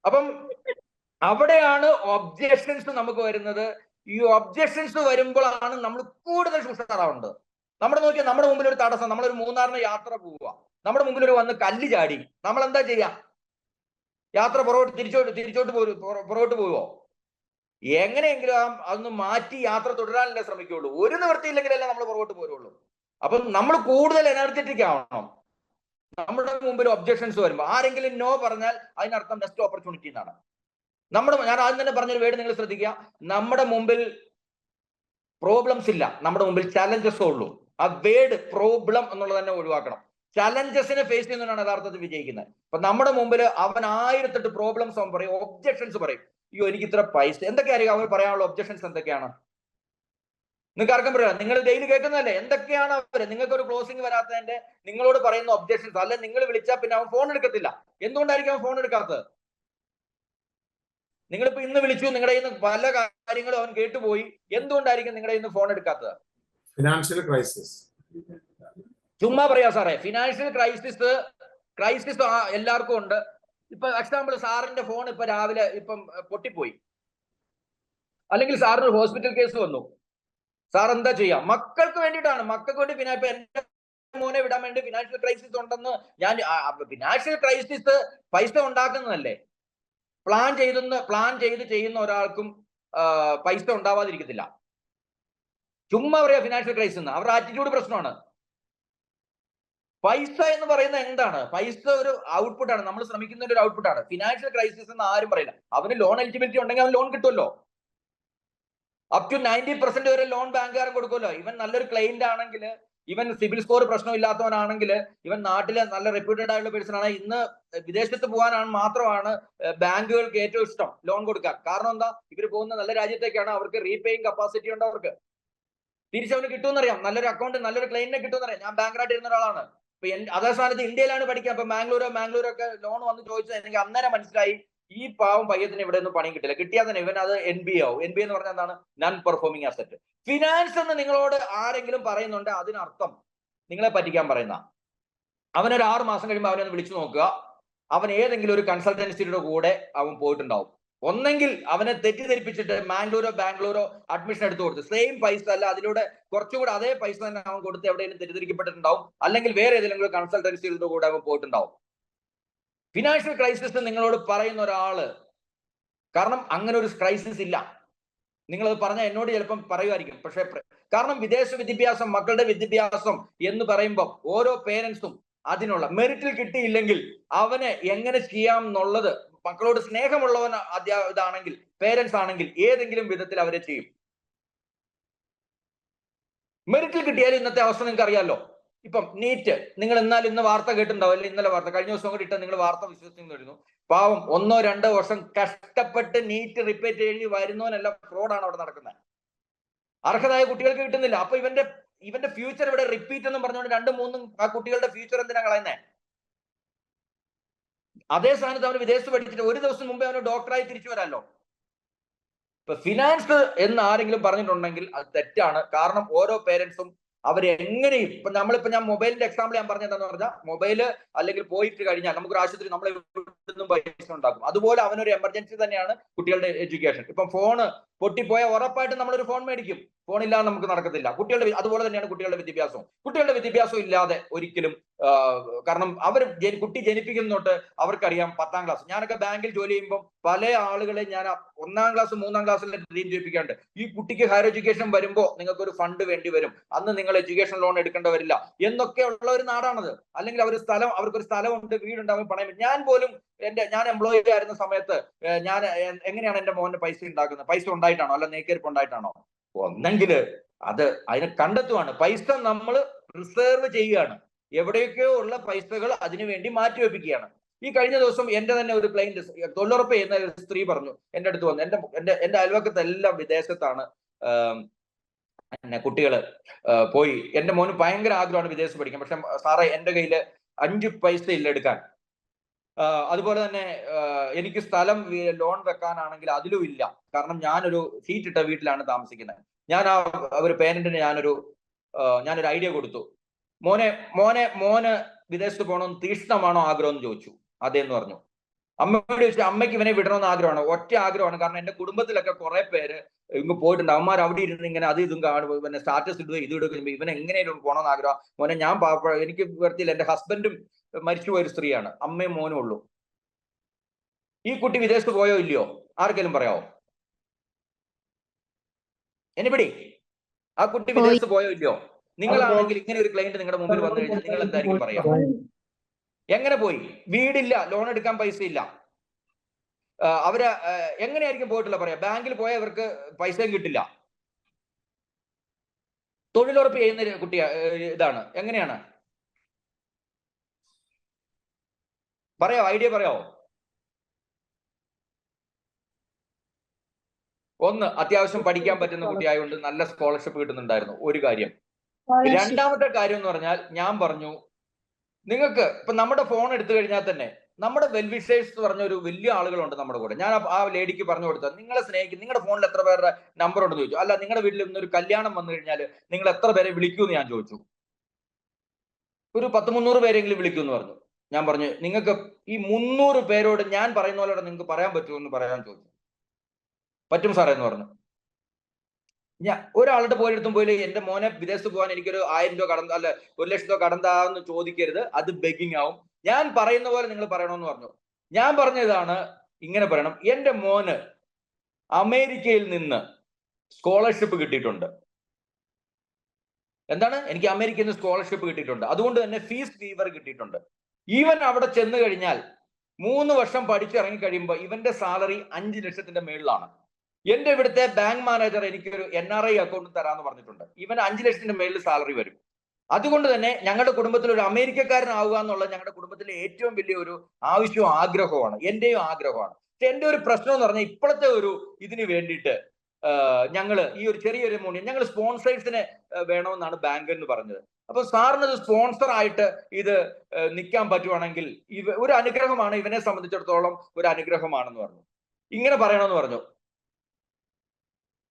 അപ്പം അവിടെയാണ് ഒബ്ജക്ഷൻസ് നമുക്ക് വരുന്നത്. ഈ ഒബ്ജക്ഷൻസ് വരുമ്പോഴാണ് നമ്മൾ കൂടുതൽ ഉഷാറാവുന്നത്. നമ്മുടെ മുമ്പിൽ ഒരു തടസ്സം, നമ്മളൊരു മൂന്നാറിന് യാത്ര പോവുക, നമ്മുടെ മുമ്പിൽ ഒരു വന്ന് കല്ല് ചാടി, നമ്മൾ എന്താ ചെയ്യാ? യാത്ര പുറകോട്ട് പോവുമോ? എങ്ങനെയെങ്കിലും അതൊന്ന് മാറ്റി യാത്ര തുടരാനല്ലേ ശ്രമിക്കുള്ളൂ. ഒരു നിവൃത്തിയില്ലെങ്കിലല്ലേ നമ്മൾ പുറകോട്ട് പോരുള്ളൂ. അപ്പം നമ്മൾ കൂടുതൽ എനർജറ്റിക് ആവണം. നമ്മുടെ മുമ്പിൽ ഒബ്ജക്ഷൻസ് വരുമ്പോൾ ആരെങ്കിലും നോ പറഞ്ഞാൽ അതിനർത്ഥം നെക്സ്റ്റ് ഓപ്പർച്യൂണിറ്റി എന്നാണ്. ഞാൻ ആദ്യം തന്നെ പറഞ്ഞൊരു വേർഡ് നിങ്ങൾ ശ്രദ്ധിക്കുക. നമ്മുടെ മുമ്പിൽ പ്രോബ്ലംസ് ഇല്ല, നമ്മുടെ മുമ്പിൽ ചലഞ്ചസ് ഉള്ളൂ. ആ വേർഡ് പ്രോബ്ലം എന്നുള്ളത് തന്നെ ഒഴിവാക്കണം. ചലഞ്ചസിനെ ഫേസ് ചെയ്യുന്നതാണ് യഥാർത്ഥത്തിൽ വിജയിക്കുന്നത്. അപ്പൊ നമ്മുടെ മുമ്പിൽ അവൻ 1008 പ്രോബ്ലംസ് അവൻ പറയും, ഒബ്ജക്ഷൻസ് പറയും. അയ്യോ, എനിക്ക് ഇത്ര പൈസ, എന്തൊക്കെയായിരിക്കും അവർ പറയാനുള്ള ഒബ്ജക്ഷൻസ്? എന്തൊക്കെയാണ് നിങ്ങൾക്ക് ആർക്കും പറയാം? നിങ്ങൾ ഡെയിലി കേൾക്കുന്നതല്ലേ? എന്തൊക്കെയാണ് അവര് നിങ്ങൾക്ക് ഒരു ക്ലോസിംഗ് വരാത്തതിന്റെ നിങ്ങളോട് പറയുന്ന ഒബ്ജക്ഷൻസ്? അല്ലെ നിങ്ങൾ വിളിച്ചാൽ പിന്നെ അവൻ ഫോൺ എടുക്കത്തില്ല. എന്തുകൊണ്ടായിരിക്കും അവൻ ഫോൺ എടുക്കാത്തത്? നിങ്ങളിപ്പോ ഇന്ന് വിളിച്ചു, നിങ്ങളുടെ ഇന്ന് പല കാര്യങ്ങളും അവൻ കേട്ടുപോയി. എന്തുകൊണ്ടായിരിക്കും നിങ്ങളുടെ ഇന്ന് ഫോൺ എടുക്കാത്തത്? Financial crisis. ചുമ്മാ പറയാ സാറേ, ഫിനാൻഷ്യൽ ക്രൈസിസ് എല്ലാവർക്കും ഉണ്ട്. ഇപ്പൊ എക്സാമ്പിൾ, സാറിന്റെ ഫോൺ ഇപ്പൊ രാവിലെ പൊട്ടിപ്പോയി, അല്ലെങ്കിൽ സാറിന് ഹോസ്പിറ്റൽ കേസ് വന്നു. സാർ എന്താ ചെയ്യാം? മക്കൾക്ക് വേണ്ടിയിട്ടാണ്, മക്കൾക്ക് വേണ്ടി. പിന്നെ ഇപ്പൊ എന്റെ മോനെ വിടാൻ വേണ്ടി ഫിനാൻഷ്യൽ ക്രൈസിസ് ഉണ്ടെന്ന് ഫിനാൻഷ്യൽ ക്രൈസിസ് പൈസ ഉണ്ടാക്കുന്നതല്ലേ. പ്ലാൻ ചെയ്ത് ചെയ്യുന്ന ഒരാൾക്കും പൈസ ഉണ്ടാവാതിരിക്കത്തില്ല. ചുമ്മാ പറയാ ഫിനാൻഷ്യൽ ക്രൈസിസ് എന്ന്. അവരുടെ ആറ്റിറ്റ്യൂഡ് പ്രശ്നമാണ്. പൈസ എന്ന് പറയുന്നത് എന്താണ്? പൈസ ഒരു ഔട്ട്പുട്ടാണ്, നമ്മൾ ശ്രമിക്കുന്ന ഒരു ഔട്ട്പുട്ടാണ്. ഫിനാൻഷ്യൽ ക്രൈസിസ് എന്ന് ആരും പറയില്ല. അവന് ലോൺ എലിജിബിലിറ്റി ഉണ്ടെങ്കിൽ അവൻ ലോൺ കിട്ടുമല്ലോ. അപ് ടു 90% വരെ ലോൺ ബാങ്കുകാരൻ കൊടുക്കുമല്ലോ. ഇവൻ നല്ലൊരു ക്ലയന്റ് ആണെങ്കിൽ, ഇവൻ സിബിൽ സ്കോർ പ്രശ്നമില്ലാത്തവനാണെങ്കിൽ, ഇവൻ നാട്ടിലെ നല്ല റെപ്യൂട്ടഡ് ആയിട്ടുള്ള പേഴ്സൺ ആണ്, ഇന്ന് വിദേശത്ത് പോകാനാണ് മാത്രമാണ് ബാങ്കുകൾക്ക് ഏറ്റവും ഇഷ്ടം ലോൺ കൊടുക്കാൻ. കാരണം എന്താ? ഇവർ പോകുന്ന നല്ല രാജ്യത്തേക്കാണ്, അവർക്ക് റീപേയിങ് കപ്പാസിറ്റി ഉണ്ട്, അവർക്ക് തിരിച്ചവന് കിട്ടുമെന്നറിയാം, നല്ലൊരു അക്കൗണ്ട് നല്ലൊരു ക്ലയന്റിനെ കിട്ടുമെന്നറിയാം. ഞാൻ ബാങ്കറായിട്ട് ഇരുന്ന ഒരാളാണ്. ഇപ്പൊ അതേ സ്ഥാനത്ത് ഇന്ത്യയിലാണ് പഠിക്കുക. അപ്പൊ ബാംഗ്ലൂരൊക്കെ ലോൺ വന്ന് ചോദിച്ചത് എനിക്ക് അന്നേരം മനസ്സിലായി, ഈ പാവം പയ്യത്തിന് ഇവിടെ ഒന്നും പണിയും കിട്ടില്ല. കിട്ടിയാൽ തന്നെ ഇവൻ അത് NPA ആവും. NPA എന്ന് പറഞ്ഞാൽ എന്താണ്? Non performing asset. ഫിനാൻസ് എന്ന് നിങ്ങളോട് ആരെങ്കിലും പറയുന്നുണ്ട്, അതിനർത്ഥം നിങ്ങളെ പറ്റിക്കാൻ പറയുന്ന. അവനൊരു 6 മാസം കഴിയുമ്പോൾ അവനൊന്ന് വിളിച്ചു നോക്കുക, അവൻ ഏതെങ്കിലും ഒരു കൺസൾട്ടൻസിയുടെ കൂടെ അവൻ പോയിട്ടുണ്ടാവും. ഒന്നെങ്കിൽ അവനെ തെറ്റിദ്ധരിപ്പിച്ചിട്ട് ബാംഗ്ലൂരോ അഡ്മിഷൻ എടുത്തു കൊടുത്ത് സെയിം പൈസ അല്ല, അതിലൂടെ കുറച്ചുകൂടെ അതേ പൈസ തന്നെ അവൻ കൊടുത്ത് എവിടെയെങ്കിലും തെറ്റിദ്ധരിക്കപ്പെട്ടിട്ടുണ്ടാവും. അല്ലെങ്കിൽ വേറെ ഏതെങ്കിലും കൺസൾട്ടൻസിയുടെ കൂടെ അവൻ പോയിട്ടുണ്ടാവും. ഫിനാൻഷ്യൽ ക്രൈസിസ് നിങ്ങളോട് പറയുന്ന ഒരാള്, കാരണം അങ്ങനെ ഒരു ക്രൈസിസ് ഇല്ല. നിങ്ങളത് പറഞ്ഞാൽ എന്നോട് ചിലപ്പം പറയുമായിരിക്കും, പക്ഷെ കാരണം വിദേശ വിദ്യാഭ്യാസം, മക്കളുടെ വിദ്യാഭ്യാസം എന്ന് പറയുമ്പോൾ ഓരോ പേരൻസും അതിനുള്ള മെറിറ്റിൽ കിട്ടിയില്ലെങ്കിൽ അവനെ എങ്ങനെ ചെയ്യാം എന്നുള്ളത്, മക്കളോട് സ്നേഹമുള്ളവൻ ഇതാണെങ്കിൽ, പേരൻസ് ആണെങ്കിൽ ഏതെങ്കിലും വിധത്തിൽ അവരെ ചെയ്യും. മെറിറ്റിൽ കിട്ടിയാലും ഇന്നത്തെ അവസ്ഥ നിങ്ങൾക്ക് അറിയാമല്ലോ. ഇപ്പം നീറ്റ്, നിങ്ങൾ ഇന്ന് വാർത്ത കേട്ടിട്ടുണ്ടാവും, അല്ലെ? ഇന്നലെ വാർത്ത, കഴിഞ്ഞ ദിവസം കൂടി ഇട്ട നിങ്ങൾ വാർത്ത വിശ്വസിക്കുന്നു. പാവം 1-2 വർഷം കഷ്ടപ്പെട്ട് നീറ്റ് റിപ്പീറ്റ് എഴുതി വരുന്നവനെല്ലാം ഫ്രോഡാണ് അവിടെ നടക്കുന്നത്. അർഹതായ കുട്ടികൾക്ക് കിട്ടുന്നില്ല. അപ്പൊ ഇവന്റെ ഫ്യൂച്ചർ ഇവിടെ റിപ്പീറ്റ് എന്നും പറഞ്ഞുകൊണ്ട് 2-3 ആ കുട്ടികളുടെ ഫ്യൂച്ചർ എന്തിനാ കളയുന്നേ? അതേ സ്ഥാനത്ത് അവന് വിദേശത്ത് പഠിച്ചിട്ട് ഒരു ദിവസം മുമ്പേ അവന് ഡോക്ടറായി തിരിച്ചു വരാമല്ലോ. ഇപ്പൊ ഫിനാൻസ് എന്ന് ആരെങ്കിലും പറഞ്ഞിട്ടുണ്ടെങ്കിൽ അത് തെറ്റാണ്. കാരണം ഓരോ പേരൻസും അവരെങ്ങനെയും, ഞാൻ മൊബൈലിന്റെ എക്സാമ്പിൾ ഞാൻ പറഞ്ഞതെന്ന് പറഞ്ഞാൽ, മൊബൈല് അല്ലെങ്കിൽ പോയിട്ട് കഴിഞ്ഞാൽ നമുക്കൊരു ആശുപത്രി, നമ്മൾ ഇവിടുന്ന് പൈസ ഉണ്ടാക്കും. അതുപോലെ അവനൊരു എമർജൻസി തന്നെയാണ് കുട്ടികളുടെ എഡ്യൂക്കേഷൻ. ഇപ്പം ഫോണ് പൊട്ടിപ്പോയാൽ ഉറപ്പായിട്ടും നമ്മളൊരു ഫോൺ മേടിക്കും. ഫോണില്ലാതെ നമുക്ക് നടക്കത്തില്ല. അതുപോലെ തന്നെയാണ് കുട്ടികളുടെ വിദ്യാഭ്യാസവും. കുട്ടികളുടെ വിദ്യാഭ്യാസം ഇല്ലാതെ ഒരിക്കലും, കാരണം കുട്ടി ജനിപ്പിക്കുന്ന തൊട്ട് അവർക്കറിയാം 10ാം ക്ലാസ്. ഞാനൊക്കെ ബാങ്കിൽ ജോലി ചെയ്യുമ്പോൾ പല ആളുകളെ ഞാൻ 1ാം ക്ലാസ് 3ാം ക്ലാസ്സിൽ ഡ്രീം ചെയ്യിപ്പിക്കാണ്ട്, ഈ കുട്ടിക്ക് ഹയർ എഡ്യൂക്കേഷൻ വരുമ്പോൾ നിങ്ങൾക്ക് ഒരു ഫണ്ട് വേണ്ടി വരും, അന്ന് നിങ്ങൾ എഡ്യൂക്കേഷൻ ലോൺ എടുക്കേണ്ടി വരില്ല എന്നൊക്കെ ഉള്ള ഒരു നാടാണത്. അല്ലെങ്കിൽ അവർക്കൊരു സ്ഥലമുണ്ട്, വീടുണ്ടാവും, പണയം. ഞാൻ പോലും ഞാൻ എംപ്ലോയി ആയിരുന്ന സമയത്ത് ഞാൻ എങ്ങനെയാണ് എന്റെ മോന്റെ പൈസ ഉണ്ടാക്കുന്നത്? പൈസ ഉണ്ടായിട്ടാണോ, അല്ല നേക്കേരിപ്പ് ഉണ്ടായിട്ടാണോ? ഒന്നെങ്കിൽ അതിനെ കണ്ടെത്തുവാണ്. പൈസ നമ്മൾ റിസർവ് ചെയ്യുകയാണ്. എവിടെയൊക്കെയോ ഉള്ള പൈസകൾ അതിനുവേണ്ടി മാറ്റിവെപ്പിക്കുകയാണ്. ഈ കഴിഞ്ഞ ദിവസം എന്റെ തന്നെ ഒരു ക്ലയന്റ്, തൊഴിലുറപ്പ് ചെയ്യുന്ന ഒരു സ്ത്രീ പറഞ്ഞു, എന്റെ അടുത്ത് വന്നു. എന്റെ അയൽവക്കത്തെല്ലാം വിദേശത്താണ് കുട്ടികള് പോയി. എന്റെ മോന് ഭയങ്കര ആഗ്രഹമാണ് വിദേശത്ത് പഠിക്കാൻ, പക്ഷെ സാറേ എന്റെ കയ്യിൽ 5 പൈസ ഇല്ല എടുക്കാൻ. അതുപോലെ തന്നെ എനിക്ക് സ്ഥലം ലോൺ വെക്കാനാണെങ്കിൽ അതിലും ഇല്ല. കാരണം ഞാനൊരു സീറ്റ് ഇട്ട വീട്ടിലാണ് താമസിക്കുന്നത്. ഞാൻ ഒരു പേരന്റിന് ഞാനൊരു ഐഡിയ കൊടുത്തു. മോന് വിദേശത്ത് പോകണമെന്ന് തീക്ഷ്ണമാണോ ആഗ്രഹം എന്ന് ചോദിച്ചു. അതേന്ന് പറഞ്ഞു. അമ്മയോട് ചോദിച്ചു, അമ്മയ്ക്ക് ഇവനെ വിടണമെന്ന് ആഗ്രഹമാണ്, ഒറ്റ ആഗ്രഹമാണ്. കാരണം എന്റെ കുടുംബത്തിലൊക്കെ കുറെ പേര് ഇങ്ങ് പോയിട്ടുണ്ട്. അവന്മാർ അവിടെ ഇരുന്ന് ഇങ്ങനെ അത് ഇതും കാണുമ്പോൾ, പിന്നെ സ്റ്റാറ്റസ് ഇടുക, ഇത് ഇടുക, ഇവനെ എങ്ങനെയും പോകണമെന്ന് ആഗ്രഹം. മോനെ ഞാൻ എനിക്ക് വരത്തില്ല. എന്റെ ഹസ്ബൻഡും മരിച്ചുപോയ ഒരു സ്ത്രീയാണ്, അമ്മയും മോനും ഉള്ളൂ. ഈ കുട്ടി വിദേശത്ത് പോയോ ഇല്ലയോ? ആർക്കെങ്കിലും പറയാവോ? എനിബഡി? ആ കുട്ടി വിദേശത്ത് പോയോ ഇല്ലയോ? നിങ്ങളാണെങ്കിൽ ഇങ്ങനെ ഒരു ക്ലയന്റ് നിങ്ങളുടെ മുമ്പിൽ വന്നു കഴിഞ്ഞാൽ നിങ്ങൾ എന്തായിരിക്കും പറയാ? എങ്ങനെ പോയി? വീടില്ല, ലോൺ എടുക്കാൻ പൈസ ഇല്ല. അവര് എങ്ങനെയായിരിക്കും പോയിട്ടില്ല പറയാ? ബാങ്കിൽ പോയാൽ അവർക്ക് പൈസയും കിട്ടില്ല. തൊഴിലുറപ്പ് ചെയ്യുന്ന കുട്ടിയാ ഇതാണ്. എങ്ങനെയാണ് പറയാവോ? ഐഡിയ പറയാവോ? ഒന്ന്, അത്യാവശ്യം പഠിക്കാൻ പറ്റുന്ന കുട്ടിയായതുകൊണ്ട് നല്ല സ്കോളർഷിപ്പ് കിട്ടുന്നുണ്ടായിരുന്നു, ഒരു കാര്യം. രണ്ടാമത്തെ കാര്യം എന്ന് പറഞ്ഞാൽ, ഞാൻ പറഞ്ഞു നിങ്ങൾക്ക് ഇപ്പൊ നമ്മുടെ ഫോൺ എടുത്തു കഴിഞ്ഞാൽ തന്നെ നമ്മുടെ വെൽവിഷേഴ്സ് എന്ന് പറഞ്ഞ ഒരു വലിയ ആളുകളുണ്ട് നമ്മുടെ കൂടെ. ഞാൻ ആ ലേഡിക്ക് പറഞ്ഞു കൊടുത്തത്, നിങ്ങളെ സ്നേഹിക്കും, നിങ്ങളുടെ ഫോണിൽ എത്ര പേരുടെ നമ്പർ ഉണ്ടെന്ന് ചോദിച്ചു. അല്ല, നിങ്ങളുടെ വീട്ടിൽ ഇന്നൊരു കല്യാണം വന്നു കഴിഞ്ഞാൽ നിങ്ങൾ എത്ര പേരെ വിളിക്കൂന്ന് ഞാൻ ചോദിച്ചു. ഒരു 100-300 പേരെങ്കിലും വിളിക്കൂന്ന് പറഞ്ഞു. ഞാൻ പറഞ്ഞു, നിങ്ങൾക്ക് ഈ 300 പേരോട് ഞാൻ പറയുന്ന പോലെ നിങ്ങൾക്ക് പറയാൻ പറ്റുമെന്ന് പറയാൻ ചോദിച്ചു. പറ്റും സാറേ എന്ന് പറഞ്ഞു. ഞാൻ ഒരാളുടെ പോലെടുത്തും പോയി എന്റെ മോനെ വിദേശത്ത് പോകാൻ എനിക്കൊരു 1000 രൂപ കടം, അല്ല 1 ലക്ഷം രൂപ കടന്താന്ന് ചോദിക്കരുത്, അത് ബെഗിങ് ആവും. ഞാൻ പറയുന്ന പോലെ നിങ്ങൾ പറയണമെന്ന് പറഞ്ഞു. ഞാൻ പറഞ്ഞതാണ്, ഇങ്ങനെ പറയണം, എന്റെ മോന് അമേരിക്കയിൽ നിന്ന് സ്കോളർഷിപ്പ് കിട്ടിയിട്ടുണ്ട്. എന്താണ്, എനിക്ക് അമേരിക്കയിൽ നിന്ന് സ്കോളർഷിപ്പ് കിട്ടിയിട്ടുണ്ട്, അതുകൊണ്ട് തന്നെ ഫീസ് വീവർ കിട്ടിയിട്ടുണ്ട്. ഈവൻ അവിടെ ചെന്ന് കഴിഞ്ഞാൽ 3 വർഷം പഠിച്ചിറങ്ങി കഴിയുമ്പോൾ ഇവന്റെ സാലറി 5 ലക്ഷത്തിന്റെ മേളിലാണ്. എന്റെ ഇവിടുത്തെ ബാങ്ക് മാനേജർ എനിക്കൊരു NRI അക്കൗണ്ട് തരാമെന്ന് പറഞ്ഞിട്ടുണ്ട്. ഇവൻ 5 ലക്ഷത്തിന്റെ മേളിൽ സാലറി വരും. അതുകൊണ്ട് തന്നെ ഞങ്ങളുടെ കുടുംബത്തിൽ ഒരു അമേരിക്കക്കാരനാവുക എന്നുള്ളത് ഞങ്ങളുടെ കുടുംബത്തിലെ ഏറ്റവും വലിയ ഒരു ആവശ്യവും ആഗ്രഹമാണ്, എന്റെയും ആഗ്രഹമാണ്. പക്ഷെ എന്റെ ഒരു പ്രശ്നം എന്ന് പറഞ്ഞാൽ ഇപ്പോഴത്തെ ഒരു ഇതിന് വേണ്ടിയിട്ട് ഞങ്ങള് ഈ ഒരു ചെറിയൊരു എമൗണ്ട് ഞങ്ങൾ സ്പോൺസേഴ്സിനെ വേണമെന്നാണ് ബാങ്ക് എന്ന് പറഞ്ഞത്. അപ്പൊ സാറിന് ഇത് സ്പോൺസർ ആയിട്ട് ഇത് നിൽക്കാൻ പറ്റുവാണെങ്കിൽ ഒരു അനുഗ്രഹമാണ്, ഇവനെ സംബന്ധിച്ചിടത്തോളം ഒരു അനുഗ്രഹമാണെന്ന് പറഞ്ഞു. ഇങ്ങനെ പറയണമെന്ന് പറഞ്ഞു.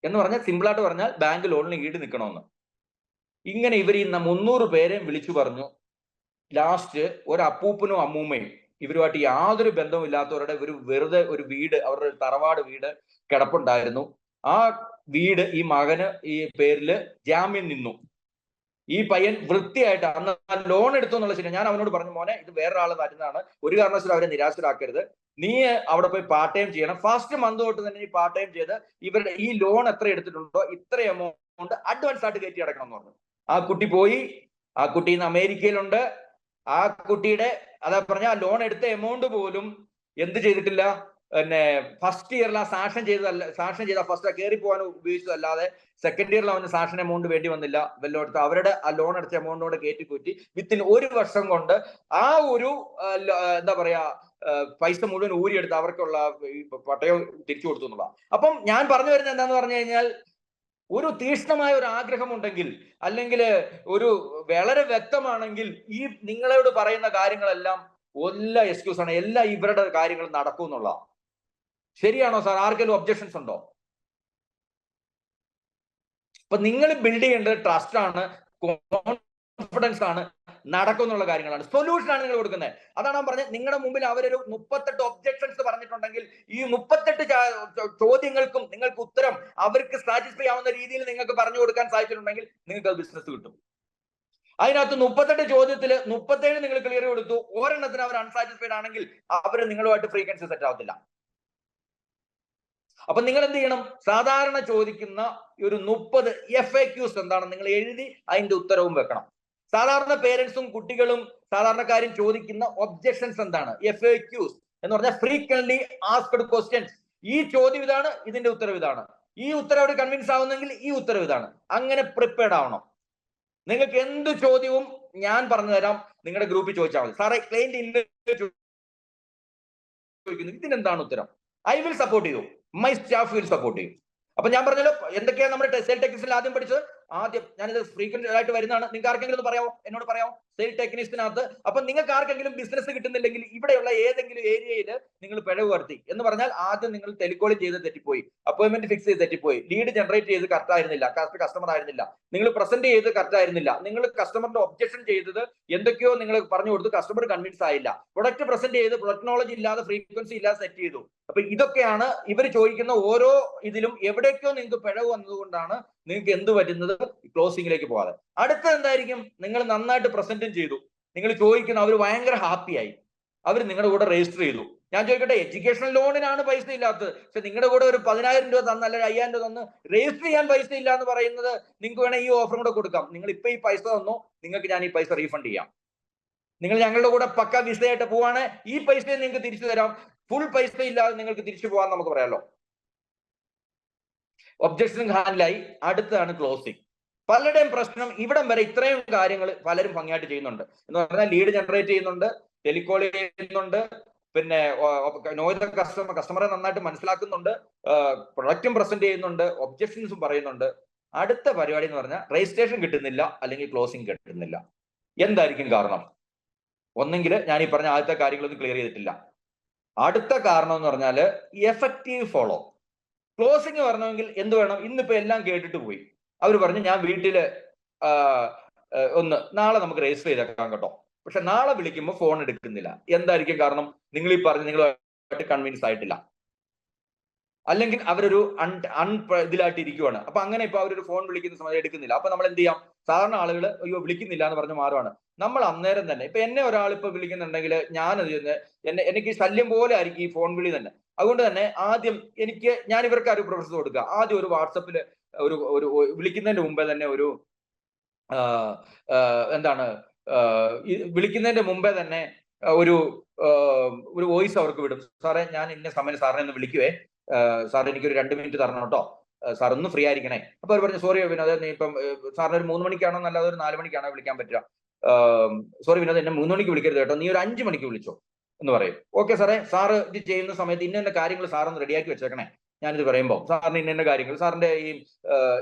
എന്ന് പറഞ്ഞാൽ സിമ്പിളായിട്ട് പറഞ്ഞാൽ ബാങ്ക് ലോണിന് ഈട് നിൽക്കണമെന്ന്. ഇങ്ങനെ ഇവർ ഈ 300 പേരെയും വിളിച്ചു പറഞ്ഞു. ലാസ്റ്റ് ഒരു അപ്പൂപ്പനും അമ്മൂമ്മയും ഇവരുമായിട്ട് യാതൊരു ബന്ധവും ഇല്ലാത്തവരുടെ ഒരു വെറുതെ ഒരു വീട്, അവരുടെ തറവാട് വീട് കിടപ്പുണ്ടായിരുന്നു. ആ വീട് ഈ മകന് ഈ പേരില് ജാമ്യം നിന്നു. ഈ പയ്യൻ വൃത്തിയായിട്ട് അന്ന് ലോൺ എടുത്തു എന്നുള്ള ശരി. ഞാൻ അവനോട് പറഞ്ഞു, മോനെ ഇത് വേറൊരാൾ തരുന്നതാണ്, ഒരു കാരണവശാലും അവരെ നിരാശരാക്കരുത്, നീ അവിടെ പോയി പാർട്ട് ടൈം ചെയ്യണം. ഫസ്റ്റ് മന്ത് തൊട്ട് തന്നെ ഈ പാർട്ട് ടൈം ചെയ്ത് ഇവരുടെ ഈ ലോൺ എത്ര എടുത്തിട്ടുണ്ടോ ഇത്ര എമൗണ്ട് അഡ്വാൻസ് ആയിട്ട് കയറ്റി അടക്കണം എന്ന് പറഞ്ഞു. ആ കുട്ടി പോയി, ആ കുട്ടി ഇന്ന് അമേരിക്കയിലുണ്ട്. ആ കുട്ടിയുടെ അതാ പറഞ്ഞ ആ ലോൺ എടുത്ത എമൗണ്ട് പോലും എന്ത് ചെയ്തിട്ടില്ല, പിന്നെ ഫസ്റ്റ് ഇയറിൽ ആ സാങ്ഷൻ ചെയ്ത ഫസ്റ്റ് കയറി പോകാൻ ഉപയോഗിച്ചതല്ലാതെ സെക്കൻഡ് ഇയറിൽ അവന് സാങ്ഷൻ എമൗണ്ട് വേണ്ടി വന്നില്ല. വല്ലോടത്ത് അവരുടെ ആ ലോൺ അടച്ച എമൗണ്ടോട് കയറ്റിക്കൂറ്റി വിത്തിൻ 1 വർഷം കൊണ്ട് ആ ഒരു എന്താ പറയാ പൈസ മുഴുവൻ ഊരിയെടുത്ത് അവർക്കുള്ള പട്ടയം തിരിച്ചു കൊടുത്തു എന്നുള്ള. അപ്പം ഞാൻ പറഞ്ഞു വരുന്നത് എന്താന്ന് പറഞ്ഞു കഴിഞ്ഞാൽ, ഒരു തീക്ഷ്ണമായ ഒരു ആഗ്രഹമുണ്ടെങ്കിൽ, അല്ലെങ്കിൽ ഒരു വളരെ വ്യക്തമാണെങ്കിൽ, ഈ നിങ്ങളോട് പറയുന്ന കാര്യങ്ങളെല്ലാം എല്ലാ എക്സ്ക്യൂസ് ആണ്, എല്ലാ ഇവരുടെ കാര്യങ്ങൾ നടക്കും എന്നുള്ള. ശരിയാണോ സാർ? ആർക്കെങ്കിലും ഒബ്ജക്ഷൻസ് ഉണ്ടോ? അപ്പൊ നിങ്ങൾ ബിൽഡ് ചെയ്യേണ്ടത് ട്രസ്റ്റ് ആണ്, കോൺഫിഡൻസ് ആണ്, നടക്കുന്നുള്ള കാര്യങ്ങളാണ്, സൊല്യൂഷൻ ആണ് നിങ്ങൾ കൊടുക്കുന്നത്. അതാണ് ഞാൻ പറഞ്ഞത്. നിങ്ങളുടെ മുമ്പിൽ അവരൊരു 38 ഒബ്ജക്ഷൻസ് പറഞ്ഞിട്ടുണ്ടെങ്കിൽ ഈ 38 ചോദ്യങ്ങൾക്കും നിങ്ങൾക്ക് ഉത്തരം അവർക്ക് സാറ്റിസ്ഫൈ ആവുന്ന രീതിയിൽ നിങ്ങൾക്ക് പറഞ്ഞു കൊടുക്കാൻ സാധിച്ചിട്ടുണ്ടെങ്കിൽ നിങ്ങൾക്ക് ബിസിനസ് കിട്ടും. അതിനകത്ത് 38 ചോദ്യത്തിൽ 37 നിങ്ങൾ ക്ലിയർ കൊടുത്തു, ഒരെണ്ണത്തിന് അവർ അൺസാറ്റിസ്ഫൈഡ് ആണെങ്കിൽ അവർ നിങ്ങളുമായിട്ട് ഫ്രീക്വൻസി സെറ്റ് ആവത്തില്ല. അപ്പൊ നിങ്ങൾ എന്ത് ചെയ്യണം? സാധാരണ ചോദിക്കുന്ന ഒരു 30 FAQs എന്താണെന്ന് നിങ്ങൾ എഴുതി അതിന്റെ ഉത്തരവും വെക്കണം. സാധാരണ പേരൻസും കുട്ടികളും സാധാരണക്കാരും ചോദിക്കുന്ന ഒബ്ജക്ഷൻസ് എന്താണ്? FAQs എന്ന് പറഞ്ഞാൽ ഫ്രീക്വന്റ്ലി ആസ്ക്ഡ് ക്വസ്റ്റ്യൻസ്. ഈ ചോദ്യം ഇതാണ്, ഇതിന്റെ ഉത്തരവ് ഇതാണ്, ഈ ഉത്തരവ് കൺവിൻസ് ആവുന്നെങ്കിൽ ഈ ഉത്തരവ് ഇതാണ്. അങ്ങനെ പ്രിപ്പയർഡ് ആവണം. നിങ്ങൾക്ക് എന്ത് ചോദ്യവും ഞാൻ പറഞ്ഞു തരാം, നിങ്ങളുടെ ഗ്രൂപ്പിൽ ചോദിച്ചാൽ മതി. സാറേ ക്ലയന്റ് ചോദിക്കുന്നു, ഇതിനെന്താണ് ഉത്തരം? I will support you, my staff will support you. അപ്പൊ ഞാൻ പറഞ്ഞല്ലോ എന്തൊക്കെയാണ് നമ്മുടെ സെയിൽ ടെക്നിക്സിൽ ആദ്യം പഠിച്ചത്. ആദ്യം ഞാനിത് ഫ്രീക്വന്റ് ആയിട്ട് വരുന്നതാണ്, നിങ്ങൾക്ക് ആർക്കെങ്കിലും പറയാമോ? എന്നോട് പറയാമോ? സെയിൽ ടെക്നിക്സിനകത്ത് അപ്പൊ നിങ്ങൾക്ക് ആർക്കെങ്കിലും ബിസിനസ് കിട്ടുന്നില്ലെങ്കിൽ ഇവിടെയുള്ള ഏതെങ്കിലും ഏരിയയിൽ നിങ്ങൾ പിഴവ് വരുത്തി എന്ന് പറഞ്ഞാൽ, ആദ്യം നിങ്ങൾ ടെലികോളിംഗ് ചെയ്ത് തെറ്റിപ്പോയി, അപ്പോയിന്റ്മെന്റ് ഫിക്സ് ചെയ്ത് തെറ്റിപ്പോയി, ലീഡ് ജനറേറ്റ് ചെയ്ത് കറക്റ്റ് ആയിരുന്നില്ല, കസ്റ്റമർ ആയിരുന്നില്ല, നിങ്ങൾ പ്രസന്റ് ചെയ്ത് കറക്റ്റ് ആയിരുന്നില്ല, നിങ്ങൾ കസ്റ്റമറിന്റെ ഒബ്ജക്ഷൻ ചെയ്തത് എന്തൊക്കെയോ നിങ്ങൾ പറഞ്ഞു കൊടുത്തു, കസ്റ്റമർ കൺവിൻസ് ആയില്ല, പ്രൊഡക്റ്റ് പ്രസന്റ് ചെയ്ത് പ്രൊഡക്റ്റ് നോളജ് ഇല്ലാതെ ഫ്രീക്വൻസി ഇല്ലാതെ സെറ്റ് ചെയ്തു. അപ്പൊ ഇതൊക്കെയാണ് ഇവർ ചോദിക്കുന്ന ഓരോ ഇതിലും എവിടേക്കോ നിങ്ങൾക്ക് പിഴവ് വന്നതുകൊണ്ടാണ് നിങ്ങൾക്ക് എന്ത് പറ്റുന്നത്, ക്ലോസിംഗിലേക്ക് പോകാതെ. അടുത്തത് എന്തായിരിക്കും? നിങ്ങൾ നന്നായിട്ട് പ്രസന്റും ചെയ്തു, നിങ്ങൾ ചോദിക്കുന്ന അവർ ഭയങ്കര ഹാപ്പിയായി, അവർ നിങ്ങളുടെ കൂടെ രജിസ്റ്റർ ചെയ്തു. ഞാൻ ചോദിക്കട്ടെ, എഡ്യൂക്കേഷൻ ലോണിനാണ് പൈസ ഇല്ലാത്തത്, പക്ഷെ നിങ്ങളുടെ കൂടെ ഒരു 10,000 രൂപ തന്ന് അല്ലെങ്കിൽ 5,000 രൂപ തന്ന് രജിസ്റ്റർ ചെയ്യാൻ പൈസ ഇല്ല എന്ന് പറയുന്നത്, നിങ്ങൾക്ക് വേണേൽ ഈ ഓഫറും കൂടെ കൊടുക്കാം. നിങ്ങൾ ഇപ്പൊ ഈ പൈസ തന്നോ, നിങ്ങൾക്ക് ഞാൻ ഈ പൈസ റീഫണ്ട് ചെയ്യാം. നിങ്ങൾ ഞങ്ങളുടെ കൂടെ പക്ക വിസയായിട്ട് പോവാണ്, ഈ പൈസ നിങ്ങൾക്ക് തിരിച്ചു തരാം, ഫുൾ പൈസ ഇല്ലാതെ നിങ്ങൾക്ക് തിരിച്ചു പോകാൻ നമുക്ക് പറയാമല്ലോ. ഒബ്ജക്ഷൻ ഹാൻഡിലായി. അടുത്തതാണ് ക്ലോസിംഗ്. പലരുടെയും പ്രശ്നം ഇവിടം വരെ ഇത്രയും കാര്യങ്ങൾ പലരും ഭംഗിയായിട്ട് ചെയ്യുന്നുണ്ട് എന്ന് പറഞ്ഞാൽ, ലീഡ് ജനറേറ്റ് ചെയ്യുന്നുണ്ട്, ടെലികോൾ ചെയ്യുന്നുണ്ട്, പിന്നെ കസ്റ്റമറെ നന്നായിട്ട് മനസ്സിലാക്കുന്നുണ്ട്, പ്രൊഡക്റ്റും പ്രസന്റ് ചെയ്യുന്നുണ്ട്, ഒബ്ജക്ഷൻസും പറയുന്നുണ്ട്. അടുത്ത പരിപാടി എന്ന് പറഞ്ഞാൽ രജിസ്ട്രേഷൻ കിട്ടുന്നില്ല, അല്ലെങ്കിൽ ക്ലോസിംഗ് കിട്ടുന്നില്ല. എന്തായിരിക്കും കാരണം? ഒന്നെങ്കിൽ ഞാൻ ഈ പറഞ്ഞ ആദ്യത്തെ കാര്യങ്ങളൊന്നും ക്ലിയർ ചെയ്തിട്ടില്ല. അടുത്ത കാരണം എന്ന് പറഞ്ഞാൽ എഫക്റ്റീവ് ഫോളോ. ക്ലോസിംഗ് വരണമെങ്കിൽ എന്ത് വേണം? ഇന്നിപ്പോ എല്ലാം കേട്ടിട്ട് പോയി, അവർ പറഞ്ഞു ഞാൻ വീട്ടില് നാളെ നമുക്ക് രജിസ്റ്റർ ചെയ്തേക്കാം കേട്ടോ, പക്ഷെ നാളെ വിളിക്കുമ്പോൾ ഫോൺ എടുക്കുന്നില്ല. എന്തായിരിക്കും കാരണം? നിങ്ങൾ ഈ പറഞ്ഞ് നിങ്ങളുമായിട്ട് കൺവിൻസ് ആയിട്ടില്ല, അല്ലെങ്കിൽ അവരൊരു ഇതിലായിട്ട് ഇരിക്കുവാണ്. അപ്പൊ അങ്ങനെ ഇപ്പൊ അവരൊരു ഫോൺ വിളിക്കുന്ന സമയത്ത് എടുക്കുന്നില്ല. അപ്പൊ നമ്മൾ എന്ത് ചെയ്യാം? സാധാരണ ആളുകൾ അയ്യോ വിളിക്കുന്നില്ല എന്ന് പറഞ്ഞ് മാറുവാണ്. നമ്മൾ അന്നേരം തന്നെ ഇപ്പൊ എന്നെ ഒരാൾ ഇപ്പൊ വിളിക്കുന്നുണ്ടെങ്കിൽ എനിക്ക് ശല്യം പോലെ ആയിരിക്കും ഈ ഫോൺ വിളി തന്നെ. അതുകൊണ്ട് തന്നെ ആദ്യം ഞാൻ ഇവർക്ക് ഒരു പ്രൊഫസർ കൊടുക്കുക, ആദ്യം ഒരു വാട്സപ്പിൽ ഒരു വിളിക്കുന്നതിന് മുമ്പേ തന്നെ ഒരു എന്താണ് വിളിക്കുന്നതിന്റെ മുമ്പേ തന്നെ ഒരു വോയിസ് അവർക്ക് വിടും. സാറേ ഞാൻ ഇന്ന സമയം സാറിനെ ഒന്ന് വിളിക്കുവേ, സാർ എനിക്കൊരു 2 മിനിറ്റ് തരണം കേട്ടോ, സാർ ഒന്ന് ഫ്രീ ആയിരിക്കണേ. അപ്പൊ അവർ പറഞ്ഞു സോറി വിനോദ്, നീ ഇപ്പം സാറിന് ഒരു 3 മണിക്കാണോ നല്ലത് ഒരു 4 മണിക്കാണോ വിളിക്കാൻ പറ്റുക, സോറി വിനോദ് എന്നെ 3 മണിക്ക് വിളിക്കരുത് കേട്ടോ, നീ ഒരു 5 മണിക്ക് വിളിച്ചോ എന്ന് പറയും. ഓക്കെ സാറേ, സാറ് ഇത് ചെയ്യുന്ന സമയത്ത് ഇന്ന കാര്യങ്ങൾ സാറൊന്ന് റെഡിയാക്കി വെച്ചേക്കണേ, ഞാനിത് പറയുമ്പോൾ സാറിന് ഇന്ന കാര്യങ്ങൾ സാറിന്റെ ഈ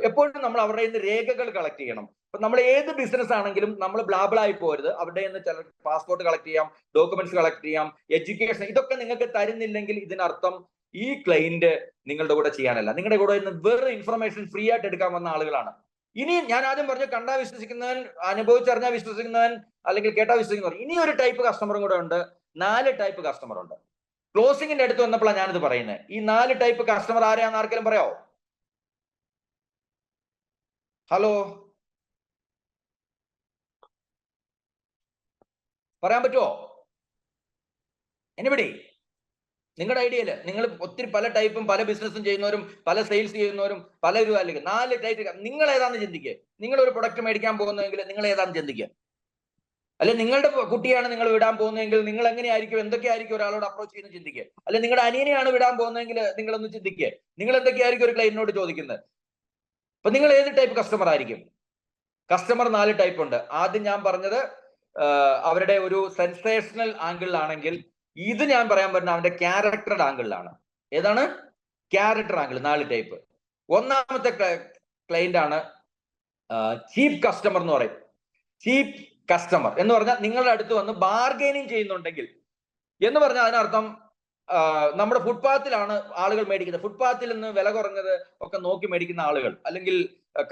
എപ്പോഴും നമ്മൾ അവരുടെ നിന്ന് രേഖകൾ കളക്ട് ചെയ്യണം. അപ്പൊ നമ്മൾ ഏത് ബിസിനസ് ആണെങ്കിലും നമ്മൾ ബ്ലാബിളായി പോരുത്. അവിടെ നിന്ന് ചില പാസ്പോർട്ട് കളക്ട് ചെയ്യാം, ഡോക്യുമെന്റ്സ് കളക്ട് ചെയ്യാം, എഡ്യൂക്കേഷൻ, ഇതൊക്കെ നിങ്ങൾക്ക് തരുന്നില്ലെങ്കിൽ ഇതിനർത്ഥം ഈ ക്ലൈന്റ് നിങ്ങളുടെ കൂടെ ചെയ്യാനല്ല, നിങ്ങളുടെ കൂടെ നിന്ന് വേറെ ഇൻഫർമേഷൻ ഫ്രീ ആയിട്ട് എടുക്കാൻ വന്ന ആളുകളാണ്. ഇനി ഞാൻ ആദ്യം പറഞ്ഞു കണ്ടാ വിശ്വസിക്കുന്നവൻ, അനുഭവിച്ചറിഞ്ഞാൽ വിശ്വസിക്കുന്നവൻ, അല്ലെങ്കിൽ കേട്ടാ വിശ്വസിക്കുന്നവൻ. ഇനി ഒരു ടൈപ്പ് കസ്റ്റമറും കൂടെ ഉണ്ട്, 4 ടൈപ്പ് കസ്റ്റമർ ഉണ്ട്. ക്ലോസിംഗിന്റെ അടുത്ത് വന്നപ്പോഴാണ് ഞാനിത് പറയുന്നത്. ഈ 4 ടൈപ്പ് കസ്റ്റമർ ആരെയാണെന്ന് ആർക്കെങ്കിലും പറയാമോ? ഹലോ, പറയാൻ പറ്റുമോ? എനിബഡി? നിങ്ങളുടെ ഐഡിയയില് നിങ്ങൾ ഒത്തിരി പല ടൈപ്പും പല ബിസിനസ്സും ചെയ്യുന്നവരും പല സെയിൽസ് ചെയ്യുന്നവരും പലരും, അല്ലെങ്കിൽ 4 ടൈപ്പ് നിങ്ങൾ ഏതാണെന്ന് ചിന്തിക്കുക. നിങ്ങൾ ഒരു പ്രൊഡക്റ്റ് മേടിക്കാൻ പോകുന്നതെങ്കിൽ നിങ്ങൾ ഏതാണെന്ന് ചിന്തിക്കുക. അല്ലെ നിങ്ങളുടെ കുട്ടിയാണ് നിങ്ങൾ വിടാൻ പോകുന്നതെങ്കിൽ നിങ്ങൾ എങ്ങനെയായിരിക്കും, എന്തൊക്കെയായിരിക്കും ഒരാളോട് അപ്രോച്ച് ചെയ്യുന്നത് ചിന്തിക്കുക. അല്ലെ നിങ്ങളുടെ അനിയനെയാണ് വിടാൻ പോകുന്നതെങ്കിൽ നിങ്ങളൊന്ന് ചിന്തിക്കുക, നിങ്ങൾ എന്തൊക്കെയായിരിക്കും ഒരു ക്ലയന്റിനോട് ചോദിക്കുന്നത്. അപ്പൊ നിങ്ങൾ ഏത് ടൈപ്പ് കസ്റ്റമർ ആയിരിക്കും? കസ്റ്റമർ 4 ടൈപ്പ് ഉണ്ട്. ആദ്യം ഞാൻ പറഞ്ഞത് അവരുടെ ഒരു സെൻസേഷണൽ ആംഗിളിലാണെങ്കിൽ, ഇത് ഞാൻ പറയാൻ പറ്റുന്ന അവന്റെ ക്യാരക്ടർ ആംഗിളിലാണ്. ഏതാണ്? Character angle. 4 ടൈപ്പ്. ഒന്നാമത്തെ ക്ലയന്റ് ആണ് ചീപ്പ് കസ്റ്റമർ എന്ന് പറയും. ചീപ്പ് കസ്റ്റമർ എന്ന് പറഞ്ഞാൽ നിങ്ങളുടെ അടുത്ത് വന്ന് ബാർഗെയിനിങ് ചെയ്യുന്നുണ്ടെങ്കിൽ എന്ന് പറഞ്ഞാൽ അതിനർത്ഥം നമ്മുടെ ഫുട്പാത്തിലാണ് ആളുകൾ മേടിക്കുന്നത്. ഫുട്പാത്തിൽ നിന്ന് വില കുറഞ്ഞത് ഒക്കെ നോക്കി മേടിക്കുന്ന ആളുകൾ, അല്ലെങ്കിൽ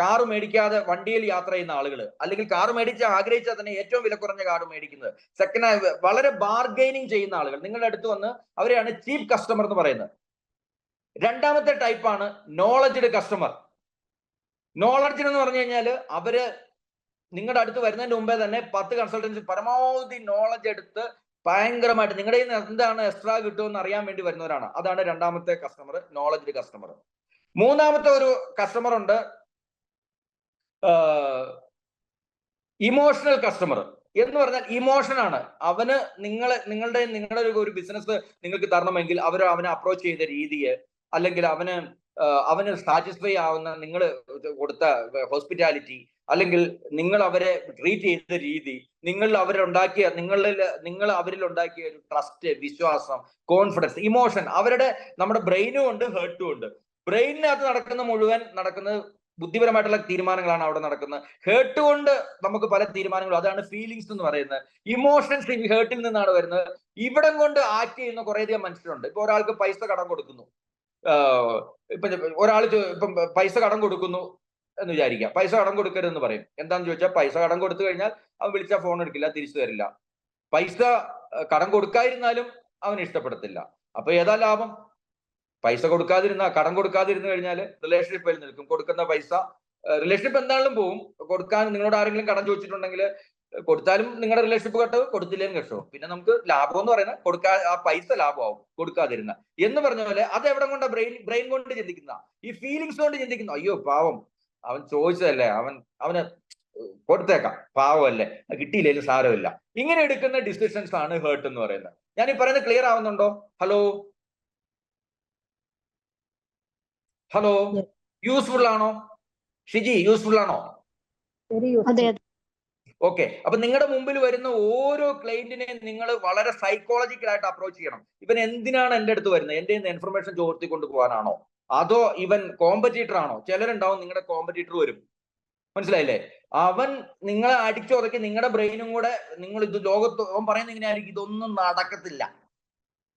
കാറ് മേടിക്കാതെ വണ്ടിയിൽ യാത്ര ചെയ്യുന്ന ആളുകൾ, അല്ലെങ്കിൽ കാറ് മേടിച്ച് ആഗ്രഹിച്ചാൽ തന്നെ ഏറ്റവും വില കുറഞ്ഞ കാറ് മേടിക്കുന്നത്, സെക്കൻഡ് ഹാൻഡ് വളരെ ബാർഗെയിനിങ് ചെയ്യുന്ന ആളുകൾ, നിങ്ങളുടെ അടുത്ത് വന്ന് അവരെയാണ് ചീപ്പ് കസ്റ്റമർ എന്ന് പറയുന്നത്. രണ്ടാമത്തെ ടൈപ്പാണ് നോളജ്ഡ് കസ്റ്റമർ. നോളജ്ഡ് എന്ന് പറഞ്ഞു കഴിഞ്ഞാൽ അവര് നിങ്ങളുടെ അടുത്ത് വരുന്നതിന് മുമ്പേ തന്നെ 10 കൺസൾട്ടൻസി പരമാവധി നോളജ് എടുത്ത് ഭയങ്കരമായിട്ട് നിങ്ങളുടെ കയ്യിൽ നിന്ന് എന്താണ് എക്സ്ട്രാ കിട്ടുമെന്ന് അറിയാൻ വേണ്ടി വരുന്നവരാണ്. അതാണ് രണ്ടാമത്തെ കസ്റ്റമർ, നോളജ്ഡ് കസ്റ്റമർ. മൂന്നാമത്തെ ഒരു കസ്റ്റമർ ഉണ്ട്, ഇമോഷണൽ കസ്റ്റമർ എന്ന് പറഞ്ഞാൽ ഇമോഷൻ ആണ്. അവന് നിങ്ങളുടെ ഒരു ബിസിനസ് നിങ്ങൾക്ക് തരണമെങ്കിൽ അവനെ അപ്രോച്ച് ചെയ്ത രീതിയെ, അല്ലെങ്കിൽ അവന് സാറ്റിസ്ഫൈ ആവുന്ന നിങ്ങൾ കൊടുത്ത ഹോസ്പിറ്റാലിറ്റി, അല്ലെങ്കിൽ നിങ്ങൾ അവരെ ട്രീറ്റ് ചെയ്ത രീതി, നിങ്ങൾ അവരിൽ ഉണ്ടാക്കിയ ഒരു ട്രസ്റ്റ്, വിശ്വാസം, കോൺഫിഡൻസ്, ഇമോഷൻ, നമ്മുടെ ബ്രെയിനും ഉണ്ട് ഹേർട്ടും ഉണ്ട്. ബ്രെയിനിനകത്ത് നടക്കുന്നത് ബുദ്ധിപരമായിട്ടുള്ള തീരുമാനങ്ങളാണ് അവിടെ നടക്കുന്നത്. ഹേർട്ട് കൊണ്ട് നമുക്ക് പല തീരുമാനങ്ങളും, അതാണ് ഫീലിങ്സ് എന്ന് പറയുന്നത്. ഇമോഷൻസ് ഹേർട്ടിൽ നിന്നാണ് വരുന്നത്. ഇവിടം കൊണ്ട് ആക്ട് ചെയ്യുന്ന കുറേയധികം മനുഷ്യരുണ്ട്. ഇപ്പൊ ഒരാൾക്ക് പൈസ കടം കൊടുക്കുന്നു, ഇപ്പം പൈസ കടം കൊടുക്കുന്നു എന്ന് വിചാരിക്കാം. പൈസ കടം കൊടുക്കരുതെന്ന് പറയും. എന്താന്ന് ചോദിച്ചാൽ, പൈസ കടം കൊടുത്തു കഴിഞ്ഞാൽ അവൻ വിളിച്ചാൽ ഫോൺ എടുക്കില്ല, തിരിച്ചു തരില്ല. പൈസ കടം കൊടുക്കാതിരുന്നാലും അവന് ഇഷ്ടപ്പെടത്തില്ല. അപ്പൊ ഏതാ ലാഭം? പൈസ കടം കൊടുക്കാതിരുന്നു കഴിഞ്ഞാൽ റിലേഷൻഷിപ്പിൽ നിൽക്കും. കൊടുക്കുന്ന പൈസ റിലേഷൻഷിപ്പ് എന്താണെങ്കിലും പോവും. നിങ്ങളോട് ആരെങ്കിലും കടം ചോദിച്ചിട്ടുണ്ടെങ്കിൽ കൊടുത്താലും നിങ്ങളുടെ റിലേഷൻഷിപ്പ് കെട്ടോ, കൊടുത്തില്ലേലും കെട്ടോ. പിന്നെ നമുക്ക് ലാഭം എന്ന് പറയുന്നത് ആ പൈസ ലാഭമാവും കൊടുക്കാതിരുന്ന എന്ന് പറഞ്ഞ പോലെ. അത് എവിടെ കൊണ്ടാ? ബ്രെയിൻ കൊണ്ട് ചിന്തിക്കുന്ന, ഈ ഫീലിങ്സ് കൊണ്ട് ചിന്തിക്കുന്നു. അയ്യോ പാവം, അവൻ ചോദിച്ചതല്ലേ, അവന് കൊടുത്തേക്കാം, പാവമല്ലേ, കിട്ടിയില്ലേലും സാരമില്ല. ഇങ്ങനെ എടുക്കുന്ന ഡിസിഷൻസ് ആണ് ഹേർട്ട് എന്ന് പറയുന്നത്. ഞാൻ ഈ പറയുന്നത് ക്ലിയർ ആവുന്നുണ്ടോ? ഹലോ, യൂസ്ഫുൾ ആണോ ഷിജി? യൂസ്ഫുൾ ആണോ? ഓക്കെ. അപ്പൊ നിങ്ങളുടെ മുമ്പിൽ വരുന്ന ഓരോ ക്ലയന്റിനെയും നിങ്ങൾ വളരെ സൈക്കോളജിക്കലായിട്ട് അപ്രോച്ച് ചെയ്യണം. ഇവൻ എന്തിനാണ് എൻ്റെ അടുത്ത് വരുന്നത്? എൻ്റെ ഇൻഫർമേഷൻ ചോർത്തി കൊണ്ടുപോകാനാണോ, അതോ ഇവൻ കോമ്പറ്റീറ്റർ ആണോ? ചിലരുണ്ടാവും നിങ്ങളുടെ കോമ്പറ്റീറ്റർ വരും, മനസ്സിലായില്ലേ? അവൻ നിങ്ങളെ അടിച്ചുറക്കി നിങ്ങളുടെ ബ്രെയിനും കൂടെ നിങ്ങൾ ഇത് ലോകത്ത് അവൻ പറയുന്നത് ഇങ്ങനെയായിരിക്കും, ഇതൊന്നും നടക്കത്തില്ല,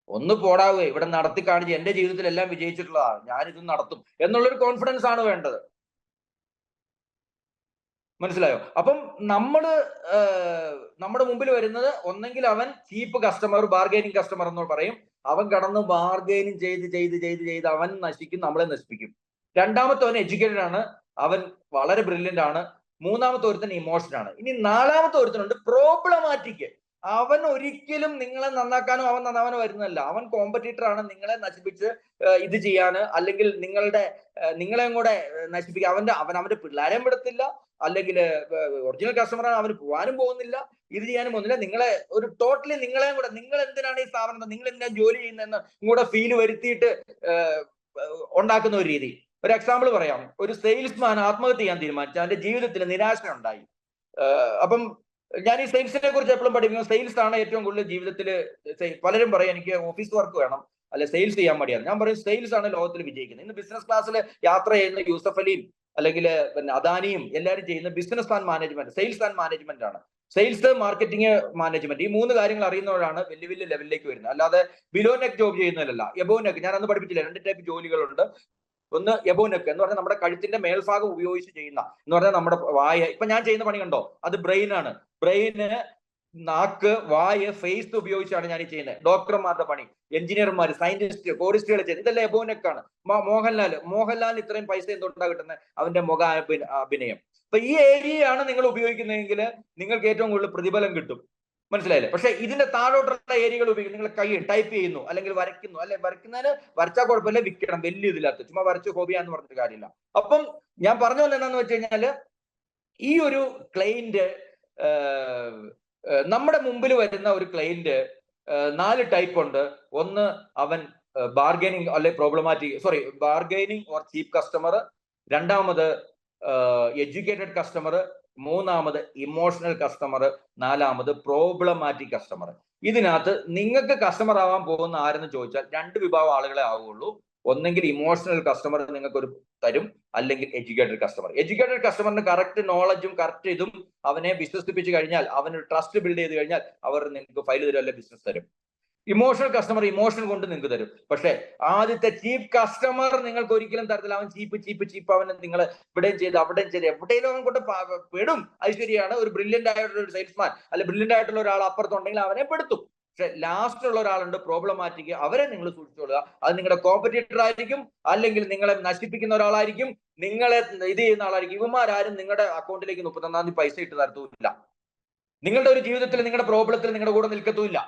ഒന്ന് പോടാവുക, ഇവിടെ നടത്തി കാണിച്ച് എന്റെ ജീവിതത്തിൽ എല്ലാം വിജയിച്ചിട്ടുള്ളതാണ്, ഞാനിത് നടത്തും എന്നുള്ളൊരു കോൺഫിഡൻസ് ആണ് വേണ്ടത്. മനസ്സിലായോ? അപ്പം നമ്മുടെ മുമ്പിൽ വരുന്നത് ഒന്നെങ്കിൽ അവൻ ചീപ്പ് കസ്റ്റമർ, ബാർഗെയിനിങ് കസ്റ്റമർ എന്ന് പറയും. അവൻ കടന്ന് ബാർഗെയിനിങ് ചെയ്ത് അവൻ നശിക്കും, നമ്മളെ നശിപ്പിക്കും. രണ്ടാമത്തവൻ എഡ്യൂക്കേറ്റഡ് ആണ്, അവൻ വളരെ ബ്രില്യന്റ് ആണ്. മൂന്നാമത്തെ ഒരുത്തൻ ഇമോഷൻ ആണ്. ഇനി നാലാമത്തെ ഒരുത്തനുണ്ട് പ്രോബ്ലമാറ്റിക്. അവൻ ഒരിക്കലും നിങ്ങളെ നന്നാക്കാനോ അവൻ നന്നാവാനോ വരുന്നതല്ല. അവൻ കോമ്പറ്റീറ്റർ ആണ്, നിങ്ങളെ നശിപ്പിച്ച് ഇത് ചെയ്യാന്, അല്ലെങ്കിൽ നിങ്ങളെയും കൂടെ നശിപ്പിക്കുക. അവന്റെ പിള്ളേരെയും വിടത്തില്ല, അല്ലെങ്കിൽ ഒറിജിനൽ കസ്റ്റമറാണ്, അവന് പോകാനും പോകുന്നില്ല, ഇത് ചെയ്യാനും പോകുന്നില്ല. നിങ്ങളെ ഒരു ടോട്ടലി നിങ്ങളെയും കൂടെ, നിങ്ങൾ എന്തിനാണ് ഈ സ്ഥാപനം, നിങ്ങൾ എന്തിനാണ് ജോലി ചെയ്യുന്നതെന്ന് ഇങ്ങോട്ട് ഫീൽ വരുത്തിയിട്ട് ഉണ്ടാക്കുന്ന ഒരു രീതി. ഒരു എക്സാമ്പിൾ പറയാം. ഒരു സെയിൽസ്മാൻ ആത്മഹത്യ ചെയ്യാൻ തീരുമാനിച്ചു, അവന്റെ ജീവിതത്തിൽ നിരാശ ഉണ്ടായി. അപ്പം ഞാൻ ഈ സെയിൽസിനെ കുറിച്ച് എപ്പോഴും പഠിപ്പിക്കുന്നത്, സെയിൽസ് ആണ് ഏറ്റവും കൂടുതൽ ജീവിതത്തിൽ. പലരും പറയും എനിക്ക് ഓഫീസ് വർക്ക് വേണം, അല്ലെ സെയിൽസ് ചെയ്യാൻ മടിയാണ്. ഞാൻ പറയും സെയിൽസ് ആണ് ലോകത്തിൽ വിജയിക്കുന്നത്. ഇന്ന് ബിസിനസ് ക്ലാസ്സിൽ യാത്ര ചെയ്യുന്ന യൂസഫ് അലിയും അല്ലെങ്കിൽ പിന്നെ അദാനിയും എല്ലാവരും ചെയ്യുന്ന business and management, sales and management ആണ്. സെയിൽസ്, മാർക്കറ്റിംഗ്, മാനേജ്മെന്റ്, ഈ 3 കാര്യങ്ങൾ അറിയുന്നവരാണ് വലിയ വലിയ ലെവലിലേക്ക് വരുന്നത്. അല്ലാതെ ബിലോ നെക്ക് ജോബ് ചെയ്യുന്നതല്ല. എബോ നെക്ക് ഞാൻ അന്ന് പഠിപ്പിച്ചില്ല. 2 ടൈപ്പ് ജോലികളുണ്ട്. ഒന്ന് എബോ നെക്ക് എന്ന് പറഞ്ഞാൽ നമ്മുടെ കഴുത്തിന്റെ മേൽഭാഗം ഉപയോഗിച്ച് ചെയ്യുന്ന, എന്ന് പറഞ്ഞാൽ നമ്മുടെ വായ. ഇപ്പൊ ഞാൻ ചെയ്യുന്ന പണി കണ്ടോ, അത് ബ്രെയിൻ ആണ്. ബ്രെയിന്, നാക്ക്, വായ്, ഫേസ് ഉപയോഗിച്ചാണ് ഞാൻ ഈ ചെയ്യുന്നത്. ഡോക്ടർമാരുടെ പണി, എഞ്ചിനീയർമാർ, സയന്റിസ്റ്റ്, കോറിസ്റ്റുകൾ ചെയ്യുന്നത് ഇതെല്ലാം എബോ നെക്കാണ്. മോഹൻലാൽ ഇത്രയും പൈസ എന്തുകൊണ്ടാണ് കിട്ടുന്നത്? അവന്റെ മുഖ അഭിനയം. അപ്പൊ ഈ ഏരിയയാണ് നിങ്ങൾ ഉപയോഗിക്കുന്നതെങ്കിൽ നിങ്ങൾക്ക് ഏറ്റവും കൂടുതൽ പ്രതിഫലം കിട്ടും. മനസ്സിലായില്ലേ? പക്ഷെ ഇതിന്റെ താഴോട്ടുള്ള ഏരിയകൾ ഉപയോഗിക്കും. നിങ്ങൾ കൈ ടൈപ്പ് ചെയ്യുന്നു, അല്ലെങ്കിൽ വരയ്ക്കുന്നു, അല്ലെ വരയ്ക്കുന്നതിന് വരച്ചാൽ കുഴപ്പമില്ല, വിൽക്കണം, വലിയ ഇതില്ലാത്ത ചുമ്മാ വരച്ച് ഹോബിയാന്ന് പറഞ്ഞിട്ട് കാര്യമില്ല. അപ്പം ഞാൻ പറഞ്ഞ പോലെ എന്താന്ന് വെച്ച് കഴിഞ്ഞാല്, ഈ ഒരു ക്ലയന്റ്, നമ്മുടെ മുമ്പിൽ വരുന്ന ഒരു ക്ലയന്റ് 4 ടൈപ്പ് ഉണ്ട്. ഒന്ന് അവൻ ബാർഗൈനിങ് അല്ലെ ബാർഗൈനിങ് ഓർ ചീപ്പ് കസ്റ്റമർ. രണ്ടാമത് എഡ്യൂക്കേറ്റഡ് കസ്റ്റമർ. മൂന്നാമത് ഇമോഷണൽ കസ്റ്റമർ. നാലാമത് പ്രോബ്ലമാറ്റിക് കസ്റ്റമർ. ഇതിനകത്ത് നിങ്ങൾക്ക് കസ്റ്റമർ ആവാൻ പോകുന്ന ആരെന്ന് ചോദിച്ചാൽ 2 വിഭാഗം ആളുകളെ ആവുകയുള്ളൂ. ഒന്നെങ്കിൽ ഇമോഷണൽ കസ്റ്റമർ നിങ്ങൾക്ക് ഒരു തരും, അല്ലെങ്കിൽ എഡ്യൂക്കേറ്റഡ് കസ്റ്റമർ. എഡ്യൂക്കേറ്റഡ് കസ്റ്റമറിന് കറക്റ്റ് നോളജും കറക്റ്റ് ഇതും അവനെ വിശ്വസിപ്പിച്ച് കഴിഞ്ഞാൽ, അവന് ട്രസ്റ്റ് ബിൽഡ് ചെയ്ത് കഴിഞ്ഞാൽ അവർ നിങ്ങൾക്ക് ഫയൽ തരും, അല്ലെങ്കിൽ ബിസിനസ് തരും. ഇമോഷണൽ കസ്റ്റമർ ഇമോഷൻ കൊണ്ട് നിങ്ങൾക്ക് തരും. പക്ഷെ ആദ്യത്തെ ചീപ്പ് കസ്റ്റമർ നിങ്ങൾക്ക് ഒരിക്കലും തരത്തില്ല. അവൻ ചീപ്പ് അവൻ നിങ്ങൾ ഇവിടെയും ചെയ്ത് അവിടെയും ചെയ്ത് എവിടെയും അവൻ കൊണ്ട് പെടും. അത് ശരിയാണ്. ഒരു ബ്രില്യന്റ് ആയിട്ടുള്ള ഒരു സെയിൽസ്മാൻ അല്ലെ ബ്രില്യന്റ് ആയിട്ടുള്ള ഒരാൾ അപ്പുറത്തുണ്ടെങ്കിൽ അവനെ പെടുത്തും. പക്ഷെ ലാസ്റ്റ് ഉള്ള ഒരാളുണ്ട് പ്രോബ്ലമാറ്റിക്, അവരെ നിങ്ങൾ സൂക്ഷിച്ചോളുക. അത് നിങ്ങളുടെ കോമ്പറ്റീറ്റർ ആയിരിക്കും, അല്ലെങ്കിൽ നിങ്ങളെ നശിപ്പിക്കുന്ന ഒരാളായിരിക്കും, നിങ്ങളെ ഇത് ചെയ്യുന്ന ആളായിരിക്കും. ഇവന്മാരും നിങ്ങളുടെ അക്കൗണ്ടിലേക്ക് 31-ാം തീയതി പൈസ ഇട്ട് തരത്തുമില്ല. നിങ്ങളുടെ ഒരു ജീവിതത്തിൽ, നിങ്ങളുടെ പ്രോബ്ലത്തിൽ നിങ്ങളുടെ കൂടെ നിൽക്കത്തുമില്ല.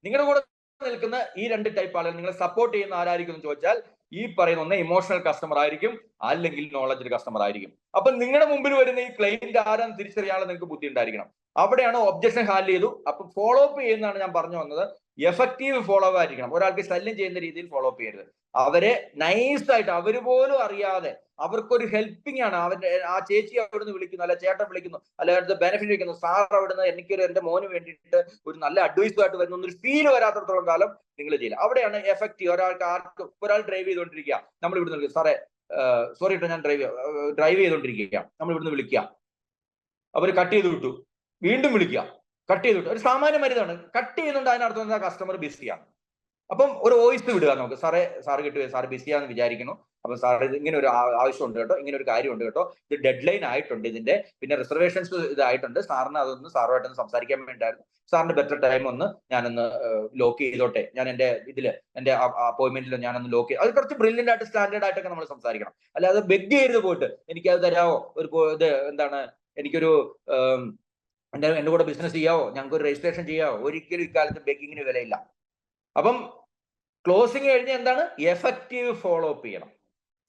നിങ്ങളുടെ കൂടെ നിൽക്കുന്ന ഈ 2 ടൈപ്പ് ആളുകൾ നിങ്ങളെ സപ്പോർട്ട് ചെയ്യുന്ന ആരായിരിക്കും എന്ന് ചോദിച്ചാൽ, ഈ പറയുന്ന ഒന്ന് ഇമോഷണൽ കസ്റ്റമർ ആയിരിക്കും, അല്ലെങ്കിൽ നോളജ് കസ്റ്റമർ ആയിരിക്കും. അപ്പൊ നിങ്ങളുടെ മുമ്പിൽ വരുന്ന ഈ ക്ലയന്റ് ആരാന്ന് തിരിച്ചറിയാനുള്ള നിങ്ങൾക്ക് ബുദ്ധി ഉണ്ടായിരിക്കണം. അവിടെയാണ് ഒബ്ജക്ഷൻ ഹാൻഡിൽ ചെയ്തു. അപ്പൊ ഫോളോ അപ്പ് ചെയ്യുന്നതാണ് ഞാൻ പറഞ്ഞു വന്നത്. എഫക്റ്റീവ് ഫോളോ അപ്പ് ആയിരിക്കണം. ഒരാൾക്ക് ശല്യം ചെയ്യുന്ന രീതിയിൽ ഫോളോ അപ്പ് ചെയ്യരുത്. അവരെ നൈസായിട്ട്, അവര് പോലും അറിയാതെ, അവർക്കൊരു ഹെൽപ്പിംഗ് ആണ്. ആ ചേച്ചി അവിടുന്ന് വിളിക്കുന്നു, അല്ലെ ചേട്ടൻ വിളിക്കുന്നു, അല്ലെ അടുത്ത ബെനിഫിറ്റ് വിളിക്കുന്നു, സാർ അവിടുന്ന് എന്റെ മോന് വേണ്ടിയിട്ട് ഒരു നല്ല അഡ്വൈസുമായിട്ട് വരുന്ന ഒരു ഫീൽ വരാത്തടത്തോളം കാലം നിങ്ങൾ ചെയ്യില്ല. അവിടെയാണ് എഫക്റ്റീവ്. ഒരാൾ ഡ്രൈവ് ചെയ്തുകൊണ്ടിരിക്കുക, നമ്മൾ ഇവിടുന്ന് വിളിക്കുക, സാറേ സോറി കേട്ടോ, ഞാൻ ഡ്രൈവ് ചെയ്തുകൊണ്ടിരിക്കുക, നമ്മൾ ഇവിടുന്ന് വിളിക്കുക, അവർ കട്ട് ചെയ്ത് വിട്ടു, വീണ്ടും വിളിക്കുക, കട്ട് ചെയ്ത് വിട്ടു. ഒരു സാമാന്യ മരുന്നാണ്. കട്ട് ചെയ്യുന്നുണ്ട്, അതിനർത്ഥം എന്താ? കസ്റ്റമർ ബിസിയാണ്. അപ്പം ഒരു വോയിസ് വിടുക നമുക്ക്, സാറ് കിട്ടുക, സാർ ബിസിയാന്ന് വിചാരിക്കുന്നു, അപ്പൊ സാർ ഇത് ഇങ്ങനെ ഒരു ആവശ്യമുണ്ട് കേട്ടോ, ഇങ്ങനെ ഒരു കാര്യമുണ്ട് കേട്ടോ, ഇത് ഡെഡ് ലൈൻ ആയിട്ടുണ്ട്, ഇതിന്റെ പിന്നെ റിസർവേഷൻസ് ഇതായിട്ടുണ്ട്, സാറിന് അതൊന്ന് സാറുമായിട്ടൊന്ന് സംസാരിക്കാൻ വേണ്ടിയായിരുന്നു, സാറിന്റെ ബെറ്റർ ടൈം ഒന്ന് ഞാനൊന്ന് ലോക്ക് ചെയ്തോട്ടെ, ഞാൻ എന്റെ അപ്പോയിന്റ്മെന്റിൽ ഞാനൊന്ന് ലോക്ക് ചെയ്ത്. അത് കുറച്ച് ബ്രില്യന്റ് ആയിട്ട് സ്റ്റാൻഡേർഡ് ആയിട്ടൊക്കെ നമ്മൾ സംസാരിക്കണം. അല്ലാതെ ബെഗ് ചെയ്ത് പോയിട്ട് എനിക്കത് തരാമോ, ഇത് എന്താണ്, എനിക്കൊരു എന്റെ കൂടെ ബിസിനസ് ചെയ്യാവോ, ഞങ്ങൾക്ക് ഒരു രജിസ്ട്രേഷൻ ചെയ്യാവോ, ഒരിക്കലും ഇക്കാലത്ത് ബെഗിങ്ങിന് വിലയില്ല. അപ്പം ക്ലോസിംഗ് കഴിഞ്ഞാൽ എന്താണ്? എഫക്റ്റീവ് ഫോളോ അപ്പ് ചെയ്യണം.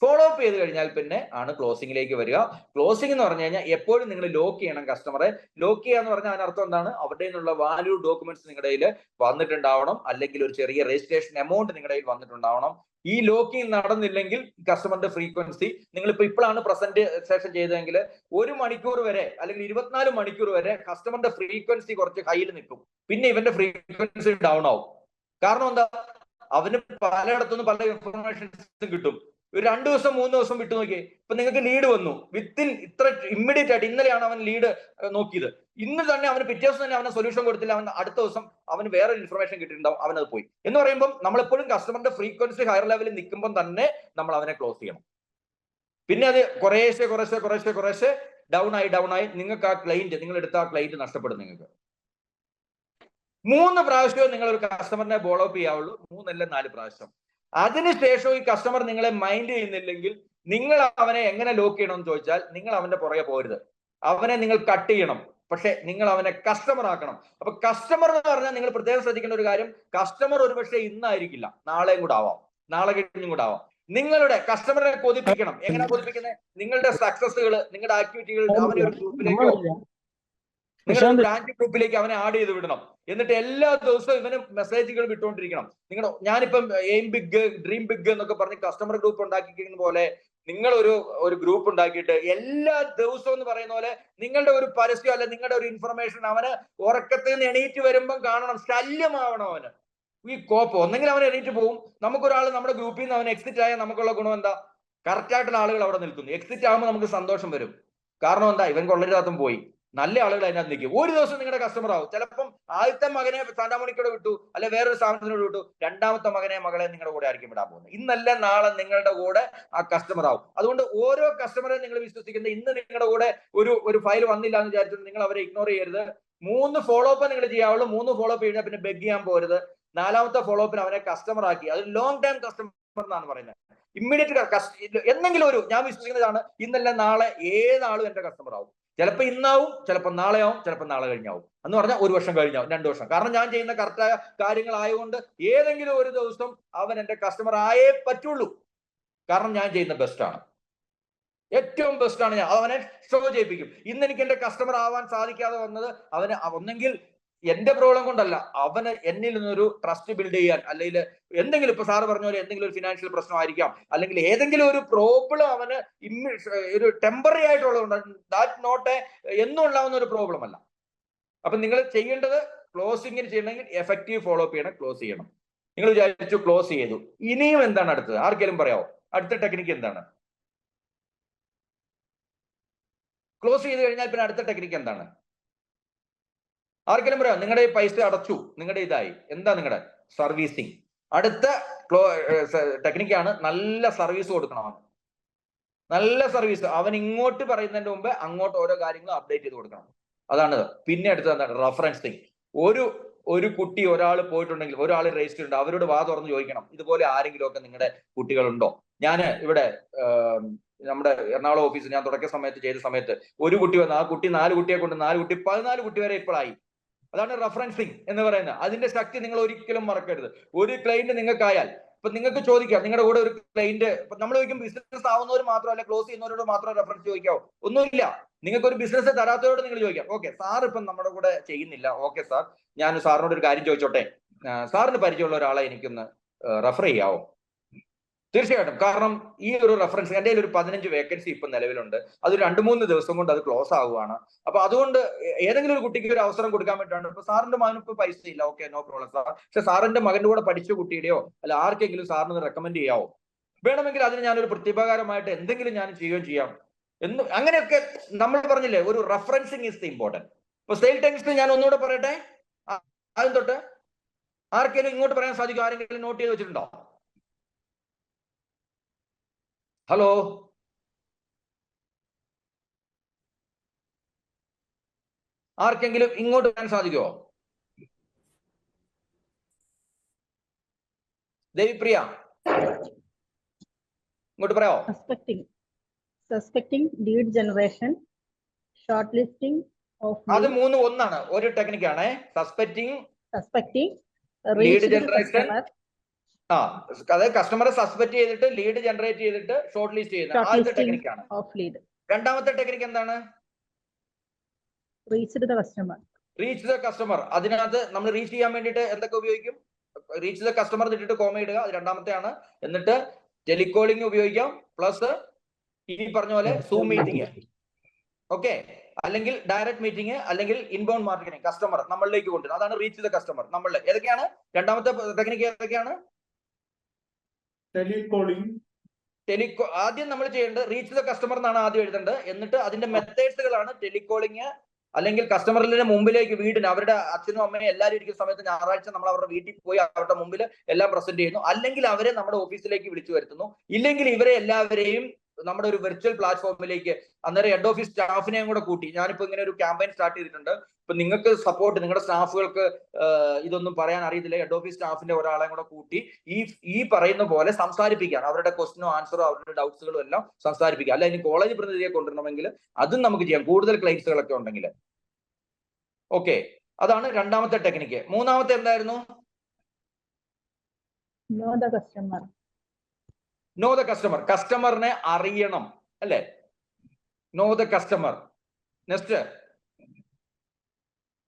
ഫോളോ അപ്പ് ചെയ്ത് കഴിഞ്ഞാൽ പിന്നെ ആണ് ക്ലോസിംഗിലേക്ക് വരിക. ക്ലോസിംഗ് എന്ന് പറഞ്ഞു കഴിഞ്ഞാൽ എപ്പോഴും നിങ്ങൾ ലോക്ക് ചെയ്യണം കസ്റ്റമറെ. ലോക്ക് ചെയ്യുക എന്ന് പറഞ്ഞാൽ അതിനർത്ഥം എന്താണ്? അവരുടെ നിന്നുള്ള വാല്യൂ ഡോക്യുമെന്റ്സ് നിങ്ങളുടെ കയ്യിൽ വന്നിട്ടുണ്ടാവണം, അല്ലെങ്കിൽ ഒരു ചെറിയ രജിസ്ട്രേഷൻ എമൗണ്ട് നിങ്ങളുടെ കയ്യിൽ വന്നിട്ടുണ്ടാവണം. ഈ ലോക്കിംഗ് നടന്നില്ലെങ്കിൽ കസ്റ്റമറിന്റെ ഫ്രീക്വൻസി, നിങ്ങളിപ്പോ ഇപ്പോഴാണ് പ്രസന്റേഷൻ ചെയ്തതെങ്കിൽ 1 മണിക്കൂർ വരെ അല്ലെങ്കിൽ 24 മണിക്കൂർ വരെ കസ്റ്റമറിന്റെ ഫ്രീക്വൻസി കുറച്ച് ഹൈയിൽ നിൽക്കും. പിന്നെ ഇവന്റെ ഫ്രീക്വൻസി ഡൗൺ ആവും. കാരണം എന്താ? അവന് പലയിടത്തുനിന്ന് പല ഇൻഫർമേഷൻസും കിട്ടും. ഒരു 2 ദിവസം 3 ദിവസം വിട്ടു നോക്കിയേ, ഇപ്പൊ നിങ്ങൾക്ക് ലീഡ് വന്നു, വിത്തിൻ ഇത്ര ഇമ്മീഡിയറ്റ് ആയിട്ട്. ഇന്നലെയാണ് അവൻ ലീഡ് നോക്കിയത്, ഇന്ന് തന്നെ അവന് പിറ്റേ ദിവസം തന്നെ അവന് സൊല്യൂഷൻ കൊടുത്തില്ല, അവൻ അടുത്ത ദിവസം അവന് വേറെ ഇൻഫർമേഷൻ കിട്ടിയിട്ടുണ്ടാവും, അവനത് പോയി. എന്ന് പറയുമ്പോൾ നമ്മളെപ്പോഴും കസ്റ്റമറിന്റെ ഫ്രീക്വൻസി ഹയർ ലെവലിൽ നിൽക്കുമ്പോൾ തന്നെ നമ്മൾ അവനെ ക്ലോസ് ചെയ്യണം. പിന്നെ അത് കുറേശ്ശെ ഡൗൺ ആയി നിങ്ങൾക്ക് ആ ക്ലൈന്റ്, നിങ്ങൾ എടുത്ത ആ ക്ലൈന്റ് നഷ്ടപ്പെടും. നിങ്ങൾക്ക് 3 പ്രാവശ്യം നിങ്ങൾ ഒരു കസ്റ്റമറിനെ ഫോളോ അപ്പ് ചെയ്യാവുള്ളൂ, 3 അല്ല 4 പ്രാവശ്യം. അതിനുശേഷം ഈ കസ്റ്റമർ നിങ്ങളെ മൈൻഡ് ചെയ്യുന്നില്ലെങ്കിൽ നിങ്ങൾ അവനെ എങ്ങനെ ലോക്ക് ചെയ്യണമെന്ന് ചോദിച്ചാൽ, നിങ്ങൾ അവന്റെ പുറകെ പോരുത്, അവനെ നിങ്ങൾ കട്ട് ചെയ്യണം. പക്ഷെ നിങ്ങൾ അവനെ കസ്റ്റമർ ആക്കണം. അപ്പൊ കസ്റ്റമർ എന്ന് പറഞ്ഞാൽ നിങ്ങൾ പ്രത്യേകം ശ്രദ്ധിക്കേണ്ട ഒരു കാര്യം, കസ്റ്റമർ ഒരുപക്ഷെ ഇന്നായിരിക്കില്ല, നാളെയും കൂടെ ആവാം, നാളെ കഴിഞ്ഞും കൂടെ ആവാം. നിങ്ങളുടെ കസ്റ്റമറിനെ കൊതിപ്പിക്കണം. എങ്ങനെ കൊതിപ്പിക്കുന്നത്? നിങ്ങളുടെ സക്സസുകൾ, നിങ്ങളുടെ ആക്ടിവിറ്റികൾ അവനെ ഒരു ഗ്രൂപ്പിലേക്കോ, നിങ്ങളുടെ ബ്രാഞ്ച് ഗ്രൂപ്പിലേക്ക് അവനെ ആഡ് ചെയ്ത് വിടണം. എന്നിട്ട് എല്ലാ ദിവസവും ഇവന് മെസ്സേജുകൾ വിട്ടുകൊണ്ടിരിക്കണം. ഞാനിപ്പം എയിം ബിഗ്, ഡ്രീം ബിഗ് എന്നൊക്കെ പറഞ്ഞ് കസ്റ്റമർ ഗ്രൂപ്പ് ഉണ്ടാക്കിയിരിക്കുന്ന പോലെ നിങ്ങൾ ഒരു ഗ്രൂപ്പ് ഉണ്ടാക്കിയിട്ട് എല്ലാ ദിവസവും എന്ന് പറയുന്ന പോലെ നിങ്ങളുടെ ഒരു പരസ്യം അല്ലെ നിങ്ങളുടെ ഒരു ഇൻഫർമേഷൻ അവന് ഉറക്കത്തിൽ നിന്ന് എണീറ്റ് വരുമ്പം കാണണം, ശല്യമാവണം അവന്. ഈ കോപ്പ് ഒന്നെങ്കിൽ അവൻ എണീറ്റ് പോകും. നമുക്കൊരാൾ നമ്മുടെ ഗ്രൂപ്പിൽ നിന്ന് അവൻ എക്സിറ്റ് ആയാൽ നമുക്കുള്ള ഗുണം എന്താ? കറക്റ്റ് ആയിട്ടുള്ള ആളുകൾ അവിടെ നിൽക്കുന്നു. എക്സിറ്റ് ആകുമ്പോൾ നമുക്ക് സന്തോഷം വരും. കാരണം എന്താ? ഇവൻ കൊള്ളരുതാത്തും പോയി, നല്ല ആളുകൾ അതിനകത്ത് നിൽക്കും. ഒരു ദിവസം നിങ്ങളുടെ കസ്റ്റമർ ആവും. ചിലപ്പം ആദ്യത്തെ മകനെ സാന്റാമോണിക്കോട് വിട്ടു, അല്ലെ വേറൊരു സ്ഥാപനത്തിനോട് വിട്ടു, രണ്ടാമത്തെ മകളെ നിങ്ങളുടെ കൂടെ ആയിരിക്കും വിടാൻ പോകുന്നത്. ഇന്നല്ല നാളെ നിങ്ങളുടെ കൂടെ ആ കസ്റ്റമർ ആവും. അതുകൊണ്ട് ഓരോ കസ്റ്റമറെ നിങ്ങൾ വിശ്വസിക്കുന്നത്, ഇന്ന് നിങ്ങളുടെ കൂടെ ഒരു ഫയൽ വന്നില്ല എന്ന് വിചാരിച്ചിട്ട് നിങ്ങൾ അവരെ ഇഗ്നോർ ചെയ്യരുത്. 3 ഫോളോ അപ്പ് നിങ്ങൾ ചെയ്യാവുള്ളൂ. 3 ഫോളോ അപ്പ് കഴിഞ്ഞാൽ പിന്നെ ബെഗ് ചെയ്യാൻ പോരുത്. 4ാമത്തെ ഫോളോ അപ്പിന് അവനെ കസ്റ്റമർ ആക്കി. അത് ലോങ് ടൈം കസ്റ്റമർ എന്നാണ് പറയുന്നത്. ഇമ്മീഡിയറ്റ് എന്തെങ്കിലും ഞാൻ വിശ്വസിക്കുന്നതാണ്, ഇന്നല്ല നാളെ ഏതാളും എന്റെ കസ്റ്റമർ ആവും. ചിലപ്പോൾ ഇന്നാവും, ചിലപ്പോൾ നാളെയാവും, ചിലപ്പോൾ നാളെ കഴിഞ്ഞാവും. എന്ന് പറഞ്ഞാൽ 1 വർഷം കഴിഞ്ഞാവും, 2 വർഷം. കാരണം ഞാൻ ചെയ്യുന്ന കറക്റ്റായ കാര്യങ്ങളായതുകൊണ്ട് ഏതെങ്കിലും ഒരു ദിവസം അവൻ എന്റെ കസ്റ്റമർ ആയേ പറ്റുള്ളൂ. കാരണം ഞാൻ ചെയ്യുന്ന ബെസ്റ്റ് ആണ്, ഏറ്റവും ബെസ്റ്റ് ആണ്. ഞാൻ അവനെ ഷോ ചെയ്യിപ്പിക്കും. ഇന്ന് എനിക്ക് എന്റെ കസ്റ്റമർ ആവാൻ സാധിക്കാതെ വന്നത് അവന് ഒന്നെങ്കിൽ എന്റെ പ്രോബ്ലം കൊണ്ടല്ല, അവന് എന്നിൽ നിന്നൊരു ട്രസ്റ്റ് ബിൽഡ് ചെയ്യാൻ, അല്ലെങ്കിൽ എന്തെങ്കിലും ഇപ്പൊ സാറ് പറഞ്ഞ പോലെ എന്തെങ്കിലും ഒരു ഫിനാൻഷ്യൽ പ്രശ്നമായിരിക്കാം, അല്ലെങ്കിൽ ഏതെങ്കിലും ഒരു പ്രോബ്ലം അവന് ഒരു ടെമ്പററി ആയിട്ടുള്ളതുകൊണ്ട്, ദാറ്റ് നോട്ട് എന്നും ഉണ്ടാവുന്ന ഒരു പ്രോബ്ലം അല്ല. അപ്പൊ നിങ്ങൾ ചെയ്യേണ്ടത്, ക്ലോസിങ്ങിന് ചെയ്യണമെങ്കിൽ എഫക്റ്റീവ് ഫോളോ അപ്പ് ചെയ്യണം, ക്ലോസ് ചെയ്യണം. നിങ്ങൾ വിചാരിച്ചു ക്ലോസ് ചെയ്തു, ഇനിയും എന്താണ് അടുത്തത്? ആർക്കെങ്കിലും പറയാമോ അടുത്ത ടെക്നിക്ക് എന്താണ്? ക്ലോസ് ചെയ്ത് കഴിഞ്ഞാൽ പിന്നെ അടുത്ത ടെക്നിക്ക് എന്താണ്? ആർക്കെങ്കിലും പറയാം? നിങ്ങളുടെ പൈസ അടച്ചു, നിങ്ങളുടെ ഇതായി, എന്താ നിങ്ങളുടെ സർവീസിങ്? അടുത്ത ടെക്നിക്കാണ് നല്ല സർവീസ് കൊടുക്കണം. നല്ല സർവീസ് അവൻ ഇങ്ങോട്ട് പറയുന്നതിന്റെ മുമ്പ് അങ്ങോട്ട് ഓരോ കാര്യങ്ങളും അപ്ഡേറ്റ് ചെയ്ത് കൊടുക്കണം. അതാണ്. പിന്നെ അടുത്തത് എന്താണ്? റഫറൻസിങ്. ഒരു കുട്ടി, ഒരാൾ പോയിട്ടുണ്ടെങ്കിൽ, ഒരാൾ രജിസ്റ്റർ ഉണ്ട്, അവരോട് വാ തുറന്ന് ചോദിക്കണം, ഇതുപോലെ ആരെങ്കിലും ഒക്കെ നിങ്ങളുടെ കുട്ടികളുണ്ടോ? ഞാൻ ഇവിടെ നമ്മുടെ എറണാകുളം ഓഫീസിൽ ഞാൻ തുടക്ക സമയത്ത് ചെയ്ത സമയത്ത് ഒരു കുട്ടി വന്ന്, ആ കുട്ടി 4 കുട്ടിയെ കൊണ്ട് 14 കുട്ടി വരെ ഇപ്പോഴായി. അതാണ് റഫറൻസിങ് എന്ന് പറയുന്നത്. അതിന്റെ ശക്തി നിങ്ങൾ ഒരിക്കലും മറക്കരുത്. ഒരു ക്ലയന്റ് നിങ്ങൾക്കായാൽ, ഇപ്പൊ നിങ്ങൾക്ക് ചോദിക്കാം, നിങ്ങളുടെ കൂടെ ഒരു ക്ലയന്റ്, നമ്മൾ ചോദിക്കും ബിസിനസ് ആവുന്നവർ മാത്രമല്ല, ക്ലോസ് ചെയ്യുന്നവരോട് മാത്രം റഫറൻസ് ചോദിക്കാവോ? ഒന്നുമില്ല. നിങ്ങൾക്ക് ഒരു ബിസിനസ് തരാത്തവരോട് നിങ്ങൾ ചോദിക്കാം. ഓക്കെ സാർ ഇപ്പം നമ്മുടെ കൂടെ ചെയ്യുന്നില്ല, ഓക്കെ സാർ ഞാൻ സാറിനോട് ഒരു കാര്യം ചോദിച്ചോട്ടെ, സാറിന് പരിചയമുള്ള ഒരാളെ എനിക്കൊന്ന് റെഫർ ചെയ്യാവോ? തീർച്ചയായിട്ടും. കാരണം ഈ ഒരു റെഫറൻസ് എൻ്റെ ഒരു 15 വേക്കൻസി ഇപ്പൊ നിലവിലുണ്ട്, അത് 2-3 ദിവസം കൊണ്ട് അത് ക്ലോസ് ആവുകയാണ്. അപ്പൊ അതുകൊണ്ട് ഏതെങ്കിലും ഒരു കുട്ടിക്ക് ഒരു അവസരം കൊടുക്കാൻ വേണ്ടിയിട്ടാണ്. ഇപ്പൊ സാറിന്റെ മകന് ഇപ്പൊ പൈസ ഇല്ല, ഓക്കെ നോ പ്രോബ്ലം സാർ, പക്ഷെ സാറിന്റെ മകന്റെ കൂടെ പഠിച്ച കുട്ടിയുടെയോ അല്ല ആർക്കെങ്കിലും സാറിന് റെക്കമെൻഡ് ചെയ്യാവോ? വേണമെങ്കിൽ അതിന് ഞാനൊരു പ്രതിപകാരമായിട്ട് എന്തെങ്കിലും ഞാൻ ചെയ്യുകയും ചെയ്യാം എന്ന്. അങ്ങനെയൊക്കെ നമ്മൾ പറഞ്ഞില്ലേ, ഒരു റെഫറൻസിങ് ഈസ് ദി ഇമ്പോർട്ടന്റ്. ഇപ്പൊ സെയിൽ ടെക്നിക്സ് ഞാൻ ഒന്നുകൂടെ പറയട്ടെ. ആദ്യം തൊട്ട് ആർക്കെങ്കിലും ഇങ്ങോട്ട് പറയാൻ സാധിക്കും? ആരെങ്കിലും നോട്ട് ചെയ്ത് വെച്ചിട്ടുണ്ടോ? ഹലോ, ആർക്കെങ്കിലും ഇങ്ങോട്ട് വരാൻ സാധിക്കുമോ? ദേവിപ്രിയ ഇങ്ങോട്ട് പറയാമോ? Suspecting lead generation, short listing of അത് 3 ഒന്നാണ്, ഒരു ടെക്നിക്കാണ്. സസ്പെക്ടിങ് ലീഡ് ജനറേഷൻ, അതായത് കസ്റ്റമറെ സസ്പെക്ട് ചെയ്തിട്ട് ലീഡ് ജനറേറ്റ് ചെയ്തിട്ട് ഷോർട്ട് ലിസ്റ്റ് ചെയ്യുന്ന ആദ്യത്തെ ടെക്നിക്കാണ്. രണ്ടാമത്തെ ടെക്നിക്ക് എന്താണ്? Reach the customer. അതിനകത്ത് നമ്മൾ റീച്ച് ചെയ്യാൻ വേണ്ടിയിട്ട് എന്തൊക്കെ ഉപയോഗിക്കും? റീച്ച് ദ കസ്റ്റമർ ഇട്ടിട്ട് കോമ ഇടുക, അത് രണ്ടാമത്തെയാണ്. എന്നിട്ട് ടെലികോളിംഗ് ഉപയോഗിക്കാം, പ്ലസ് ഈ പറഞ്ഞ പോലെ സൂം മീറ്റിംഗ്, ഓക്കെ, അല്ലെങ്കിൽ ഡയറക്റ്റ് മീറ്റിംഗ്, അല്ലെങ്കിൽ ഇൻബൗണ്ട് മാർക്കറ്റിംഗ്, കസ്റ്റമർ നമ്മളിലേക്ക് കൊണ്ടുവരും. അതാണ് റീച്ച് ദ കസ്റ്റമർ. നമ്മൾ ഏതൊക്കെയാണ് രണ്ടാമത്തെ ടെക്നിക്ക്? ഏതൊക്കെയാണ്? ആദ്യം നമ്മൾ ചെയ്യേണ്ടത് റീച്ച് ദ കസ്റ്റമർ എന്നാണ് ആദ്യം എഴുതേണ്ടത്. എന്നിട്ട് അതിന്റെ മെത്തേഡ്സുകളാണ് ടെലികോളിംഗ്, അല്ലെങ്കിൽ കസ്റ്റമറിന്റെ മുമ്പിലേക്ക് വീടിന്, അവരുടെ അച്ഛനും അമ്മയും എല്ലാവരും ഇരിക്കുന്ന സമയത്ത് ഞായറാഴ്ച നമ്മൾ അവരുടെ വീട്ടിൽ പോയി അവരുടെ മുമ്പിൽ എല്ലാം പ്രസന്റ് ചെയ്യുന്നു, അല്ലെങ്കിൽ അവരെ നമ്മുടെ ഓഫീസിലേക്ക് വിളിച്ചു വരുത്തുന്നു, ഇല്ലെങ്കിൽ ഇവരെ എല്ലാവരെയും നമ്മുടെ ഒരു വെർച്വൽ പ്ലാറ്റ്ഫോമിലേക്ക്, അന്നേരം ഹെഡ് ഓഫീസ് സ്റ്റാഫിനെയും കൂടെ കൂട്ടി. ഞാനിപ്പോ ഇങ്ങനെ ഒരു ക്യാമ്പയിൻ സ്റ്റാർട്ട് ചെയ്തിട്ടുണ്ട്. ഇപ്പൊ നിങ്ങൾക്ക് സപ്പോർട്ട്, നിങ്ങളുടെ സ്റ്റാഫുകൾക്ക് ഇതൊന്നും പറയാൻ അറിയത്തില്ല, ഹെഡ് ഓഫീസ് സ്റ്റാഫിന്റെ ഒരാളെയും കൂടെ കൂട്ടി ഈ പറയുന്ന പോലെ സംസാരിപ്പിക്കാൻ, അവരുടെ ക്വസ്റ്റ്യനോ ആൻസറോ അവരുടെ ഡൗട്ട്സുകളും എല്ലാം സംസാരിപ്പിക്കുക. അല്ല ഇനി കോളേജ് പ്രതിനിധിയെ കൊണ്ടുവരണമെങ്കിൽ അതും നമുക്ക് ചെയ്യാം, കൂടുതൽ ക്ലൈൻസുകളൊക്കെ ഉണ്ടെങ്കിൽ. ഓക്കെ, അതാണ് രണ്ടാമത്തെ ടെക്നിക്ക്. മൂന്നാമത്തെ എന്തായിരുന്നു? Know the customer. Know the customer. കസ്റ്റമറിനെ അറിയണം അല്ലെ? Know the customer. Next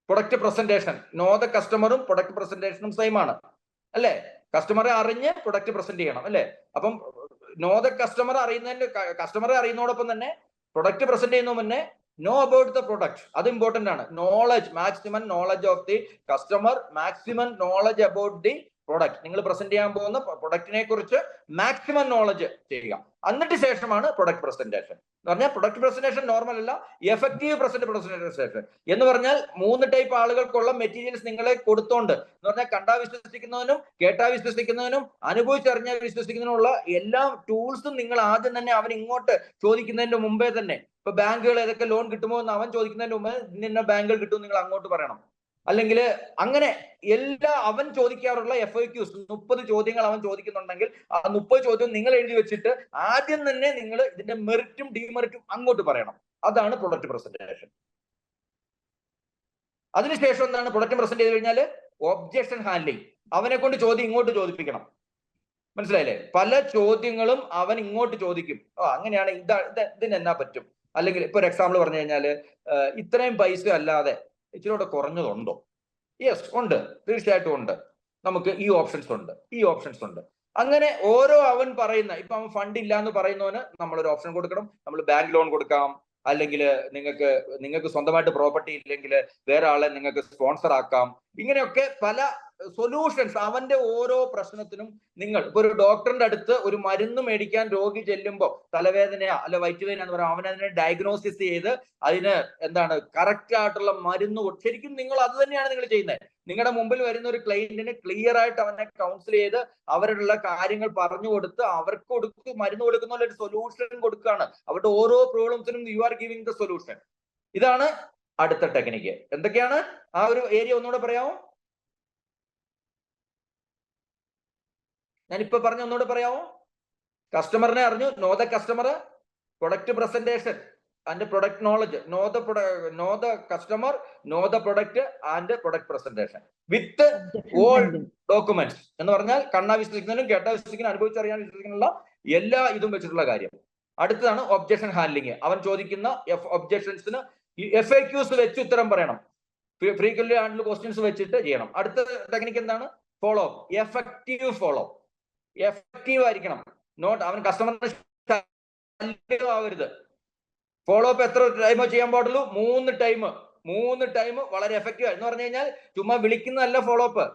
product presentation. Know the കസ്റ്റമറും പ്രൊഡക്റ്റ് പ്രസന്റേഷനും സെയിം ആണ് അല്ലെ? കസ്റ്റമറെ അറിഞ്ഞ് പ്രൊഡക്റ്റ് പ്രസന്റ് ചെയ്യണം അല്ലെ? അപ്പം നോ ദ കസ്റ്റമർ അറിയുന്നതിന്റെ കസ്റ്റമറെ അറിയുന്നതോടൊപ്പം തന്നെ പ്രൊഡക്റ്റ് പ്രസന്റ് ചെയ്യുന്ന മുന്നേ നോ അബൌട്ട് ദ പ്രൊഡക്റ്റ്, അത് ഇമ്പോർട്ടന്റ് ആണ്. Knowledge, maximum knowledge of the customer, maximum knowledge about the product. നിങ്ങൾ പ്രസന്റ് ചെയ്യാൻ പോകുന്ന പ്രൊഡക്റ്റിനെ കുറിച്ച് മാക്സിമം നോളജ് ചെയ്യുക. എന്നിട്ട് ശേഷമാണ് പ്രൊഡക്റ്റ് പ്രസന്റേഷൻ. എന്ന് പറഞ്ഞാൽ പ്രൊഡക്റ്റ് പ്രസന്റേഷൻ നോർമൽ അല്ല, എഫക്റ്റീവ് പ്രസന്റേഷൻ എന്ന് പറഞ്ഞാൽ 3 ടൈപ്പ് ആളുകൾക്കുള്ള മെറ്റീരിയൽസ് നിങ്ങളെ കൊടുത്തോണ്ട്, എന്ന് പറഞ്ഞാൽ കണ്ടാ വിശ്വസിക്കുന്നതിനും കേട്ടാ വിശ്വസിക്കുന്നതിനും അനുഭവിച്ചറിഞ്ഞാൽ വിശ്വസിക്കുന്നതിനുള്ള എല്ലാ ടൂൾസും നിങ്ങൾ ആദ്യം തന്നെ അവൻ ഇങ്ങോട്ട് ചോദിക്കുന്നതിന്റെ മുമ്പേ തന്നെ, ഇപ്പൊ ബാങ്കുകൾ ഏതൊക്കെ ലോൺ കിട്ടുമോ എന്ന് അവൻ ചോദിക്കുന്നതിന് മുമ്പ് നിന്ന ബാങ്കുകൾ കിട്ടും നിങ്ങൾ അങ്ങോട്ട് പറയണം. അല്ലെങ്കിൽ അങ്ങനെ എല്ലാ അവൻ ചോദിക്കാറുള്ള FAQs 30 ചോദ്യങ്ങൾ അവൻ ചോദിക്കുന്നുണ്ടെങ്കിൽ ആ 30 ചോദ്യം നിങ്ങൾ എഴുതി വെച്ചിട്ട് ആദ്യം തന്നെ നിങ്ങൾ ഇതിന്റെ മെറിറ്റും ഡിമെറിറ്റും അങ്ങോട്ട് പറയണം. അതാണ് പ്രൊഡക്റ്റ് പ്രസന്റേഷൻ. അതിനുശേഷം എന്താണ് പ്രൊഡക്റ്റ് പ്രസന്റ് ചെയ്ത് കഴിഞ്ഞാൽ ഒബ്ജക്ഷൻ ഹാൻഡ്ലിംഗ്. അവനെ കൊണ്ട് ചോദ്യം ഇങ്ങോട്ട് ചോദിപ്പിക്കണം. മനസ്സിലായില്ലേ? പല ചോദ്യങ്ങളും അവൻ ഇങ്ങോട്ട് ചോദിക്കും. അങ്ങനെയാണ് ഇതിന് എന്നാ പറ്റും, അല്ലെങ്കിൽ ഇപ്പൊ ഒരു എക്സാമ്പിൾ പറഞ്ഞു കഴിഞ്ഞാൽ ഇത്രയും പൈസ അല്ലാതെ ഇച്ചിരി കുറഞ്ഞതുണ്ടോ? യെസ് ഉണ്ട്, തീർച്ചയായിട്ടും ഉണ്ട്. നമുക്ക് ഈ ഓപ്ഷൻസ് ഉണ്ട്. അങ്ങനെ ഓരോ അവൻ പറയുന്ന, ഇപ്പൊ അവൻ ഫണ്ട് ഇല്ല എന്ന് പറയുന്നവന് നമ്മളൊരു ഓപ്ഷൻ കൊടുക്കണം. നമ്മൾ ബാങ്ക് ലോൺ കൊടുക്കാം, അല്ലെങ്കിൽ നിങ്ങൾക്ക് സ്വന്തമായിട്ട് പ്രോപ്പർട്ടി ഇല്ലെങ്കിൽ വേറെ ആളെ നിങ്ങൾക്ക് സ്പോൺസർ ആക്കാം. ഇങ്ങനെയൊക്കെ പല സൊല്യൂഷൻസ് അവന്റെ ഓരോ പ്രശ്നത്തിനും. നിങ്ങൾ ഇപ്പൊ ഒരു ഡോക്ടറിന്റെ അടുത്ത് ഒരു മരുന്ന് മേടിക്കാൻ രോഗി ചെല്ലുമ്പോൾ തലവേദനയാ അല്ലെ വയറ്റുവേദന എന്ന് പറയാം, അവനതിനെ ഡയഗ്നോസിസ് ചെയ്ത് അതിന് എന്താണ് കറക്റ്റ് ആയിട്ടുള്ള മരുന്ന്, ശരിക്കും നിങ്ങൾ അത് തന്നെയാണ് നിങ്ങൾ ചെയ്യുന്നത്. നിങ്ങളുടെ മുമ്പിൽ വരുന്ന ഒരു ക്ലയന്റിന് ക്ലിയർ ആയിട്ട് അവനെ കൗൺസിൽ ചെയ്ത് അവരുടെ കാര്യങ്ങൾ പറഞ്ഞു കൊടുത്ത് അവർക്ക് മരുന്ന് കൊടുക്കുന്ന ഒരു സൊല്യൂഷൻ കൊടുക്കുകയാണ്. അവരുടെ ഓരോ പ്രോബ്ലംസിനും you are giving the solution. ഇതാണ് അടുത്ത ടെക്നിക്ക്. എന്തൊക്കെയാണ് ആ ഒരു ഏരിയ ഒന്നുകൂടെ പറയാമോ? ഞാനിപ്പോ പറഞ്ഞ ഒന്നുകൂടെ പറയാമോ? കസ്റ്റമറിനെ അറിഞ്ഞു, no the customer, product presentation and product knowledge, no the customer, know the product and product presentation with all documents. എന്ന് പറഞ്ഞാൽ കണ്ണാ വിശ്വസിക്കുന്നതിനും കേട്ടാ വിശ്വസിക്കുന്നതിനും അനുഭവിച്ചറിയാൻ വിശ്വസിക്കാനുള്ള എല്ലാ ഇതും വെച്ചിട്ടുള്ള കാര്യം. അടുത്തതാണ് ഒബ്ജക്ഷൻ ഹാൻഡ്ലിംഗ്. അവൻ ചോദിക്കുന്ന ഒബ്ജക്ഷൻസിന് FAQs വെച്ച് ഉത്തരം പറയണം. ഫ്രീക്വന്റ്ലി ഹാൻഡിൽഡ് ക്വസ്റ്റ്യൻസ് വെച്ചിട്ട് ചെയ്യണം. അടുത്ത ടെക്നിക്ക് എന്താണ്? Follow up. Effective follow. Effective ആയിരിക്കണം. അവൻ കസ്റ്റമറിന് ആവരുത്. ഫോളോ അപ്പ് എത്ര ടൈമോ ചെയ്യാൻ പാടുള്ളൂ? 3 ടൈം വളരെ എഫക്റ്റീവ്. എന്ന് പറഞ്ഞു കഴിഞ്ഞാൽ ചുമ്മാ വിളിക്കുന്നതല്ല ഫോളോ അപ്പ്.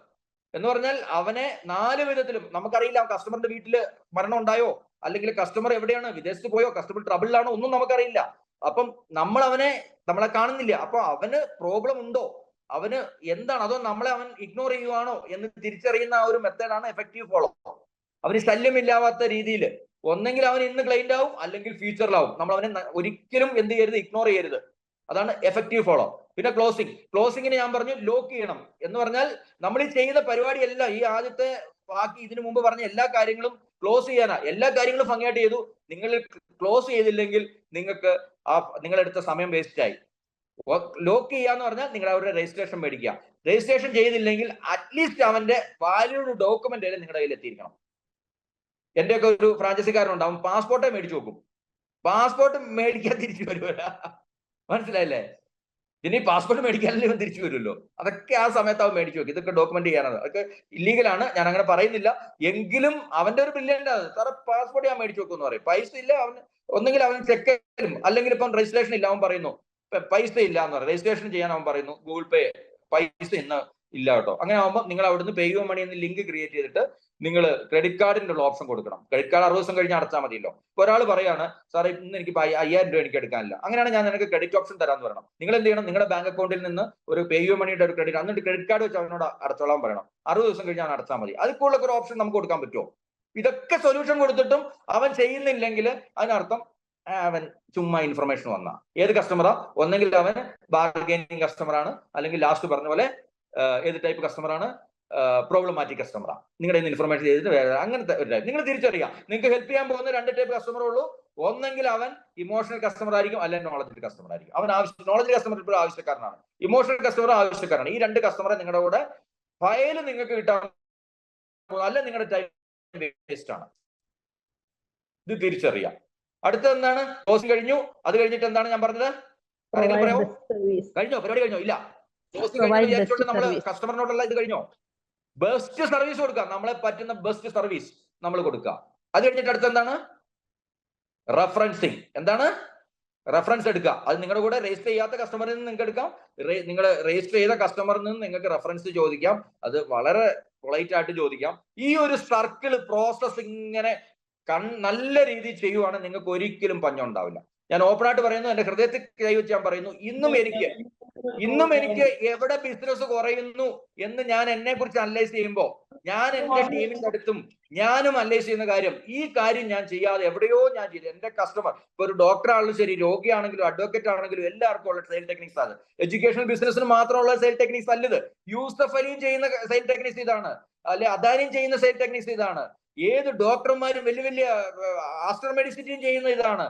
എന്ന് പറഞ്ഞാൽ അവനെ 4 വിധത്തിലും, നമുക്കറിയില്ല കസ്റ്റമറിന്റെ വീട്ടില് മരണം ഉണ്ടായോ, അല്ലെങ്കിൽ കസ്റ്റമർ എവിടെയാണ്, വിദേശത്ത് പോയോ, കസ്റ്റമർ ട്രബിളിലാണോ, ഒന്നും നമുക്കറിയില്ല. അപ്പം നമ്മളെ കാണുന്നില്ല. അപ്പൊ അവന് പ്രോബ്ലം ഉണ്ടോ, അവന് എന്താണ്, അതോ അവൻ ഇഗ്നോർ ചെയ്യുവാണോ എന്ന് തിരിച്ചറിയുന്ന ആ ഒരു മെത്തേഡാണ് എഫക്റ്റീവ് ഫോളോ. അവന് ശല്യമില്ലാത്ത രീതിയിൽ ഒന്നെങ്കിൽ അവൻ ഇന്ന് ക്ലൈന്റ് ആവും, അല്ലെങ്കിൽ ഫ്യൂച്ചറിലാവും. നമ്മൾ അവനെ ഒരിക്കലും എന്ത് ചെയ്യരുത്, ഇഗ്നോർ ചെയ്യരുത്. അതാണ് എഫക്റ്റീവ് ഫോളോ. പിന്നെ ക്ലോസിംഗിന് ഞാൻ പറഞ്ഞു ലോക്ക് ചെയ്യണം. എന്ന് പറഞ്ഞാൽ നമ്മൾ ഈ ചെയ്ത പരിപാടിയെല്ലാം, ഈ ആദ്യത്തെ ബാക്കി ഇതിനു മുമ്പ് പറഞ്ഞ എല്ലാ കാര്യങ്ങളും ക്ലോസ് ചെയ്യാനാ. എല്ലാ കാര്യങ്ങളും ഭംഗിയായിട്ട് ചെയ്തു. നിങ്ങൾ ക്ലോസ് ചെയ്തില്ലെങ്കിൽ നിങ്ങൾക്ക് നിങ്ങളെടുത്ത സമയം വേസ്റ്റ് ആയി. ലോക്ക് ചെയ്യാന്ന് പറഞ്ഞാൽ നിങ്ങൾ അവരുടെ രജിസ്ട്രേഷൻ മേടിക്കുക. രജിസ്ട്രേഷൻ ചെയ്തില്ലെങ്കിൽ അറ്റ്ലീസ്റ്റ് അവന്റെ വാല്യൂഡ് ഡോക്യുമെന്റ് നിങ്ങളുടെ കയ്യിൽ എത്തിയിരിക്കണം. എന്റെയൊക്കെ ഒരു ഫ്രാഞ്ചൈസിക്കാരനുണ്ട്, അവൻ പാസ്പോർട്ടേ മേടിച്ചു വെക്കും. പാസ്പോർട്ട് മേടിക്കാൻ തിരിച്ചു വരുമല്ല, മനസ്സിലായില്ലേ? ഇനി പാസ്പോർട്ട് മേടിക്കാനല്ലേ അവൻ തിരിച്ചു വരുമല്ലോ. അതൊക്കെ ആ സമയത്ത് അവൻ മേടിച്ചു വെക്കും. ഇതൊക്കെ ഡോക്യുമെന്റ് ചെയ്യാനാണ്. അതൊക്കെ ഇല്ലീഗലാണ്, ഞാൻ അങ്ങനെ പറയുന്നില്ല. എങ്കിലും അവന്റെ ഒരു ബ്രില്യന്റ് ആണ്. സാറേ പാസ്പോർട്ട് ഞാൻ മേടിച്ചു വെക്കും എന്ന് പറയും. പൈസ ഇല്ല അവന്, ഒന്നെങ്കിൽ അവൻ ചെക്ക് തരും, അല്ലെങ്കിൽ ഇപ്പം രജിസ്ട്രേഷൻ ഇല്ല അവൻ പറയുന്നു പൈസ ഇല്ല എന്ന് പറയും. രജിസ്ട്രേഷൻ ചെയ്യാൻ അവൻ പറയുന്നു ഗൂഗിൾ പേ, പൈസ ഇന്ന് ഇല്ല കേട്ടോ. അങ്ങനെ ആകുമ്പോൾ നിങ്ങൾ അവിടുന്ന് പേയു മണി എന്ന് ലിങ്ക് ക്രിയേറ്റ് ചെയ്തിട്ട് നിങ്ങൾ ക്രെഡിറ്റ് കാർഡിന്റെ ഉള്ള ഓപ്ഷൻ കൊടുക്കണം. ക്രെഡിറ്റ് കാർഡ് 60 ദിവസം കഴിഞ്ഞ് അടച്ചാൽ മതിയല്ലോ. ഇപ്പൊ ഒരാൾ പറയാണ് സാറേ ഇന്ന് എനിക്ക് 5000 രൂപ എനിക്ക് എടുക്കാനില്ല, അങ്ങനെയാണ് ഞാൻ നിനക്ക് ക്രെഡിറ്റ് ഓപ്ഷൻ തരാന്ന് പറയണം. നിങ്ങൾ എന്ത് ചെയ്യണം, നിങ്ങളുടെ ബാങ്ക് അക്കൗണ്ടിൽ നിന്ന് ഒരു പേയു മണിയുടെ ഒരു ക്രെഡിറ്റ്, എന്നിട്ട് ക്രെഡിറ്റ് കാർഡ് വെച്ച് അവനോട് അടച്ചോളാൻ പറയണം. 60 ദിവസം കഴിഞ്ഞ് അവൻ അടച്ചാൽ മതി. അതിലുള്ള ഒരു ഓപ്ഷൻ നമുക്ക് കൊടുക്കാൻ പറ്റുമോ? ഇതൊക്കെ സൊല്യൂഷൻ കൊടുത്തിട്ടും അവൻ ചെയ്യുന്നില്ലെങ്കിൽ അതിനർത്ഥം അവൻ ചുമ്മാ ഇൻഫർമേഷൻ വന്ന. ഏത് കസ്റ്റമറാ? ഒന്നെങ്കിൽ അവൻ ബാർഗൈനിങ് കസ്റ്റമറാണ്, അല്ലെങ്കിൽ ലാസ്റ്റ് പറഞ്ഞ പോലെ ഏത് ടൈപ്പ് കസ്റ്റമറാണ്, പ്രോബ്ലമാറ്റിക് കസ്റ്റമറാണ്. നിങ്ങളുടെ ഇൻഫർമേഷൻ ചെയ്തിട്ട് വേറെ അങ്ങനത്തെ ഒരു ടൈപ്പ് നിങ്ങൾ തിരിച്ചറിയാം. നിങ്ങൾക്ക് ഹെൽപ്പ് ചെയ്യാൻ പോകുന്ന 2 ടൈപ്പ് കസ്റ്റമറേ ഉള്ളൂ. ഒന്നെങ്കിൽ അവൻ ഇമോഷണൽ കസ്റ്റമർ ആയിരിക്കും, അല്ലെങ്കിൽ നോളജ് കസ്റ്റമർ ആയിരിക്കും. അവൻ നോളജ് കസ്റ്റമർ ഇപ്പോൾ ആവശ്യക്കാരനാണ്, ഇമോഷണൽ കസ്റ്റമർ ആവശ്യക്കാരനാണ്. ഈ 2 കസ്റ്റമറെ നിങ്ങളുടെ കൂടെ ഫയൽ നിങ്ങൾക്ക് കിട്ടാൻ അല്ല, നിങ്ങളുടെ ടൈം വേസ്റ്റ് ആണ്. ഇത് തിരിച്ചറിയാം. അടുത്ത എന്താണ്? ക്ലോസിംഗ് കഴിഞ്ഞു. അത് കഴിഞ്ഞിട്ട് എന്താണ് ഞാൻ പറഞ്ഞത്? പറയാമോ? കഴിഞ്ഞോ? പരിപാടി കഴിഞ്ഞോ? ഇല്ല. ക്ലോസിംഗ് കഴിഞ്ഞു വിചാരിച്ചോണ്ട് നമ്മൾ കസ്റ്റമറിനോടുള്ള ഇത് കഴിഞ്ഞോ? ബെസ്റ്റ് സർവീസ് കൊടുക്കുക. നമ്മളെ പറ്റുന്ന ബെസ്റ്റ് സർവീസ് നമ്മൾ കൊടുക്കുക. അത് കഴിഞ്ഞിട്ട് അടുത്ത് എന്താണ്? റെഫറൻസിങ്. എന്താണ്? റെഫറൻസ് എടുക്കുക. അത് നിങ്ങളുടെ കൂടെ രജിസ്റ്റർ ചെയ്യാത്ത കസ്റ്റമറിൽ നിന്ന് നിങ്ങൾക്ക് എടുക്കാം. നിങ്ങൾ രജിസ്റ്റർ ചെയ്ത കസ്റ്റമറിൽ നിന്ന് നിങ്ങൾക്ക് റെഫറൻസ് ചോദിക്കാം. അത് വളരെ പൊളൈറ്റ് ആയിട്ട് ചോദിക്കാം. ഈ ഒരു സർക്കിൾ പ്രോസസ് ഇങ്ങനെ നല്ല രീതിയിൽ ചെയ്യുവാണെങ്കിൽ നിങ്ങൾക്ക് ഒരിക്കലും പഞ്ഞുണ്ടാവില്ല. ഞാൻ ഓപ്പൺ ആയിട്ട് പറയുന്നു, എന്റെ ഹൃദയത്തിൽ കൈവച്ച് ഞാൻ പറയുന്നു, ഇന്നും എനിക്ക് എവിടെ ബിസിനസ് കുറയുന്നു എന്ന് ഞാൻ എന്നെ കുറിച്ച് അനലൈസ് ചെയ്യുമ്പോൾ ഞാൻ എന്റെ ടീമിന്റെ അടുത്തും ഞാനും അനലൈസ് ചെയ്യുന്ന കാര്യം, ഈ കാര്യം ഞാൻ ചെയ്യാതെ എവിടെയോ ഞാൻ ചെയ്തു. എന്റെ കസ്റ്റമർ ഇപ്പൊ ഒരു ഡോക്ടർ ആണെങ്കിലും ശരി, രോഗിയാണെങ്കിലും അഡ്വക്കേറ്റ് ആണെങ്കിലും എല്ലാവർക്കും ഉള്ള സെയിൽ ടെക്നിക്സ് ആണ്. എഡ്യൂക്കേഷണൽ ബിസിനസിന് മാത്രമുള്ള സെയിൽ ടെക്നിക്സ് അല്ലത്. യൂസഫ് അലിയും ചെയ്യുന്ന സെയിൽ ടെക്നിക്സ് ഇതാണ്, അല്ലെ അദാനിയും ചെയ്യുന്ന സെയിൽ ടെക്നിക്സ് ഇതാണ്. ഏത് ഡോക്ടർമാരും വലിയ ആസ്റ്റർ മെഡിസിറ്റിയും ചെയ്യുന്ന ഇതാണ്.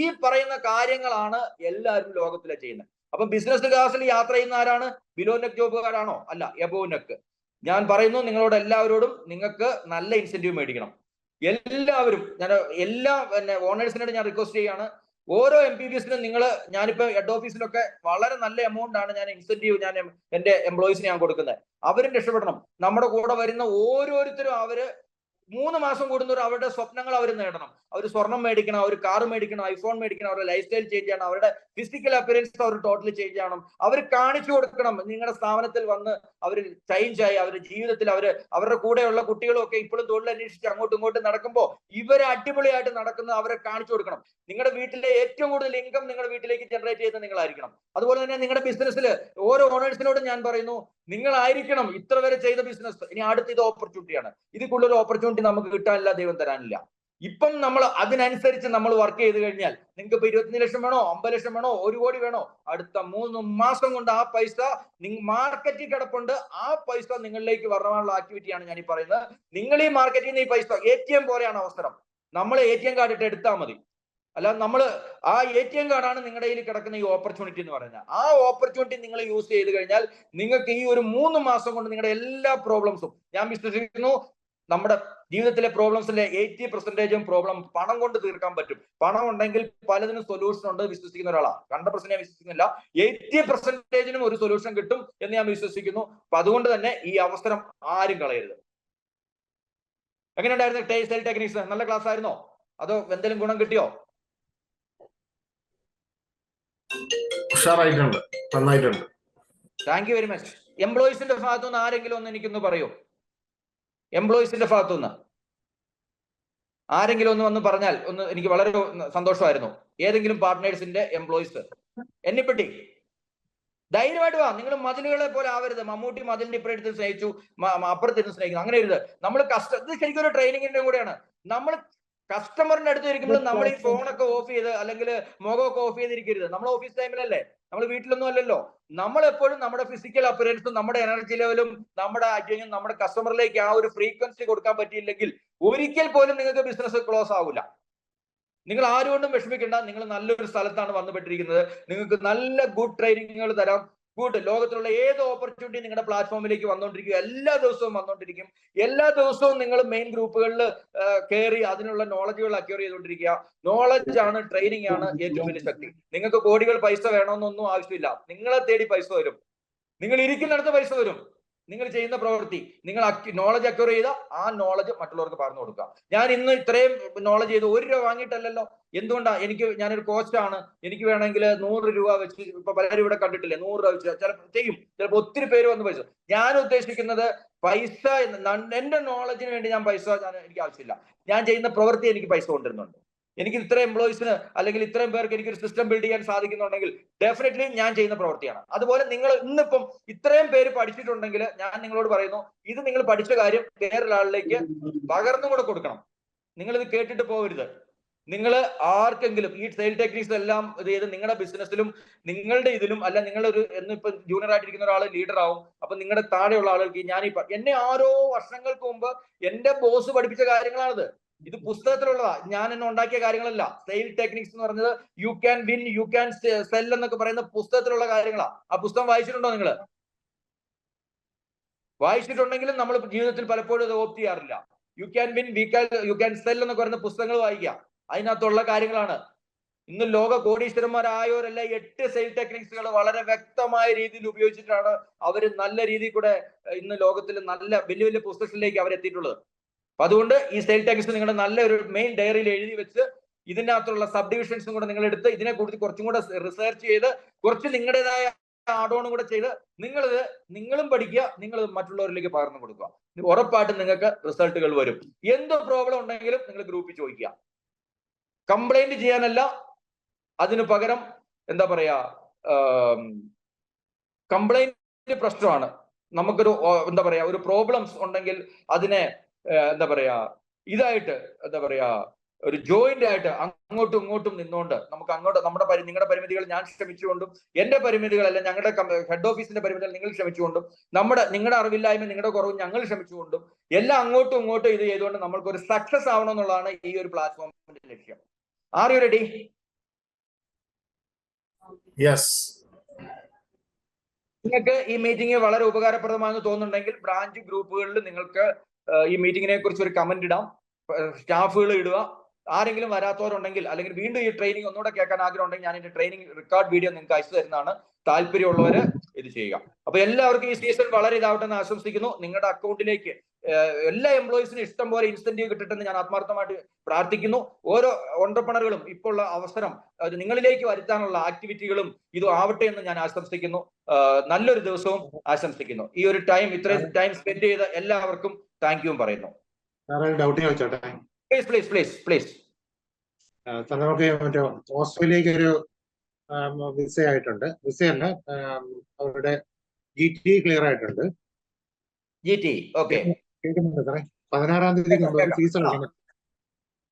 ഈ പറയുന്ന കാര്യങ്ങളാണ് എല്ലാവരും ലോകത്തിലെ ചെയ്യുന്നത്. അപ്പൊ ബിസിനസ് ക്ലാസ്സിൽ യാത്ര ചെയ്യുന്ന ആരാണ്? ബിലോ നെക്ക് ജോബുകാരാണോ? അല്ല, എബോ നെക്ക്. ഞാൻ പറയുന്നു നിങ്ങളോട് എല്ലാവരോടും, നിങ്ങൾക്ക് നല്ല ഇൻസെന്റീവ് മേടിക്കണം. എല്ലാവരും, ഞാൻ എല്ലാ ഓണേഴ്സിനോട് ഞാൻ റിക്വസ്റ്റ് ചെയ്യാണ്, ഓരോ MPBSനും ഞാനിപ്പോ ഹെഡ് ഓഫീസിലൊക്കെ വളരെ നല്ല എമൗണ്ട് ആണ് ഞാൻ ഇൻസെന്റീവ് ഞാൻ എന്റെ എംപ്ലോയീസിന് ഞാൻ കൊടുക്കുന്നത്. അവരും രക്ഷപ്പെടണം. നമ്മുടെ കൂടെ വരുന്ന ഓരോരുത്തരും 3 മാസം കൂടുന്നവർ അവരുടെ സ്വപ്നങ്ങൾ അവർ നേടണം. അവർ സ്വർണം മേടിക്കണം, അവർ കാർ മേടിക്കണം, ഐഫോൺ മേടിക്കണം, അവരുടെ ലൈഫ് സ്റ്റൈൽ ചേഞ്ച് ചെയ്യണം, അവരുടെ ഫിസിക്കൽ അപ്പിയറൻസ് അവർ ടോട്ടലി ചേഞ്ച് ചെയ്യണം. അവർ കാണിച്ചു കൊടുക്കണം നിങ്ങളുടെ സ്ഥാപനത്തിൽ വന്ന് അവർ ചേഞ്ച് ആയി. അവരുടെ ജീവിതത്തിൽ അവരുടെ കൂടെയുള്ള കുട്ടികളും ഒക്കെ ഇപ്പോഴും തൊഴിൽ അന്വേഷിച്ച് അങ്ങോട്ടും ഇങ്ങോട്ടും നടക്കുമ്പോൾ ഇവരെ അടിപൊളിയായിട്ട് നടക്കുന്നത് അവരെ കാണിച്ചു കൊടുക്കണം. നിങ്ങളുടെ വീട്ടിലെ ഏറ്റവും കൂടുതൽ ഇൻകം നിങ്ങളുടെ വീട്ടിലേക്ക് ജനറേറ്റ് ചെയ്യുന്നത് നിങ്ങളായിരിക്കണം. അതുപോലെ തന്നെ നിങ്ങളുടെ ബിസിനസ്സിൽ ഓരോ ഓണേഴ്സിനോടും ഞാൻ പറയുന്നു, നിങ്ങളായിരിക്കണം ഇത്ര വരെ ചെയ്ത ബിസിനസ്. ഇനി അടുത്ത ഇത് ഓപ്പർച്യൂണിറ്റിയാണ്. ഇതിൽ കൂടുതൽ ഓപ്പർച്യൂണിറ്റി നമുക്ക് കിട്ടാനില്ല, ദൈവം തരാനില്ല. ഇപ്പം നമ്മൾ അതിനനുസരിച്ച് നമ്മൾ വർക്ക് ചെയ്ത് കഴിഞ്ഞാൽ നിങ്ങൾക്ക് ഇപ്പൊ 25 ലക്ഷം വേണോ, 50 ലക്ഷം വേണോ, 1 കോടി വേണോ, അടുത്ത 3 മാസം കൊണ്ട് ആ പൈസ മാർക്കറ്റിൽ കിടപ്പുണ്ട്. ആ പൈസ നിങ്ങളിലേക്ക് വരാനുള്ള ആക്ടിവിറ്റിയാണ് ഞാൻ ഈ പറയുന്നത്. നിങ്ങൾ ഈ മാർക്കറ്റിൽ നിന്ന് ഈ പൈസ ATM പോലെയാണ് അവസരം. നമ്മൾ ATM കാർഡ് ഇട്ട് എടുത്താൽ മതി. അല്ല, നമ്മൾ ആ ATM കാർഡാണ് നിങ്ങളുടെ കയ്യിൽ കിടക്കുന്ന ഈ ഓപ്പർച്യൂണിറ്റി എന്ന് പറയുന്നത്. ആ ഓപ്പർച്യൂണിറ്റി നിങ്ങൾ യൂസ് ചെയ്ത് കഴിഞ്ഞാൽ നിങ്ങൾക്ക് ഈ ഒരു 3 മാസം കൊണ്ട് നിങ്ങളുടെ എല്ലാ പ്രോബ്ലംസും, ഞാൻ വിശ്വസിക്കുന്നു നമ്മുടെ ജീവിതത്തിലെ പ്രോബ്ലംസിന്റെ 80% പ്രോബ്ലം പണം കൊണ്ട് തീർക്കാൻ പറ്റും. പണം ഉണ്ടെങ്കിൽ പലതിനും സൊല്യൂഷൻ ഉണ്ട് വിശ്വസിക്കുന്ന ഒരാളാണ്. 100% ഞാൻ വിശ്വസിക്കുന്നില്ല, 80%-നും ഒരു സൊല്യൂഷൻ കിട്ടും എന്ന് ഞാൻ വിശ്വസിക്കുന്നു. അപ്പൊ അതുകൊണ്ട് തന്നെ ഈ അവസരം ആരും കളയരുത്. എങ്ങനെയുണ്ടായിരുന്നു സെയിൽ ടെക്നിക്സ്? നല്ല ക്ലാസ് ആയിരുന്നോ? അതോ എന്തെങ്കിലും ഗുണം കിട്ടിയോ? ഉഷാറായിട്ടുണ്ട്, നന്നായിട്ടുണ്ട്. Thank you very much. എംപ്ലോയീസിന്റെ ഭാഗത്തുനിന്ന് ആരെങ്കിലും ഒന്ന് എനിക്കൊന്ന് പറയൂ. എംപ്ലോയീസിന്റെ ഭാഗത്തുനിന്ന് ആരെങ്കിലും ഒന്ന് വന്ന് പറഞ്ഞാൽ എനിക്ക് വളരെ സന്തോഷമായിരുന്നു. ഏതെങ്കിലും പാർട്ട്നേഴ്സിന്റെ എംപ്ലോയീസ് എന്നെപ്പറ്റി ധൈര്യമായിട്ട് വാ. നിങ്ങൾ മതിലുകളെ പോലെ ആവരുത്. മമ്മൂട്ടി മതിലിന്റെ ഇപ്പുറത്ത് സ്നേഹിച്ചു, അപ്പുറത്തിരുന്ന് സ്നേഹിക്കുന്നു. അങ്ങനെ ഇരുത്. നമ്മൾ ഇത് ശരിക്കും ഒരു ട്രെയിനിങ്ങിന്റെ കൂടെയാണ്. നമ്മൾ കസ്റ്റമറിന്റെ അടുത്ത് ഇരിക്കുമ്പോൾ നമ്മൾ ഈ ഫോണൊക്കെ ഓഫ് ചെയ്ത് അല്ലെങ്കിൽ മുഖമൊക്കെ ഓഫ് ചെയ്തിരിക്കരുത്. നമ്മൾ ഓഫീസ് ടൈമിലല്ലേ, നമ്മൾ വീട്ടിലൊന്നും അല്ലല്ലോ. നമ്മൾ എപ്പോഴും നമ്മുടെ ഫിസിക്കൽ അപ്പിയറൻസും നമ്മുടെ എനർജി ലെവലും നമ്മുടെ ആക്ടിങ്ങും നമ്മുടെ കസ്റ്റമറിലേക്ക് ആ ഒരു ഫ്രീക്വൻസി കൊടുക്കാൻ പറ്റിയില്ലെങ്കിൽ ഒരിക്കൽ പോലും നിങ്ങൾക്ക് ബിസിനസ് ക്ലോസ് ആവില്ല. നിങ്ങൾ ആരുകൊണ്ടും വിഷമിക്കേണ്ട. നിങ്ങൾ നല്ലൊരു സ്ഥലത്താണ് വന്നുപെട്ടിരിക്കുന്നത്. നിങ്ങൾക്ക് നല്ല ഗുഡ് ട്രെയിനിങ്ങുകൾ തരാം. ഗുഡ്, ലോകത്തിലുള്ള ഏത് ഓപ്പർച്യൂണിറ്റി നിങ്ങളുടെ പ്ലാറ്റ്ഫോമിലേക്ക് വന്നുകൊണ്ടിരിക്കും. എല്ലാ ദിവസവും വന്നുകൊണ്ടിരിക്കും. എല്ലാ ദിവസവും നിങ്ങൾ മെയിൻ ഗ്രൂപ്പുകളിൽ കയറി അതിനുള്ള നോളജുകൾ അക്വയർ ചെയ്തുകൊണ്ടിരിക്കുക. നോളജ് ആണ്, ട്രെയിനിങ് ആണ് ഏറ്റവും വലിയ ശക്തി. നിങ്ങൾക്ക് കോടികൾ പൈസ വേണമെന്നൊന്നും ആവശ്യമില്ല. നിങ്ങളെ തേടി പൈസ വരും. നിങ്ങൾ ഇരിക്കുന്നിടത്ത് പൈസ വരും. നിങ്ങൾ ചെയ്യുന്ന പ്രവൃത്തി, നിങ്ങൾ നോളജ് അക്വയർ ചെയ്ത ആ നോളജ് മറ്റുള്ളവർക്ക് പറഞ്ഞു കൊടുക്കുക. ഞാൻ ഇന്ന് ഇത്രയും നോളജ് ചെയ്ത് 1 രൂപ വാങ്ങിയിട്ടല്ലല്ലോ. എന്തുകൊണ്ടാ? ഞാനൊരു കോച്ചാണ്. എനിക്ക് വേണമെങ്കിൽ 100 രൂപ വെച്ച്, ഇപ്പൊ പലരും ഇവിടെ കണ്ടിട്ടില്ലേ, 100 രൂപ വെച്ച് ചിലപ്പോൾ ചെയ്യും. ചിലപ്പോൾ ഒത്തിരി പേര് വന്ന് പൈസ. ഞാൻ ഉദ്ദേശിക്കുന്നത് പൈസ, എന്റെ നോളജിന് വേണ്ടി എനിക്ക് ആവശ്യമില്ല. ഞാൻ ചെയ്യുന്ന പ്രവൃത്തി എനിക്ക് പൈസ കൊണ്ടുവരുന്നുണ്ട്. എനിക്ക് ഇത്രയും എംപ്ലോയീസിന് അല്ലെങ്കിൽ ഇത്രയും പേർക്ക് എനിക്കൊരു സിസ്റ്റം ബിൽഡ് ചെയ്യാൻ സാധിക്കുന്നുണ്ടെങ്കിൽ ഡെഫിനറ്റ്ലി ഞാൻ ചെയ്യുന്ന പ്രവൃത്തിയാണ്. അതുപോലെ നിങ്ങൾ ഇന്നിപ്പം ഇത്രയും പേര് പഠിച്ചിട്ടുണ്ടെങ്കിൽ ഞാൻ നിങ്ങളോട് പറയുന്നു, ഇത് നിങ്ങൾ പഠിച്ച കാര്യം വേറൊരാളിലേക്ക് പകർന്നു കൂടെ കൊടുക്കണം. നിങ്ങൾ ഇത് കേട്ടിട്ട് പോകരുത്. നിങ്ങൾ ആർക്കെങ്കിലും ഈ സെയിൽ ടെക്നിക്സ് എല്ലാം ഇത് ചെയ്ത് നിങ്ങളുടെ ബിസിനസ്സിലും നിങ്ങളുടെ ഇതിലും അല്ല, നിങ്ങളൊരു എന്നിപ്പോ ജൂനിയർ ആയിട്ടിരിക്കുന്ന ഒരാൾ ലീഡർ ആവും. അപ്പൊ നിങ്ങളുടെ താഴെയുള്ള ആളുകൾക്ക് എന്നെ ആരോ വർഷങ്ങൾക്ക് മുമ്പ് എന്റെ ബോസ് പഠിപ്പിച്ച കാര്യങ്ങളാണിത്. ഇത് പുസ്തകത്തിലുള്ളതാ, ഞാൻ എന്നെ ഉണ്ടാക്കിയ കാര്യങ്ങളല്ല. സെയിൽ ടെക്നിക്സ് എന്ന് പറഞ്ഞത് you can win, you can sell എന്നൊക്കെ പറയുന്ന പുസ്തകത്തിലുള്ള കാര്യങ്ങളാ. ആ പുസ്തകം വായിച്ചിട്ടുണ്ടോ നിങ്ങൾ? വായിച്ചിട്ടുണ്ടെങ്കിലും നമ്മൾ ജീവിതത്തിൽ പലപ്പോഴും അത് ഓപ്റ്റ് ചെയ്യാറില്ല. You can win, you can sell എന്നൊക്കെ പറയുന്ന പുസ്തകങ്ങൾ വായിക്കുക. അതിനകത്തുള്ള കാര്യങ്ങളാണ്. ഇന്ന് ലോക കോടീശ്വരന്മാരായവരെല്ലാം 8 സെയിൽ ടെക്നിക്സുകൾ വളരെ വ്യക്തമായ രീതിയിൽ ഉപയോഗിച്ചിട്ടാണ് അവർ നല്ല രീതിയിൽ കൂടെ ഇന്ന് ലോകത്തിൽ നല്ല വലിയ വലിയ പൊസിഷനിലേക്ക് അവർ എത്തിയിട്ടുള്ളത്. അപ്പൊ അതുകൊണ്ട് ഈ സെയിൽ ടെക്നിക്സ് നിങ്ങളുടെ നല്ല ഒരു മെയിൻ ഡയറിയിൽ എഴുതി വെച്ച് ഇതിനകത്തുള്ള സബ് ഡിവിഷൻസും കൂടെ നിങ്ങൾ എടുത്ത് ഇതിനെ കുറിച്ച് കുറച്ചും കൂടെ റിസർച്ച് ചെയ്ത് കുറച്ച് നിങ്ങളുടേതായ ആഡോണും കൂടെ ചെയ്ത് നിങ്ങളും പഠിക്കുക, നിങ്ങൾ മറ്റുള്ളവരിലേക്ക് പകർന്നു കൊടുക്കുക. ഉറപ്പായിട്ടും നിങ്ങൾക്ക് റിസൾട്ടുകൾ വരും. എന്തോ പ്രോബ്ലം ഉണ്ടെങ്കിലും നിങ്ങൾ ഗ്രൂപ്പിൽ ചോദിക്കുക. കംപ്ലൈന്റ് ചെയ്യാനല്ല, അതിന് പകരം എന്താ പറയാ, കംപ്ലൈന്റ് പ്രശ്നമാണ്. നമുക്കൊരു എന്താ പറയാ ഒരു പ്രോബ്ലംസ് ഉണ്ടെങ്കിൽ അതിനെ എന്താ പറയാ ഇതായിട്ട് എന്താ പറയാ ഒരു ജോയിന്റ് ആയിട്ട് അങ്ങോട്ടും ഇങ്ങോട്ടും നിന്നുകൊണ്ട് നമുക്ക് നിങ്ങളുടെ പരിമിതികൾ ഞാൻ ക്ഷമിച്ചുകൊണ്ടും എന്റെ പരിമിതികളല്ല ഞങ്ങളുടെ ഹെഡ് ഓഫീസിന്റെ പരിമിതികൾ നിങ്ങൾ ക്ഷമിച്ചുകൊണ്ടും നിങ്ങളുടെ അറിവില്ലായ്മ നിങ്ങളുടെ കുറവും ഞങ്ങൾ ക്ഷമിച്ചുകൊണ്ടും എല്ലാം അങ്ങോട്ടും ഇങ്ങോട്ടും ഇത് ചെയ്തുകൊണ്ട് നമ്മൾക്ക് ഒരു സക്സസ് ആവണം എന്നുള്ളതാണ് ഈ ഒരു പ്ലാറ്റ്ഫോമിന്റെ ലക്ഷ്യം. R you ready? യെസ്. നിങ്ങൾക്ക് ഈ മീറ്റിംഗ് വളരെ ഉപകാരപ്രദമാണെന്ന് തോന്നുന്നുണ്ടെങ്കിൽ ബ്രാഞ്ച് ഗ്രൂപ്പുകളിൽ നിങ്ങൾക്ക് ഈ മീറ്റിങ്ങിനെ കുറിച്ച് ഒരു കമന്റ് ഇടാം, സ്റ്റാഫുകൾ ഇടുക. ആരെങ്കിലും വരാത്തവരുണ്ടെങ്കിൽ അല്ലെങ്കിൽ വീണ്ടും ഈ ട്രെയിനിങ് ഒന്നുകൂടെ കേൾക്കാൻ ആഗ്രഹം ഉണ്ടെങ്കിൽ ഞാൻ എന്റെ ട്രെയിനിങ് റെക്കോർഡ് വീഡിയോ നിങ്ങൾക്ക് അയച്ചു തരുന്നതാണ്. താല്പര്യമുള്ളവര് ഇത് ചെയ്യുക. അപ്പൊ എല്ലാവർക്കും ഈ സീസൺ വളരെ ഇതാവട്ടെ എന്ന് ആശംസിക്കുന്നു. നിങ്ങളുടെ അക്കൗണ്ടിലേക്ക് എല്ലാ എംപ്ലോയീസിനും ഇഷ്ടം പോലെ ഇൻസെന്റീവ് കിട്ടട്ടെന്ന് ഞാൻ ആത്മാർത്ഥമായിട്ട് പ്രാർത്ഥിക്കുന്നു. ഓരോ ഓൺട്രപ്രണറുകളും ഇപ്പോൾ ഉള്ള അവസരം അത് നിങ്ങളിലേക്ക് വരുത്താനുള്ള ആക്ടിവിറ്റികളും ഇതും ആവട്ടെ എന്ന് ഞാൻ ആശംസിക്കുന്നു. നല്ലൊരു ദിവസവും ആശംസിക്കുന്നു. ഈ ഒരു ഇത്രയും ടൈം സ്പെൻഡ് ചെയ്ത എല്ലാവർക്കും താങ്ക് യു പറയുന്നു. ഡൗട്ട് ചോദിച്ചോട്ടെ? പ്ലീസ്. നമുക്ക് മറ്റേ ഓസ്ട്രേലിയക്ക് ഒരു വിസ ആയിട്ടുണ്ട്. വിസയല്ല, അവരുടെ GT ക്ലിയർ ആയിട്ടുണ്ട്. GT okay. കേൾക്കുന്നുണ്ട് സാറേ? 16-ാം തീയതിക്ക് മുമ്പ് ഫീസ് അടയ്ക്കണം.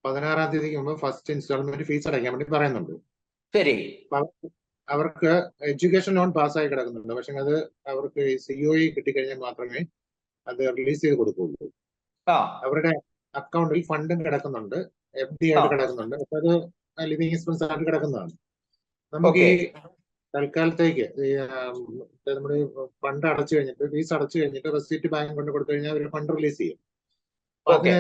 16-ാം തീയതിക്ക് മുമ്പ് ഫസ്റ്റ് ഇൻസ്റ്റാൾമെന്റ് ഫീസ് അടയ്ക്കാൻ വേണ്ടി പറയുന്നുണ്ട്. ശരി. അവർക്ക് എഡ്യൂക്കേഷൻ ലോൺ പാസ്സായി കിടക്കുന്നുണ്ട്. പക്ഷെ അത് അവർക്ക് COE കിട്ടിക്കഴിഞ്ഞാൽ മാത്രമേ അത് റിലീസ് ചെയ്ത് കൊടുക്കുകയുള്ളൂ. അവരുടെ അക്കൗണ്ടിൽ ഫണ്ടും കിടക്കുന്നുണ്ട്, FD ആയിട്ട് കിടക്കുന്നുണ്ട്. അപ്പൊ അത് ലിവിങ് എക്സ്പെൻസ് ആയിട്ട് കിടക്കുന്നതാണ്. നമുക്ക് ഈ തൽക്കാലത്തേക്ക് നമ്മുടെ ഫണ്ട് അടച്ചു കഴിഞ്ഞിട്ട് ഫീസ് അടച്ചു കഴിഞ്ഞിട്ട് റെസിപ്റ്റ് ബാങ്ക് കൊണ്ട് കൊടുത്തു കഴിഞ്ഞാൽ അവർ ഫണ്ട് റിലീസ് ചെയ്യും. അതിന്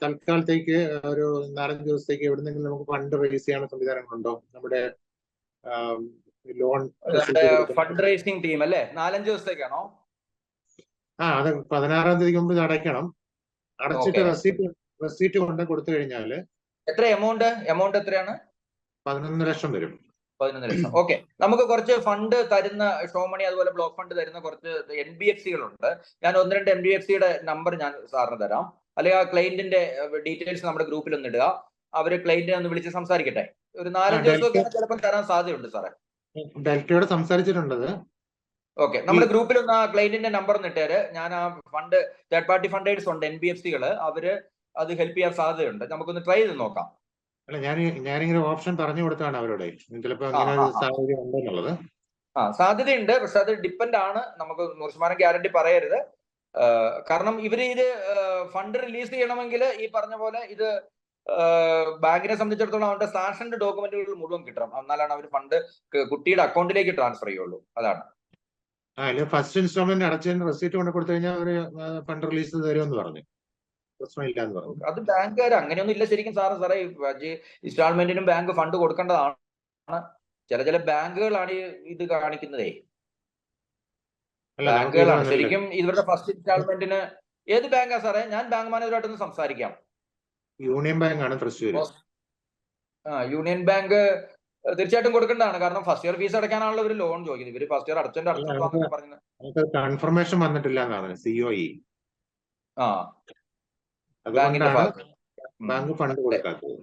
തൽക്കാലത്തേക്ക് ഒരു 4-5 ദിവസത്തേക്ക് എവിടെന്നെങ്കിലും നമുക്ക് ഫണ്ട് റിലീസ് ചെയ്യാനുള്ള സംവിധാനങ്ങളുണ്ടോ? നമ്മുടെ ലോൺ ഫണ്ട് റൈസിംഗ് ടീം അല്ലേ? 4-5 ദിവസത്തേക്കാണോ? അത് 16-ാം തീയതിക്ക് മുമ്പ് അടയ്ക്കണം. അടച്ചിട്ട് റെസീറ്റ് കൊണ്ട് കൊടുത്തു കഴിഞ്ഞാല് എത്ര എമൗണ്ട് എത്രയാണ്? 11 ലക്ഷം വരും. 11 ലക്ഷം. ഓക്കെ. നമുക്ക് കുറച്ച് ഫണ്ട് തരുന്ന ഷോമണി അതുപോലെ ബ്ലോക്ക് ഫണ്ട് തരുന്ന കുറച്ച് NBFC-കളുണ്ട്. ഞാൻ 1-2 NBFC-യുടെ നമ്പർ ഞാൻ സാറിന് തരാം. അല്ലെങ്കിൽ ആ ക്ലയന്റിന്റെ ഡീറ്റെയിൽസ് നമ്മുടെ ഗ്രൂപ്പിൽ ഒന്ന് ഇടുക. അവര് ക്ലയന്റിനെ ഒന്ന് വിളിച്ച് സംസാരിക്കട്ടെ. ഒരു 4-5 ദിവസമൊക്കെ ചിലപ്പോൾ തരാൻ സാധ്യതയുണ്ട് സാറേ. ഡെൽറ്റയോട് സംസാരിച്ചിട്ടുണ്ടത്. ഓക്കെ. നമ്മുടെ ഗ്രൂപ്പിൽ ഒന്ന് ആ ക്ലയന്റിന്റെ നമ്പർ ഒന്ന് ഇട്ടേര്. ഞാൻ ആ ഫണ്ട് തേർഡ് പാർട്ടി ഫണ്ടേഴ്സ് ഉണ്ട് NBFC-കള്, അവര് അത് ഹെൽപ്പ് ചെയ്യാൻ സാധ്യതയുണ്ട്. നമുക്കൊന്ന് ട്രൈ ചെയ്ത് നോക്കാം. അല്ല, ഞാനിങ്ങനെ ഓപ്ഷൻ പറഞ്ഞു കൊടുത്താണ് അവരോട്. ചിലപ്പോ അങ്ങനെ ഒരു സാഹചര്യം ഉണ്ടെന്നുള്ളത്. സാധ്യതയുണ്ട്, പക്ഷെ അത് ഡിപ്പെൻഡ് ആണ്. നമുക്ക് 100% ഗ്യാരണ്ടി പറയരുത്. കാരണം ഇവര് ഇത് ഫണ്ട് റിലീസ് ചെയ്യണമെങ്കിൽ ഈ പറഞ്ഞ പോലെ ഇത് ബാങ്കിനെ സംബന്ധിച്ചിടത്തോളം അവരുടെ സാക്ഷന്റെ ഡോക്യുമെന്റുകൾ മുഴുവൻ കിട്ടണം. എന്നാലാണ് അവർ ഫണ്ട് കുട്ടിയുടെ അക്കൗണ്ടിലേക്ക് ട്രാൻസ്ഫർ ചെയ്യുള്ളൂ. അതാണ്. ഫസ്റ്റ് ഇൻസ്റ്റാൾമെന്റ് അടച്ചതിന് റെസീറ്റ് കൊണ്ട് കൊടുത്തു കഴിഞ്ഞാൽ അവര് ഫണ്ട് റിലീസ് തരുമെന്ന് പറഞ്ഞു. പ്രശ്നമില്ലാന്ന് പറഞ്ഞു. അത് ബാങ്കുകാർ അങ്ങനെയൊന്നും ഇല്ല ശരിക്കും സാറേ. ഇൻസ്റ്റാൾമെന്റിനും ബാങ്ക് ഫണ്ട് കൊടുക്കേണ്ടതാണ്. ചില ബാങ്കുകളാണ് ഇത് കാണിക്കുന്നതേ. ബാങ്കുകളാണ് ശരിക്കും ഇവരുടെ ഫസ്റ്റ് ഇൻസ്റ്റാൾമെന്റിന്. ഏത് ബാങ്കാ സാറേ? ഞാൻ ബാങ്ക് മാനേജറായിട്ടൊന്ന് സംസാരിക്കാം. യൂണിയൻ ബാങ്ക് ആണ് തൃശ്ശൂർ. യൂണിയൻ ബാങ്ക് തീർച്ചയായിട്ടും കൊടുക്കേണ്ടതാണ്. കാരണം ഫസ്റ്റ് ഇയർ ഫീസ് അടയ്ക്കാനാണല്ലോ ഇവര് ലോൺ ചോദിക്കുന്നത്. ഇവര് ഫസ്റ്റ് ഇയർ അടച്ചിട്ട് പറഞ്ഞത് കൺഫർമേഷൻ വന്നിട്ടില്ല എന്നാണ് COE. ബാങ്ക് ഫണ്ട് കൊടുക്കാത്തത്.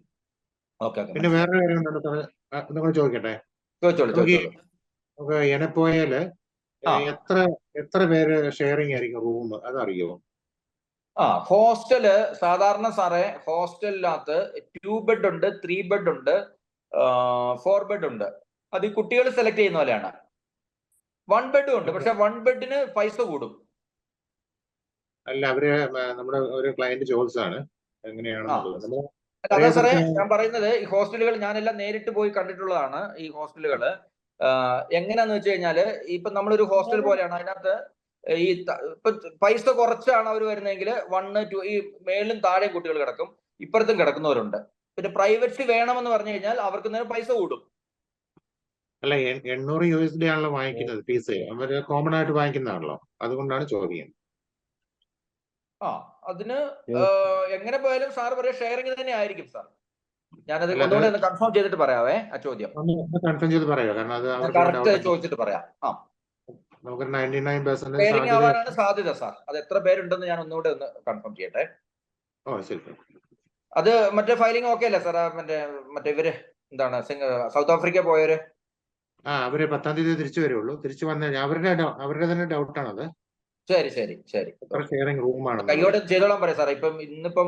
പിന്നെ വേറൊരു കാര്യം നിങ്ങൾ ചോദിക്കട്ടെ? എനപ്പോയാല് എത്ര പേര് ഷെയറിംഗ് ആയിരിക്കും റൂം? അതറിയോ? ഹോസ്റ്റല് സാധാരണ സാറേ, ഹോസ്റ്റലിനകത്ത് 2 ബെഡ് ഉണ്ട്, 3 ബെഡ് ഉണ്ട്, 4 ബെഡ് ഉണ്ട്. അത് ഈ കുട്ടികൾ സെലക്ട് ചെയ്യുന്ന പോലെയാണ്. 1 ബെഡും ഉണ്ട്, പക്ഷെ 1 ബെഡിന് പൈസ കൂടും. അല്ല, അവര് നമ്മുടെ ഒരു ക്ലയന്റ് ചോദിച്ചതാണ് എങ്ങനെയാണെന്നുള്ളത്. അതാ സാറേ ഞാൻ പറയുന്നത്, ഈ ഹോസ്റ്റലുകൾ ഞാനെല്ലാം നേരിട്ട് പോയി കണ്ടിട്ടുള്ളതാണ്. ഈ ഹോസ്റ്റലുകള് എങ്ങനെയാന്ന് വെച്ച് കഴിഞ്ഞാല്, ഇപ്പൊ നമ്മളൊരു ഹോസ്റ്റൽ പോലെയാണ്. അതിനകത്ത് ഈ ഇപ്പൊ പൈസ കുറച്ചാണ് അവർ വരുന്നതെങ്കിൽ 1, 2 ഈ മേളിലും താഴെയും കുട്ടികൾ കിടക്കും, ഇപ്പുറത്തും കിടക്കുന്നവരുണ്ട്. പിന്നെ പ്രൈവറ്റ് വേണമെന്ന് പറഞ്ഞു കഴിഞ്ഞാൽ അവർക്ക് നേരം പൈസ കൂടും. അല്ല, $800 ആണല്ലോ വാങ്ങിക്കുന്നത് ഫീസ്. അവര് കോമൺ ആയിട്ട് വാങ്ങിക്കുന്നതാണല്ലോ, അതുകൊണ്ടാണ് ചോദിക്കുന്നത്. അതിന് എങ്ങനെ പോയാലും സാർ പറയാം ഷെയറിംഗ് തന്നെ ആയിരിക്കും സാർ. ഞാനത് അല്ല, ഒന്നുകൂടെ ഒന്ന് കൺഫേം ചെയ്തിട്ട് പറയാവേ ആ ചോദ്യം. കൺഫേം ചെയ്ത് പറയാം, കാരണം അത് കറക്റ്റ് ചോദിച്ചിട്ട് പറയാം. നമുക്ക് 99% ഷെയറിംഗ് ആവാനാണ് സാധ്യത സാർ. അത് എത്ര പേരുണ്ടെന്ന് ഞാൻ ഒന്നുകൂടെ ഒന്ന് കൺഫേം ചെയ്യട്ടെ. ശരി. അത് മറ്റേ ഫയലിംഗ് ഓക്കെ അല്ലേ സാർ? മറ്റേ ഇവര് എന്താണ് സൗത്ത് ആഫ്രിക്ക പോയവര്? അവര് 10-ാം തീയതി തിരിച്ചു വരുള്ളൂ. തിരിച്ചു വന്നു അവരുടെ തന്നെ ഡൗട്ടാണത്. ശരി. ഷെയറിംഗ് റൂമാണ്. കയ്യോടെ ചെയ്തോളാൻ പറയാം സാർ. ഇന്നിപ്പം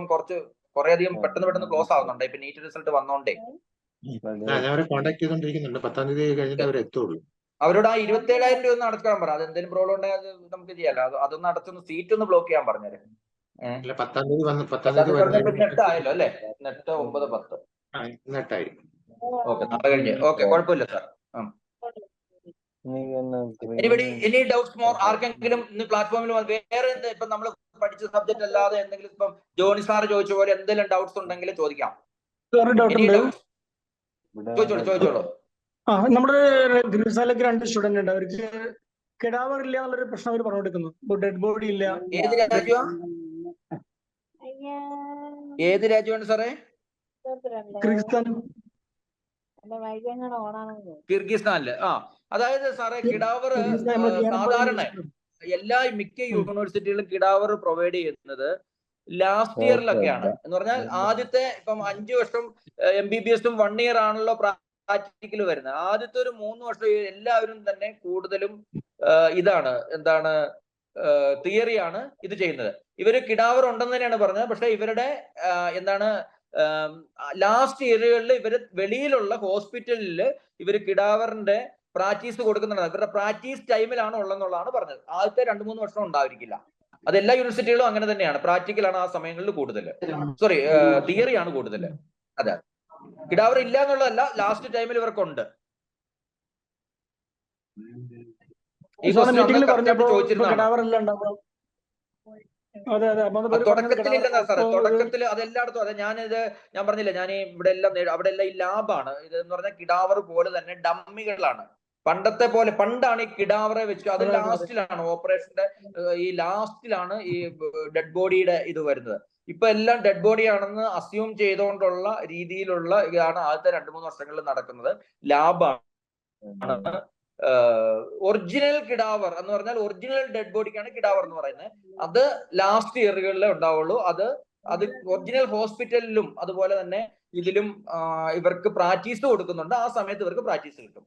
കുറെ അധികം പെട്ടെന്ന് ക്ലോസ് ആവുന്നുണ്ട്. ഇപ്പൊ നീറ്റ് റിസൾട്ട് വന്നോണ്ടേ ഞാൻ അവരെ കോൺടാക്ട് ചെയ്തോണ്ടിരിക്കുന്നുണ്ട്. 10-ാം തീയതി കഴിഞ്ഞിട്ട് അവർ എത്തുള്ളൂ. അവരോട് ആ 27,000 രൂപ ഒന്ന് അടക്കാൻ പറ. അത് എന്തെങ്കിലും പ്രോബ്ലം ഉണ്ടെങ്കിൽ അത് നമുക്ക് ചെയ്യാലോ. അതൊന്ന് അടച്ചൊന്ന് സീറ്റ് ഒന്ന് ബ്ലോക്ക് ചെയ്യാൻ പറഞ്ഞേരെ. അല്ല, 10-ാം തീയതി നെട്ടായല്ലോ അല്ലേ? നെട്ട് 9, 10 നെട്ടായി. ഓക്കെ, നാളെ കഴിഞ്ഞ്. ഓക്കെ, കുഴപ്പമില്ല സാർ. Any doubts more? ആർക്കെങ്കിലും ഇന്ന് പ്ലാറ്റ്ഫോമിൽ വേറെ ഇപ്പൊ നമ്മൾ പഠിച്ച സബ്ജക്ട് അല്ലാതെ എന്തെങ്കിലും ഇപ്പം ജോണി സാർ ചോദിച്ച പോലെ എന്തെങ്കിലും ഡൗട്ട്സ് ഉണ്ടെങ്കിൽ ചോദിക്കാം. ചോദിച്ചോളൂ. നമ്മുടെ ഗ്രീസാലേക്ക് 2 സ്റ്റുഡന്റ് ഉണ്ട്. അവർക്ക് കിടാവർ ഇല്ല എന്നുള്ളൊരു പ്രശ്നം അവർ പറഞ്ഞുകൊടുക്കുന്നു. ഡെഡ് ബോഡി ഇല്ല. ഏത് രാജ്യമാണ് സാറേ? കിർഗിസ്ഥാനില്. അതായത് സാറേ കിടാവർ സാധാരണ മിക്ക യൂണിവേഴ്സിറ്റികളും കിടാവർ പ്രൊവൈഡ് ചെയ്യുന്നത് ലാസ്റ്റ് ഇയറിലൊക്കെയാണ്. എന്ന് പറഞ്ഞാൽ ആദ്യത്തെ ഇപ്പം 5 വർഷം MBBS 1 ഇയർ ആണല്ലോ പ്രാക്ടിക്കൽ വരുന്നത്. ആദ്യത്തെ ഒരു 3 വർഷം എല്ലാവരും തന്നെ കൂടുതലും എന്താണ് തിയറിയാണ് ഇത് ചെയ്യുന്നത്. ഇവര് കിടാവർ ഉണ്ടെന്ന് തന്നെയാണ് പറഞ്ഞത്. പക്ഷെ ഇവരുടെ ലാസ്റ്റ് ഇയറുകളിൽ ഇവര് വെളിയിലുള്ള ഹോസ്പിറ്റലിൽ ഇവര് കിടാവറിന്റെ പ്രാക്ടീസ് കൊടുക്കുന്നുണ്ട്. ഇവരുടെ പ്രാക്ടീസ് ടൈമിലാണ് ഉള്ളതെന്നുള്ളതാണ് പറഞ്ഞത്. ആദ്യത്തെ 2-3 വർഷം ഉണ്ടായിരിക്കില്ല. അത് എല്ലാ യൂണിവേഴ്സിറ്റികളും അങ്ങനെ തന്നെയാണ്. പ്രാക്ടിക്കലാണ് ആ സമയങ്ങളിൽ കൂടുതൽ. തിയറിയാണ് കൂടുതൽ. അതെ, കിടാവർ ഇല്ല എന്നുള്ളതല്ല, ലാസ്റ്റ് ടൈമിൽ ഇവർക്കുണ്ട്. ഈ തുടക്കത്തിലില്ലെന്നാ സാറേ, തുടക്കത്തിൽ അതെല്ലായിടത്തും അതെ. ഞാൻ പറഞ്ഞില്ല, ഞാൻ ഇവിടെ എല്ലാം അവിടെ എല്ലാം ഈ ലാബാണ്. ഇതെന്ന് പറഞ്ഞാൽ കിടാവർ പോലെ തന്നെ ഡമ്മികളാണ്. പണ്ടത്തെ പോലെ പണ്ടാണ് ഈ കിടാവറെ വെച്ച്, അത് ലാസ്റ്റിലാണ് ഓപ്പറേഷന്റെ ഈ ലാസ്റ്റിലാണ് ഈ ഡെഡ് ബോഡിയുടെ ഇത് വരുന്നത്. ഇപ്പൊ എല്ലാം ഡെഡ് ബോഡി ആണെന്ന് അസ്യൂം ചെയ്തുകൊണ്ടുള്ള രീതിയിലുള്ള ഇതാണ് ആദ്യത്തെ 2-3 വർഷങ്ങളിൽ നടക്കുന്നത്. ലാബാണ്. ഒറിജിനൽ കിടാവർ എന്ന് പറഞ്ഞാൽ ഒറിജിനൽ ഡെഡ് ബോഡിക്കാണ് കിടാവർ എന്ന് പറയുന്നത്. അത് ലാസ്റ്റ് ഇയറുകളിലേ ഉണ്ടാവുള്ളൂ. അത് ഒറിജിനൽ ഹോസ്പിറ്റലിലും അതുപോലെ തന്നെ ഇതിലും ഇവർക്ക് പ്രാക്ടീസ് കൊടുക്കുന്നുണ്ട്. ആ സമയത്ത് ഇവർക്ക് പ്രാക്ടീസ് കിട്ടും.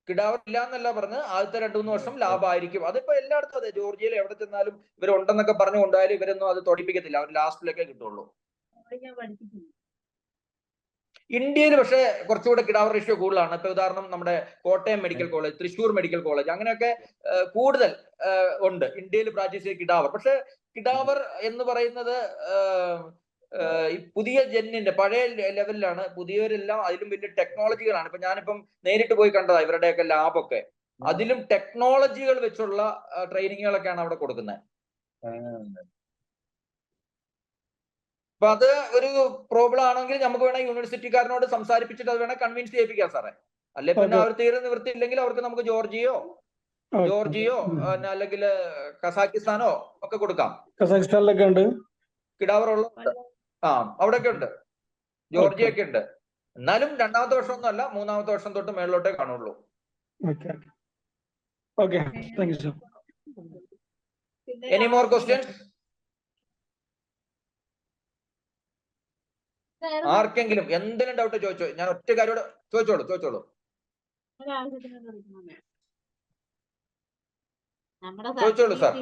കിടാവർ ഇല്ല എന്നല്ല പറഞ്ഞ് ആദ്യത്തെ 2-3 വർഷം ലാഭമായിരിക്കും. അതിപ്പോ എല്ലായിടത്തും അതെ. ജോർജിയയിൽ എവിടെ ചെന്നാലും ഇവരുണ്ടെന്നൊക്കെ പറഞ്ഞു കൊണ്ടായാലും ഇവരൊന്നും അത് തൊടിപ്പിക്കത്തില്ല. അവർ ലാസ്റ്റിലൊക്കെ കിട്ടുള്ളൂ. ഇന്ത്യയിൽ പക്ഷേ കുറച്ചുകൂടെ കിടാവർ റേഷ്യോ കൂടുതലാണ്. ഇപ്പൊ ഉദാഹരണം നമ്മുടെ Kottayam medical college, Thrissur medical college, അങ്ങനെയൊക്കെ കൂടുതൽ ഉണ്ട് ഇന്ത്യയിൽ പ്രാക്ടീസ് ചെയ്ത കിടാവർ. പക്ഷെ കിടാവർ എന്ന് പറയുന്നത് ഈ പുതിയ ജെന്നിന്റെ പഴയ ലെവലിലാണ്. പുതിയവരെല്ലാം അതിലും വലിയ ടെക്നോളജികളാണ്. ഇപ്പൊ ഞാനിപ്പം നേരിട്ട് പോയി കണ്ടതാ ഇവരുടെയൊക്കെ ലാബൊക്കെ. അതിലും ടെക്നോളജികൾ വെച്ചുള്ള ട്രെയിനിങ്ങുകളൊക്കെയാണ് അവിടെ കൊടുക്കുന്നത്. അപ്പൊ അത് ഒരു പ്രോബ്ലം ആണെങ്കിൽ നമുക്ക് വേണേൽ യൂണിവേഴ്സിറ്റിക്കാരനോട് സംസാരിപ്പിച്ചിട്ട് അത് വേണേൽ കൺവിൻസ് ചെയ്യിപ്പിക്കാം സാറേ. അല്ലെ പിന്നെ അവർ തീരെ നിവൃത്തിയില്ലെങ്കിൽ അവർക്ക് നമുക്ക് ജോർജിയോ അല്ലെങ്കിൽ കസാക്കിസ്ഥാനോ ഒക്കെ കൊടുക്കാം. കസാഖിസ്ഥാനിലൊക്കെ ഉണ്ട് കിടാവറുള്ള. അവിടെയൊക്കെ ഉണ്ട്. ജോർജിയ ഒക്കെ ഉണ്ട്. എന്നാലും 2ാമത്തെ വർഷം ഒന്നും അല്ല, 3ാമത്തെ വർഷം തൊട്ട് മേളിലോട്ടേ കാണുള്ളൂ. Any more questions? ആർക്കെങ്കിലും എന്തെങ്കിലും ഡൗട്ട് ചോദിച്ചോ. ഞാൻ ഒറ്റ കാര്യോട് ചോദിച്ചോളൂ. ചോദിച്ചോളൂ സാർ.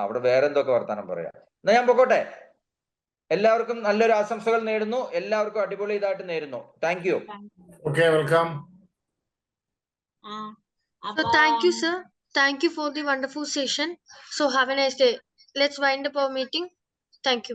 അവിടെ വേറെ എന്തൊക്കെ വർത്താനം പറയാം. എന്നാ ഞാൻ പൊക്കോട്ടെ. എല്ലാവർക്കും നല്ലൊരു ആശംസകൾ നേരുന്നു. എല്ലാവർക്കും അടിപൊളി ഇതായിട്ട് നേരുന്നു. Thank you. Okay, welcome. So thank you, sir. Thank you for the wonderful session. So have a nice day. Let's wind up our meeting. Thank you.